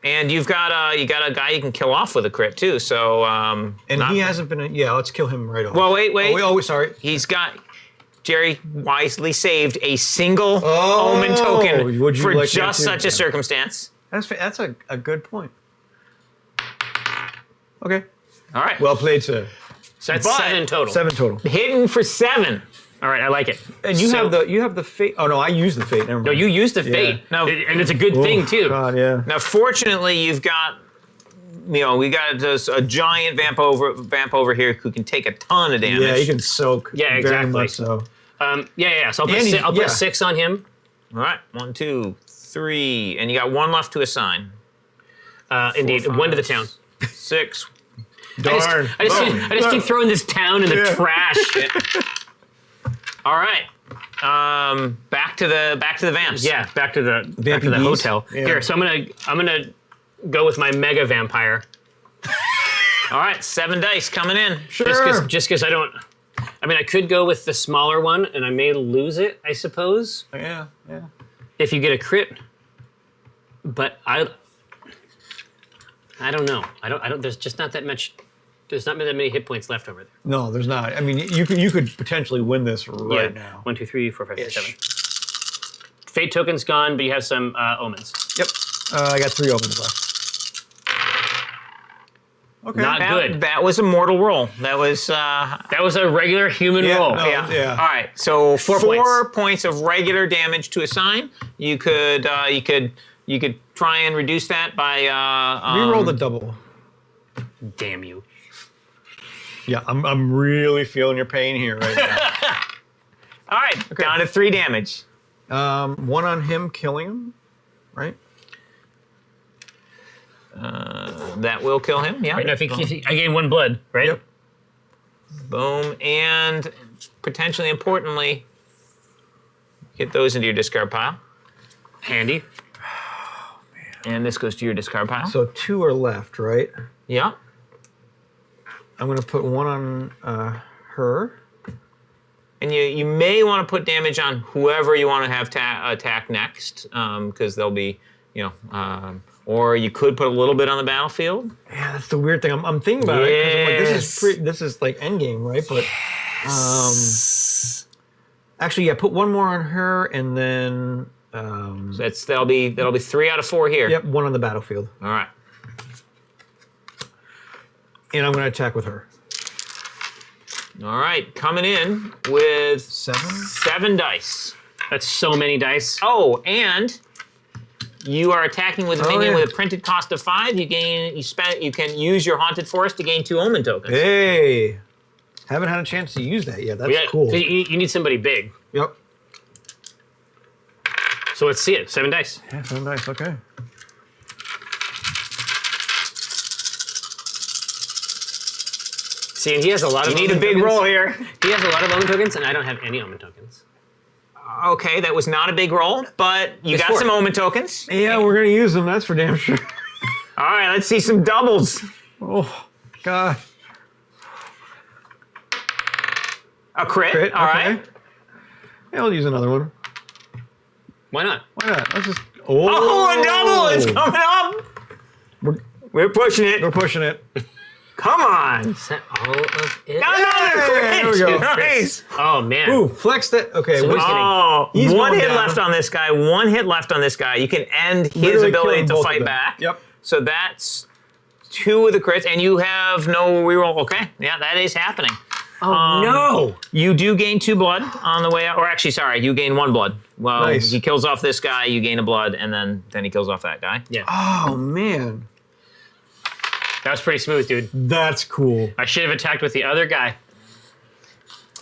And you got a guy you can kill off with a crit too. So And not- he hasn't been. Yeah, let's kill him right off. Well, wait. Oh, sorry. He's got. Jerry wisely saved a single Oh, omen token would you for like me just to? such a circumstance. That's a good point. Okay. All right. Well played, sir. So that's But- 7 total. 7 total. Hidden for 7. All right, I like it. And you So- have the fate. Oh no, I used the fate. Never mind. No, you used the fate. No. And it's a good thing too. God, yeah. Now, fortunately, you've got. We got a giant vamp over here who can take a ton of damage. Yeah, he can soak. Yeah, Very exactly. much so. Yeah. So And he's- I'll put yeah. 6 on him. All right, 1, 2, 3, and you got 1 left to assign. Indeed, 4, 1 to the 5, town. 6. Darn. I just keep throwing this town in the trash. All right. Back to the vamps. Yeah, back to the Vampy bees? hotel. Yeah. Here, so I'm gonna go with my mega vampire. All right, 7 dice coming in. Sure. Just because I don't. I mean, I could go with the smaller one, and I may lose it. I suppose Yeah. if you get a crit. But I don't know. I don't. There's just not that much. There's not that many hit points left over there. No, there's not. I mean, you could potentially win this right Yeah. now. 1, 2, 3, 4, 5, 6, Ish. 7. Fate token's gone, but you have some omens. Yep. I got 3 omens left. Okay. Not good. That was a mortal roll. That was a regular human Yeah, roll. no. Yeah. All right, so 4 points. points of regular damage to assign. You could try and reduce that by Reroll the double. Damn you. Yeah, I'm really feeling your pain here right now. All right, down to 3 damage. 1 on him, killing him, right? That will kill him. Yeah. Right now, if I gain 1 blood, right? Yep. Boom, and potentially importantly, get those into your discard pile. Handy. And this goes to your discard pile. So 2 are left, right? Yeah. I'm gonna put 1 on her. And you may want to put damage on whoever you want to have attack next, because they'll be, or you could put a little bit on the battlefield. Yeah, that's the weird thing. I'm thinking about it because I'm like, this is like Endgame, right? But actually, yeah, put 1 more on her, and then So that'll be 3 out of 4 here. yep, 1 on the battlefield, All right. and I'm gonna attack with her. All right. Coming in with 7. 7 dice. That's so many dice. Oh, and you are attacking with a minion yeah. with a printed cost of 5. You can use your haunted forest to gain 2 omen tokens. Hey, haven't had a chance to use that yet. That's Yeah, cool. 'cause you need somebody big. Yep. So let's see it. 7 dice. Yeah, 7 dice. Okay. See, and he has a lot of. You need a omen big tokens. roll here. He has a lot of omen tokens, and I don't have any omen tokens. Okay, that was not a big roll, but you It's got 4. some omen tokens. Yeah, we're gonna use them. That's for damn sure. All right, let's see some doubles. Oh God. A crit. Crit, All okay. right. Yeah, I'll use another one. Why not? Why not? Let's just. Oh, a double is coming up. We're pushing it. We're pushing it. Come on. Is that all of it? Another crit. there we go. Nice. Oh man. Ooh, flex that. Okay, So wait. who's getting- Oh, He's 1 going hit down. left on this guy. 1 hit left on this guy. You can end his Literally ability killing to both of fight them. back. Yep. So that's 2 of the crits, and you have no reroll. Okay, yeah, that is happening. Oh no. You do gain 2 blood on the way out, or actually, sorry, you gain 1 blood. Well, Nice. he kills off this guy, you gain a blood, and then he kills off that guy. Yeah. Oh man, That was pretty smooth, dude. that's cool. I should have attacked with the other guy.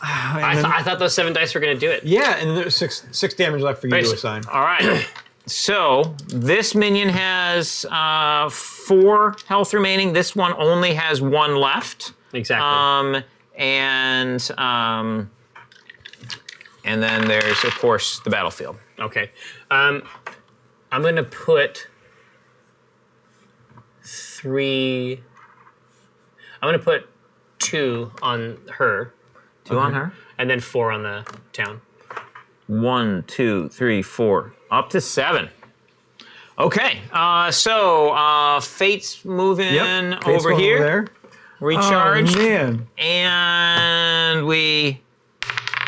And then- I thought those 7 dice were gonna do it. yeah, and then there's six damage left for you to assign. All right. So this minion has 4 health remaining. This one only has 1 left. Exactly. And then there's, of course, the battlefield. Okay. I'm gonna put 3. I'm gonna put 2 on her, 2 on her. and then 4 on the town. 1, 2, 3, 4, up to 7. Okay, so Fate's moving Yep. Fate's over going here, there. recharged, Oh man, and we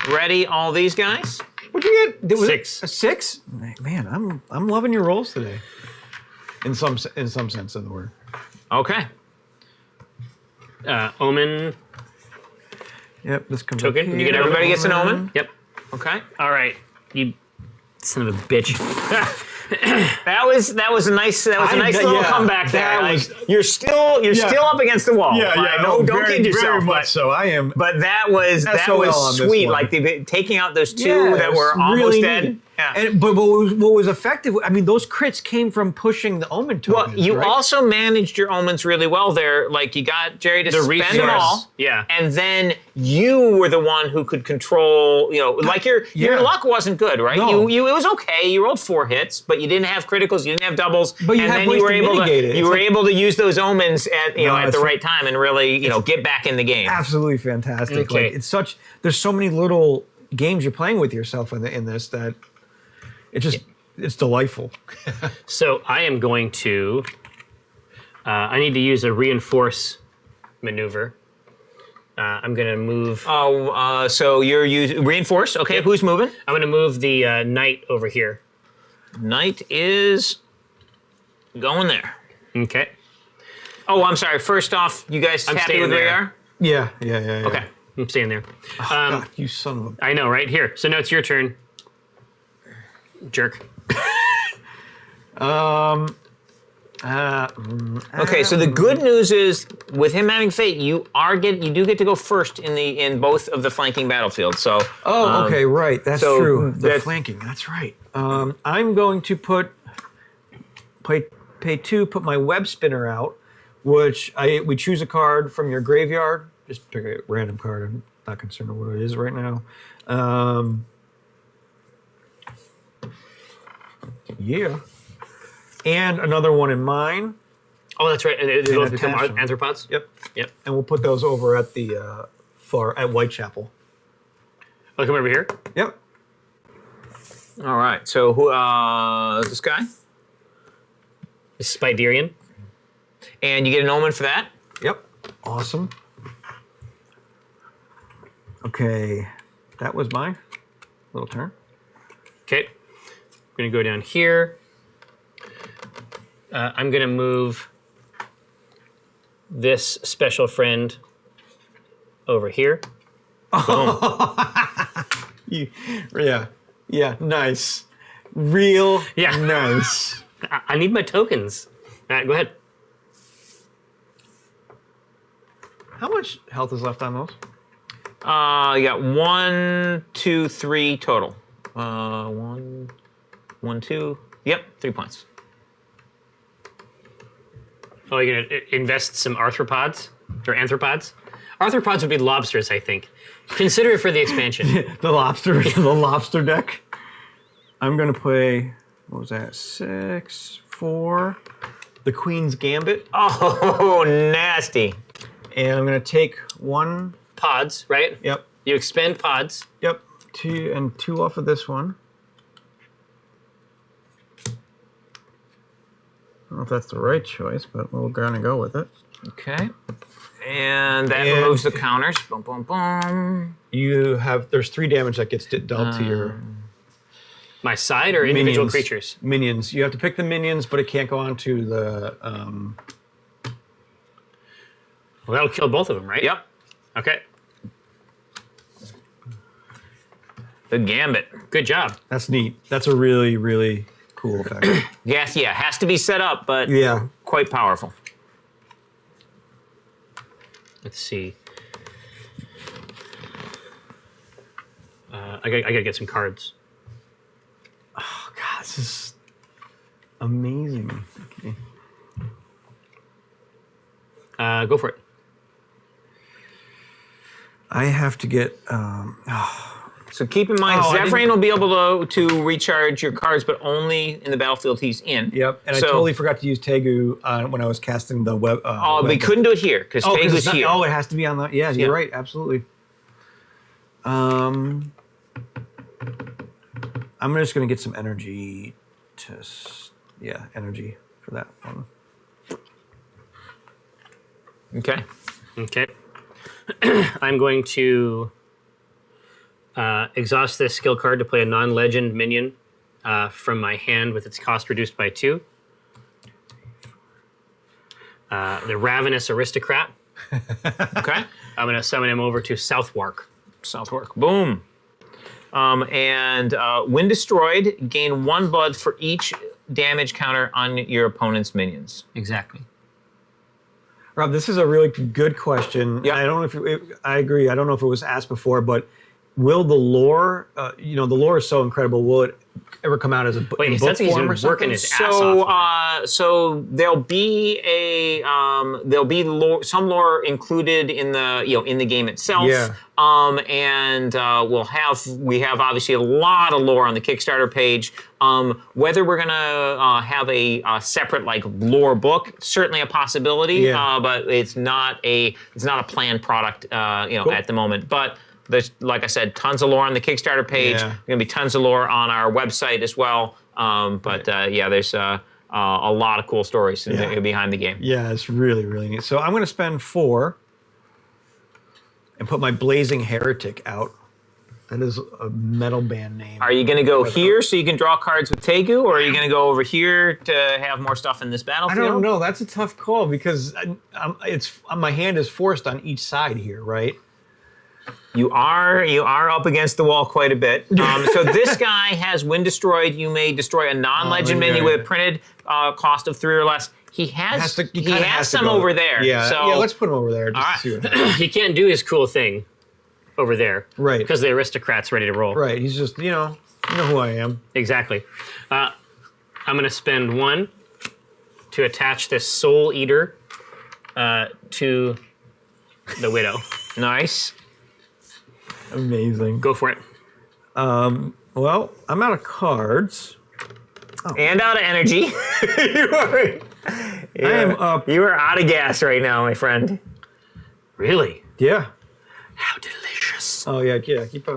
ready all these guys. what'd you get? Was it 6. a 6? Man, I'm loving your rolls today. In some sense of the word. Okay, Omen Yep, this comes token. up You here. get everybody gets an omen. Yep. Okay, All right. You son of a bitch. that was a nice little comeback there. that Like, was- you're still up against the wall. Like, no, don't very, kid yourself. Very much But, so. I am. but that was SOL on this sweet. one. Like taking out those 2 Yeah, that it were was almost really dead. neat. Yeah. But what was effective? I mean, those crits came from pushing the omen tokens. Well, you right? also managed your omens really well there. Like, you got Jerry to spend resource. them all. Yeah. And then you were the one who could control, like your luck wasn't good, right? No. It was okay. You rolled 4 hits, but you didn't have criticals, you didn't have doubles. But you and have then ways you were to able mitigate it. you It's were like- able to use those omens at at it's the right time and really, get back in the game. absolutely fantastic. Okay. Like there's so many little games you're playing with yourself in this that it's delightful. So I am going to. I need to use a reinforce maneuver. I'm going to move. So you're using reinforce. Okay, who's moving? I'm going to move the knight over here. Knight is going there. Okay. Oh, I'm sorry. First off, you guys I'm happy staying with where you there. are? Yeah. Okay. I'm staying there. God, you son of a. I know, right? Here. So now it's your turn. Jerk. Okay, so the good news is with him having fate, you do get to go first in both of the flanking battlefields. So Okay, right. That's so true. The that's- flanking. That's right. I'm going to pay 2, put my web spinner out, which we choose a card from your graveyard. Just pick a random card. I'm not concerned with what it is right now. Yeah. And another one in mine. Oh, that's right. And they both become attach them. anthropods? Yep. Yep. And we'll put those over at the at Whitechapel. Oh, come over here. Yep. all right. So who this guy? This is Spiderian. And you get an omen for that? Yep. Awesome. Okay. That was my little turn. Okay. I'm going to go down here. I'm going to move this special friend over here. Yeah, nice. Real Yeah. nice. I need my tokens. All right, go ahead. How much health is left on those? You got 1, 2, 3 total. 1, 2. Yep, 3 points. Oh, you're going to invest some arthropods or anthropods? Arthropods would be lobsters, I think. Consider it for the expansion. The lobster deck. I'm gonna play, what was that? 6, 4. The Queen's Gambit. Oh, nasty. And I'm gonna take 1. Pods, right? Yep. You expend pods. Yep. 2 off of this one. I don't know if that's the right choice, but we're gonna go with it. Okay. And that And- removes the counters. Boom, boom, boom. There's 3 damage that gets dealt to your My side or individual minions. creatures? Minions. You have to pick the minions, but it can't go on to the. Well, that'll kill both of them, right? Yep. Okay. The Gambit. Good job. That's neat. That's a really, really cool effect. Yes, yeah, has to be set up, but Yeah. quite powerful. Let's see. I gotta get some cards. Oh, God, this is amazing. Okay. Go for it. I have to get. So keep in mind, Oh, I Zephyrin didn't- will be able to recharge your cards, but only in the battlefield he's in. Yep, and So- I totally forgot to use Tegu when I was casting the web. Oh, we weapon. couldn't do it here because 'cause Tegu's it's not- here. Oh, it has to be on the. Yeah, you're Yeah. right. Absolutely. I'm just gonna get some energy energy for that one. Okay. Okay. I'm going to exhaust this skill card to play a non-legend minion from my hand with its cost reduced by 2. The Ravenous Aristocrat. Okay. I'm going to summon him over to Southwark. Southwark. Boom. And when destroyed, gain 1 blood for each damage counter on your opponent's minions. Exactly. Rob, this is a really good question. Yeah. I don't know if I agree. I don't know if it was asked before, but will the lore? The lore is so incredible. Will it ever come out as a book Wait, in it book sounds like he's form been or something? working his ass off. So there'll be some lore included in the game itself. Yeah. And we have obviously a lot of lore on the Kickstarter page. Whether we're gonna have a separate like lore book, certainly a possibility. Yeah. But it's not a planned product. At the moment, but. There's, like I said, tons of lore on the Kickstarter page. Yeah. There's going to be tons of lore on our website as well. There's a lot of cool stories behind the game. Yeah, it's really, really neat. So I'm going to spend 4 and put my Blazing Heretic out. That is a metal band name. Are you going to go here so you can draw cards with Tegu, or are you going to go over here to have more stuff in this I battlefield? don't know. That's a tough call because my hand is forced on each side here, right? You are up against the wall quite a bit. So this guy has when destroyed, you may destroy a non-legend menu with a printed cost of 3 or less. He has some over there. Yeah, so, let's put him over there. Just to see what happens. He can't do his cool thing over there. Right. Because the aristocrat's ready to roll. Right. He's just, you know who I am. Exactly. I'm going to spend 1 to attach this Soul Eater to the Widow. Nice. Amazing. Go for it. Well, I'm out of cards. And out of energy. I am up. You are out of gas right now, my friend. Really? Yeah. How delicious. Oh yeah. Keep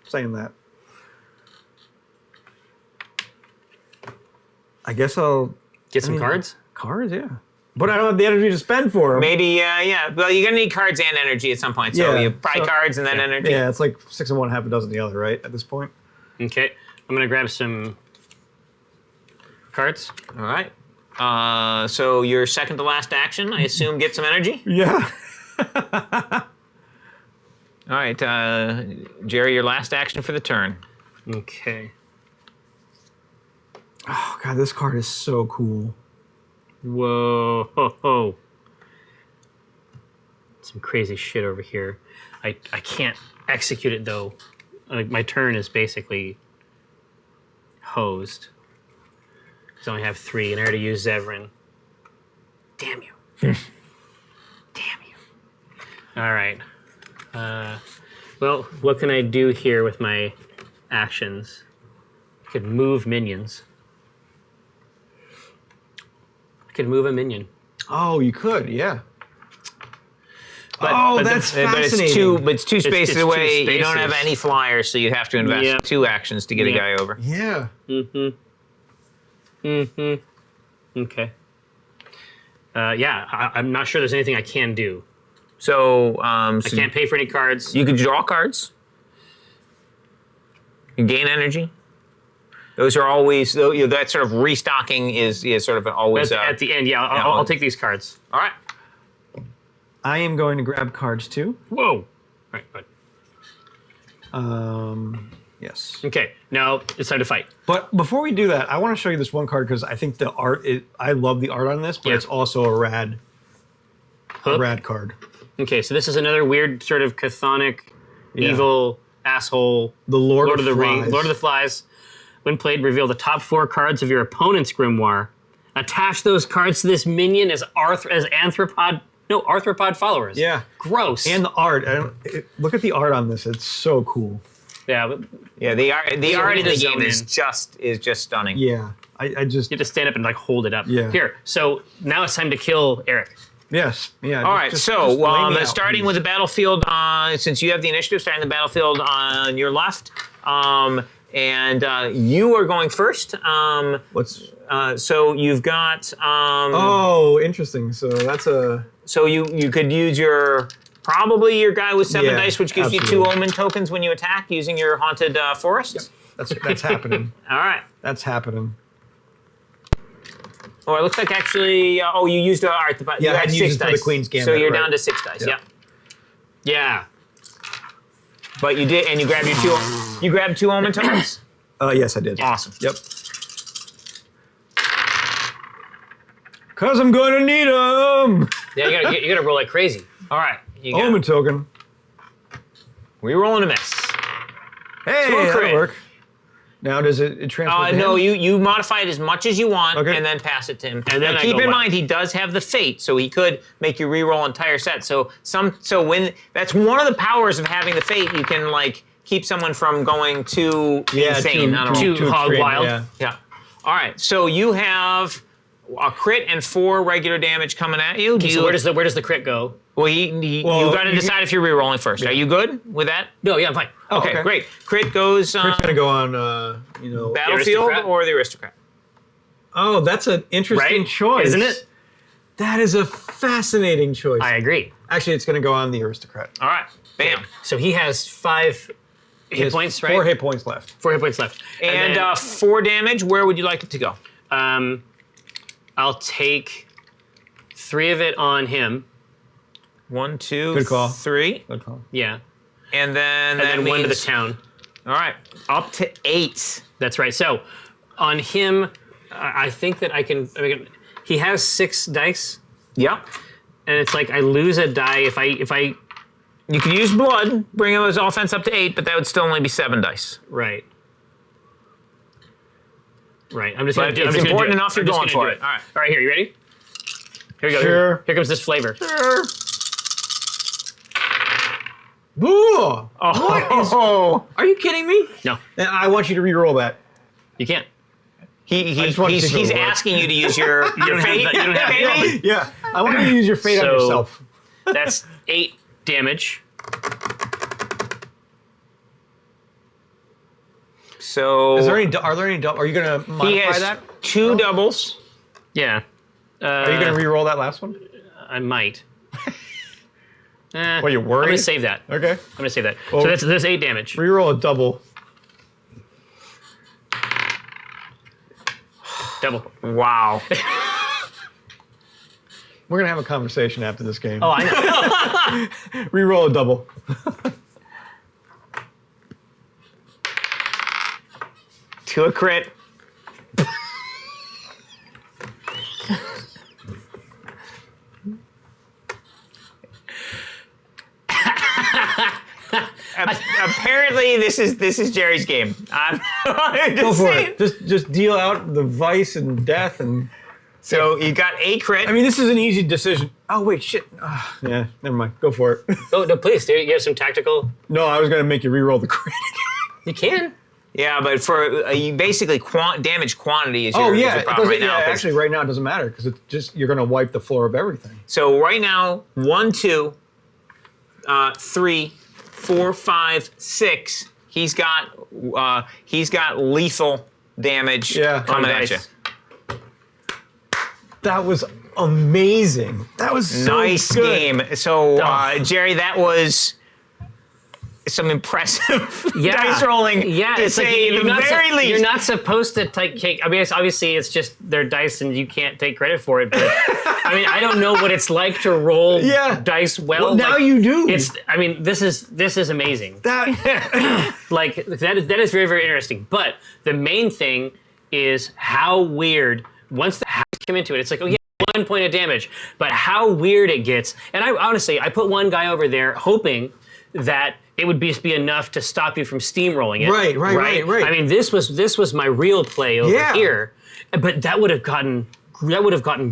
saying that. I guess I'll Get some cards? Cards, yeah. But I don't have the energy to spend for them. Maybe, yeah. Well, you're going to need cards and energy at some point. So you buy cards and then energy. Yeah, it's like 6 in one, half a dozen the other, right? At this point. Okay. I'm going to grab some cards. All right. So your second to last action, I assume, get some energy? Yeah. All right. Jerry, your last action for the turn. Okay. Oh god, this card is so cool. Whoa. Ho, ho. Some crazy shit over here. I can't execute it, though. Like, my turn is basically hosed. Because I only have 3, and I already used Zevran. Damn you. Damn you. All right. Well, what can I do here with my actions? I could move minions. I could move a minion. Oh, you could, yeah. But that's But fascinating. it's two spaces two away. You don't spaces. have any flyers, so you'd have to invest Yep. 2 actions to get a Yep. guy over. Yeah. Okay. I'm not sure there's anything I can do. So, I can't pay for any cards. you could draw cards. You gain energy. Those are always, that sort of restocking is sort of always. At the end, I'll take these cards. All right. I am going to grab cards too. Whoa. All right, bud. Yes. Okay, now it's time to fight. But before we do that, I want to show you this one card because I think the art I love the art on this, but Yeah. it's also a rad Hook. card. Okay, so this is another weird sort of chthonic, Yeah. evil, asshole, The Lord of of the Flies. Ring, Lord of the Flies. When played, reveal the top 4 cards of your opponent's grimoire. Attach those cards to this minion as arthropod followers. Yeah. Gross. And the art. Look at the art on this. It's so cool. yeah, but Yeah, the art in the really game zone is in. just stunning. Yeah. I just. you have to stand up and like hold it up. Yeah. Here, so now it's time to kill Eric. Yes. Yeah. All right, so lay me out, starting please. with the battlefield, since you have the initiative, starting the battlefield on your left, and you are going first. What's. So you've got. Oh, interesting. So that's a. So you could use probably your guy with 7 Yeah, dice, which gives you 2 absolutely. omen tokens when you attack using your haunted forest. That's happening. All right. That's happening. Oh, it looks like actually. You used all right. Yeah, you I had had 6 used it for dice. the Queen's Gambit, So you're right. down to 6 dice. Yep. Yeah. Yeah. But you did, and you grabbed your 2. You grabbed 2 omen tokens. Yes, I did. Awesome. Yep. Cause I'm gonna need them. Yeah, you gotta roll like crazy. All right. You got Omen token. We rolling a miss. Hey, crit. that'll work. Now does it transfer to No, him? you modify it as much as you want, Okay. and then pass it to him. And then Now, I keep go in wild. mind he does have the fate, so he could make you re-roll entire sets. So when that's one of the powers of having the fate, you can like keep someone from going too insane. I don't know. too hog extreme, wild. Yeah. Yeah. All right. So you have a crit and 4 regular damage coming at you. So where does the crit go? Well, Well, you got to decide if you're re-rolling first. Are you good with that? No, yeah, I'm fine. Okay, okay. great. Crit goes It's gonna go on, battlefield aristocrat? or the aristocrat. Oh, that's an interesting Right? choice. Isn't it? That is a fascinating choice. I agree. Actually, it's gonna go on the aristocrat. All right. Bam. So he has 5 He hit has points, right? 4 hit points left. 4 hit points left. And then, 4 damage. Where would you like it to go? I'll take 3 of it on him. 1, 2, Good call. 3. Good call. Yeah. And then And then 1 to the town. All right. Up to 8. That's right. So on him, I think that I mean, he has 6 dice, Yep. and it's like I lose a die if I You could use blood, bring his offense up to 8, but that would still only be 7 dice. right. Right. I'm just But gonna do. it's I'm just gonna important do enough you're I'm just going gonna for do it. All right. All right. Here, you ready? Here we go. Sure. Here comes this flavor. Ooh! Oh, Are you kidding me? No, Then I want you to re-roll that. you can't. just wanted to see he's what it was. asking you to use your don't have fate. that- you don't have that. Maybe? Yeah, I want you to use your fate on So- yourself. That's 8 damage. So Are there any? Are you gonna he modify has that? 2 doubles. Yeah. Are you gonna re-roll that last one? I might. What, you I'm worried? gonna save that. Okay. I'm gonna save that. Well- So that's 8 damage. Re-roll a double. Double. Wow. We're gonna have a conversation after this game. Oh, I know. Re-roll a double. To a crit. Apparently, this is Jerry's game. I'm Go just for saying. it. Just deal out the vice and death and. So you got a crit. I mean, this is an easy decision. Oh wait, shit. Yeah, never mind. Go for it. Oh no, please, dude. You have some tactical. No, I was gonna make you re-roll the crit. You can. Yeah, but for you basically damage quantity is your, Oh is yeah, your it problem doesn't, right now. yeah. 'cause- Actually, right now it doesn't matter because it's just you're gonna wipe the floor of everything. So right now, 1, 2, 3, 4, 5, 6. He's got lethal damage coming at you. dice. That was amazing. That was so Nice good. game. So Jerry, that was some impressive dice rolling. Yeah, to it's like say you're the not, very least. you're not supposed to take. I mean, obviously, it's just their dice, and you can't take credit for it. But I mean, I don't know what it's like to roll Yeah. dice well. Well, now like, you do. It's. I mean, this is amazing. that. Like that is very, very interesting. But the main thing is how weird. Once the hacks come into it, it's like, oh yeah, 1 point of damage. But how weird it gets. And I honestly, I put one guy over there hoping that it would be enough to stop you from steamrolling it. Right. I mean, this was my real play over Yeah. here, but that would have gotten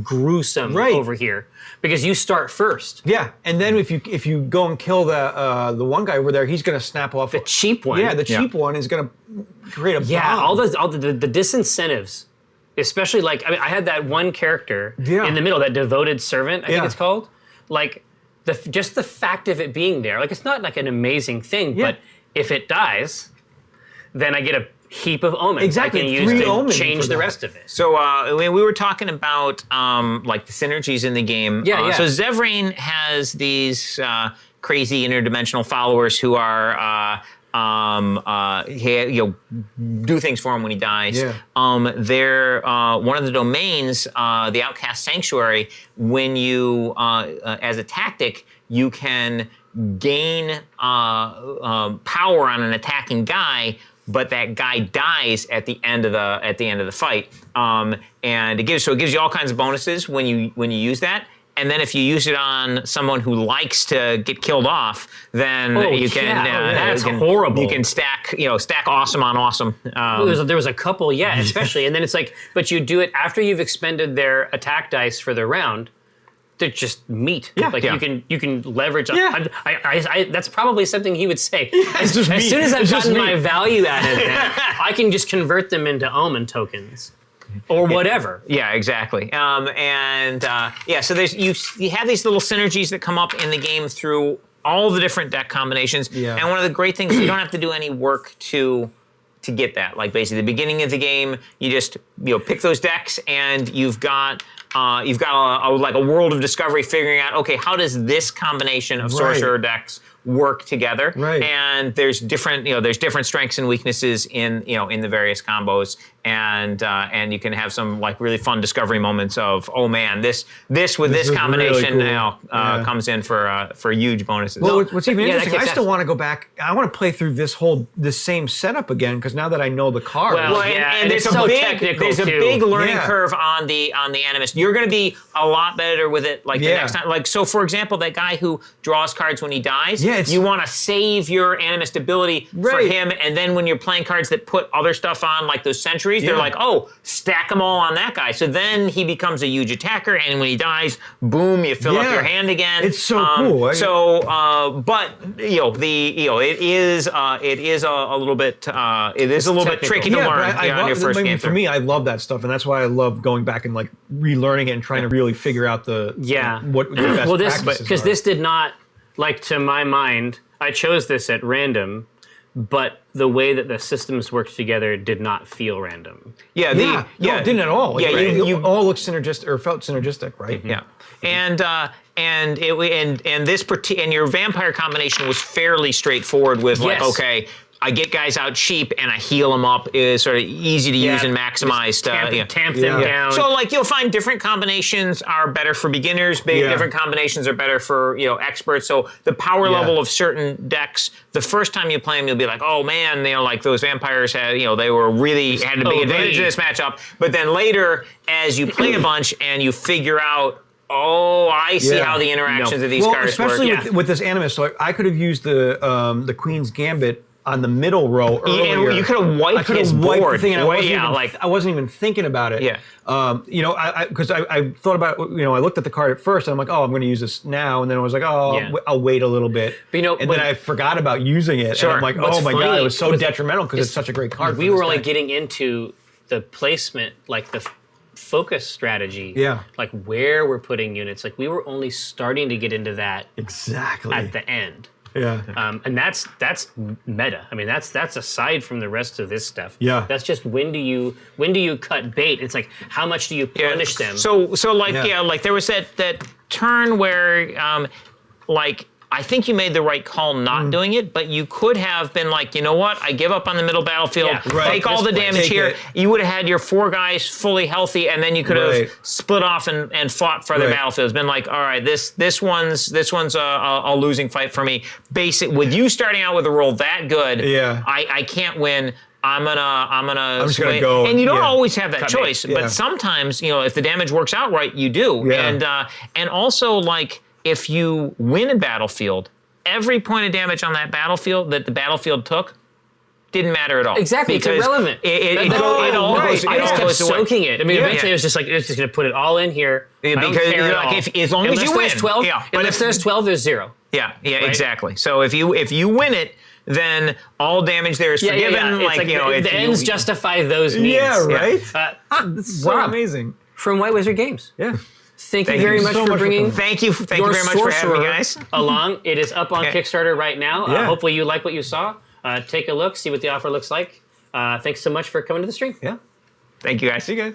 gruesome Right. over here because you start first. Yeah, and then if you go and kill the one guy over there, he's gonna snap off The cheap one. Yeah, the cheap one is gonna create a Yeah, bomb. all the disincentives, especially like I had that one character Yeah. in the middle, that devoted servant, I think Yeah. it's called. Like just the fact of it being there, like it's not like an amazing thing, Yeah. but if it dies, then I get a heap of omens Exactly, I can use 3 to omens change for the that. rest of it. So we were talking about like the synergies in the game. Yeah. So Zevrain has these crazy interdimensional followers who are do things for him when he dies. Yeah. They're one of the domains, the Outcast Sanctuary. When you, as a tactic, you can gain power on an attacking guy, but that guy dies at the end of the fight. And it gives you all kinds of bonuses when you use that. and then if you use it on someone who likes to get killed off, then Oh, you can. yeah. That's you can, horrible. You can stack awesome on awesome. There was a couple, yeah, especially, and then it's like, but you do it after you've expended their attack dice for the round. They're just meat. Yeah. Like Yeah. you can leverage. Yeah. I that's probably something he would say. it's just As meat. soon as I've It's just gotten my meat. value out of them, I can just convert them into omen tokens or whatever. Yeah, exactly. So there's you have these little synergies that come up in the game through all the different deck combinations. Yeah. And one of the great things, you don't have to do any work to get that. Like basically, the beginning of the game, you just pick those decks, and you've got a world of discovery, figuring out, okay, how does this combination of sorcerer decks work together? Right. And there's different strengths and weaknesses in the various combos, and you can have some like really fun discovery moments of, oh man, this with this is combination really cool. comes in for huge bonuses. Well, what's even that interesting, I kicks still ass. want to go back. I want to play through this same setup again, because now that I know the cards. Well, yeah, and there's it's a so big technical, there's a too. big learning Yeah. curve on the animist. You're going to be a lot better with it the Yeah. next time. Like, so for example, that guy who draws cards when he dies, Yeah, it's- you want to save your animist ability for Right. him, and then when you're playing cards that put other stuff on, like those sentries, they're Yeah. like, oh, stack them all on that guy. So then he becomes a huge attacker, and when he dies, boom, you fill up Yeah. your hand again. It's so cool. But it is a little bit technical. tricky to but learn I on love, your first game for through. me, I love that stuff, and that's why I love going back and like relearning it and trying to really figure out what the best Well, this practices because are. this did not, like, to my mind, I chose this at random, but the way that the systems worked together did not feel random. no, it didn't at all. Yeah, It you all looked synergistic or felt synergistic, right? Yeah, and your vampire combination was fairly straightforward with like, Yes. okay, I get guys out cheap and I heal them up, is sort of easy to use and maximized. Tamp them down. So like you'll find different combinations are better for beginners, different combinations are better for experts. So the power level of certain decks, the first time you play them, you'll be like, oh man, like those vampires had they were really had a big advantage in this matchup. But then later, as you play a bunch and you figure out, oh, I see how the interactions of these cards work. Especially with this animus, so I could have used the Queen's Gambit on the middle row earlier. And you could have wiped his board. The thing, and I I wasn't even thinking about it. Yeah. Because I thought about it, I looked at the card at first, and I'm like, oh, I'm going to use this now, and then I was like, oh, Yeah. I'll wait a little bit. But and then I forgot about using it, Sure. and I'm like, What's oh my god, funny it was so was- detrimental because it's such a great card. we for were this like deck. getting into the placement, like the focus strategy. Yeah. Like where we're putting units. Like we were only starting to get into that exactly. at the end. Yeah. And that's meta. I mean, that's aside from the rest of this stuff. Yeah. That's just when do you cut bait? It's like how much do you punish them? So like there was that turn where I think you made the right call not doing it, but you could have been like, you know what? I give up on the middle battlefield. Yeah, right. Take all the Just damage take here. it. You would have had your 4 guys fully healthy, and then you could Right. have split off and fought for other Right. battlefields. Been like, all right, this one's a losing fight for me. Basic with you starting out with a roll that good. Yeah. I can't win. I'm just gonna swing. go, And you don't yeah. always have that Cut choice, bait. Yeah. but sometimes if the damage works out right, you do. Yeah. And also like if you win a battlefield, every point of damage on that battlefield that the battlefield took didn't matter at all. Exactly, it's Because irrelevant. It all right. goes, I just kept goes away. soaking it. I mean, Yeah. eventually it was just like, it's just going to put it all in here. I don't because care you're at like, all. as long as Unless you there's win. 12, Yeah, but unless there's 12, there's 0. Yeah, exactly. So if you win it, then all damage there is forgiven. It's Like, the if ends you, justify those means. Yeah, right? That's So Rob, amazing. from White Wizard Games. Yeah. Thank you Thank very you much so for much for bringing coming. Thank you very your much for having me, Sorcerer guys. along. It is up on Okay. Kickstarter right now. Yeah. Hopefully you like what you saw. Take a look, see what the offer looks like. Thanks so much for coming to the stream. Yeah. Thank you, guys. See you guys.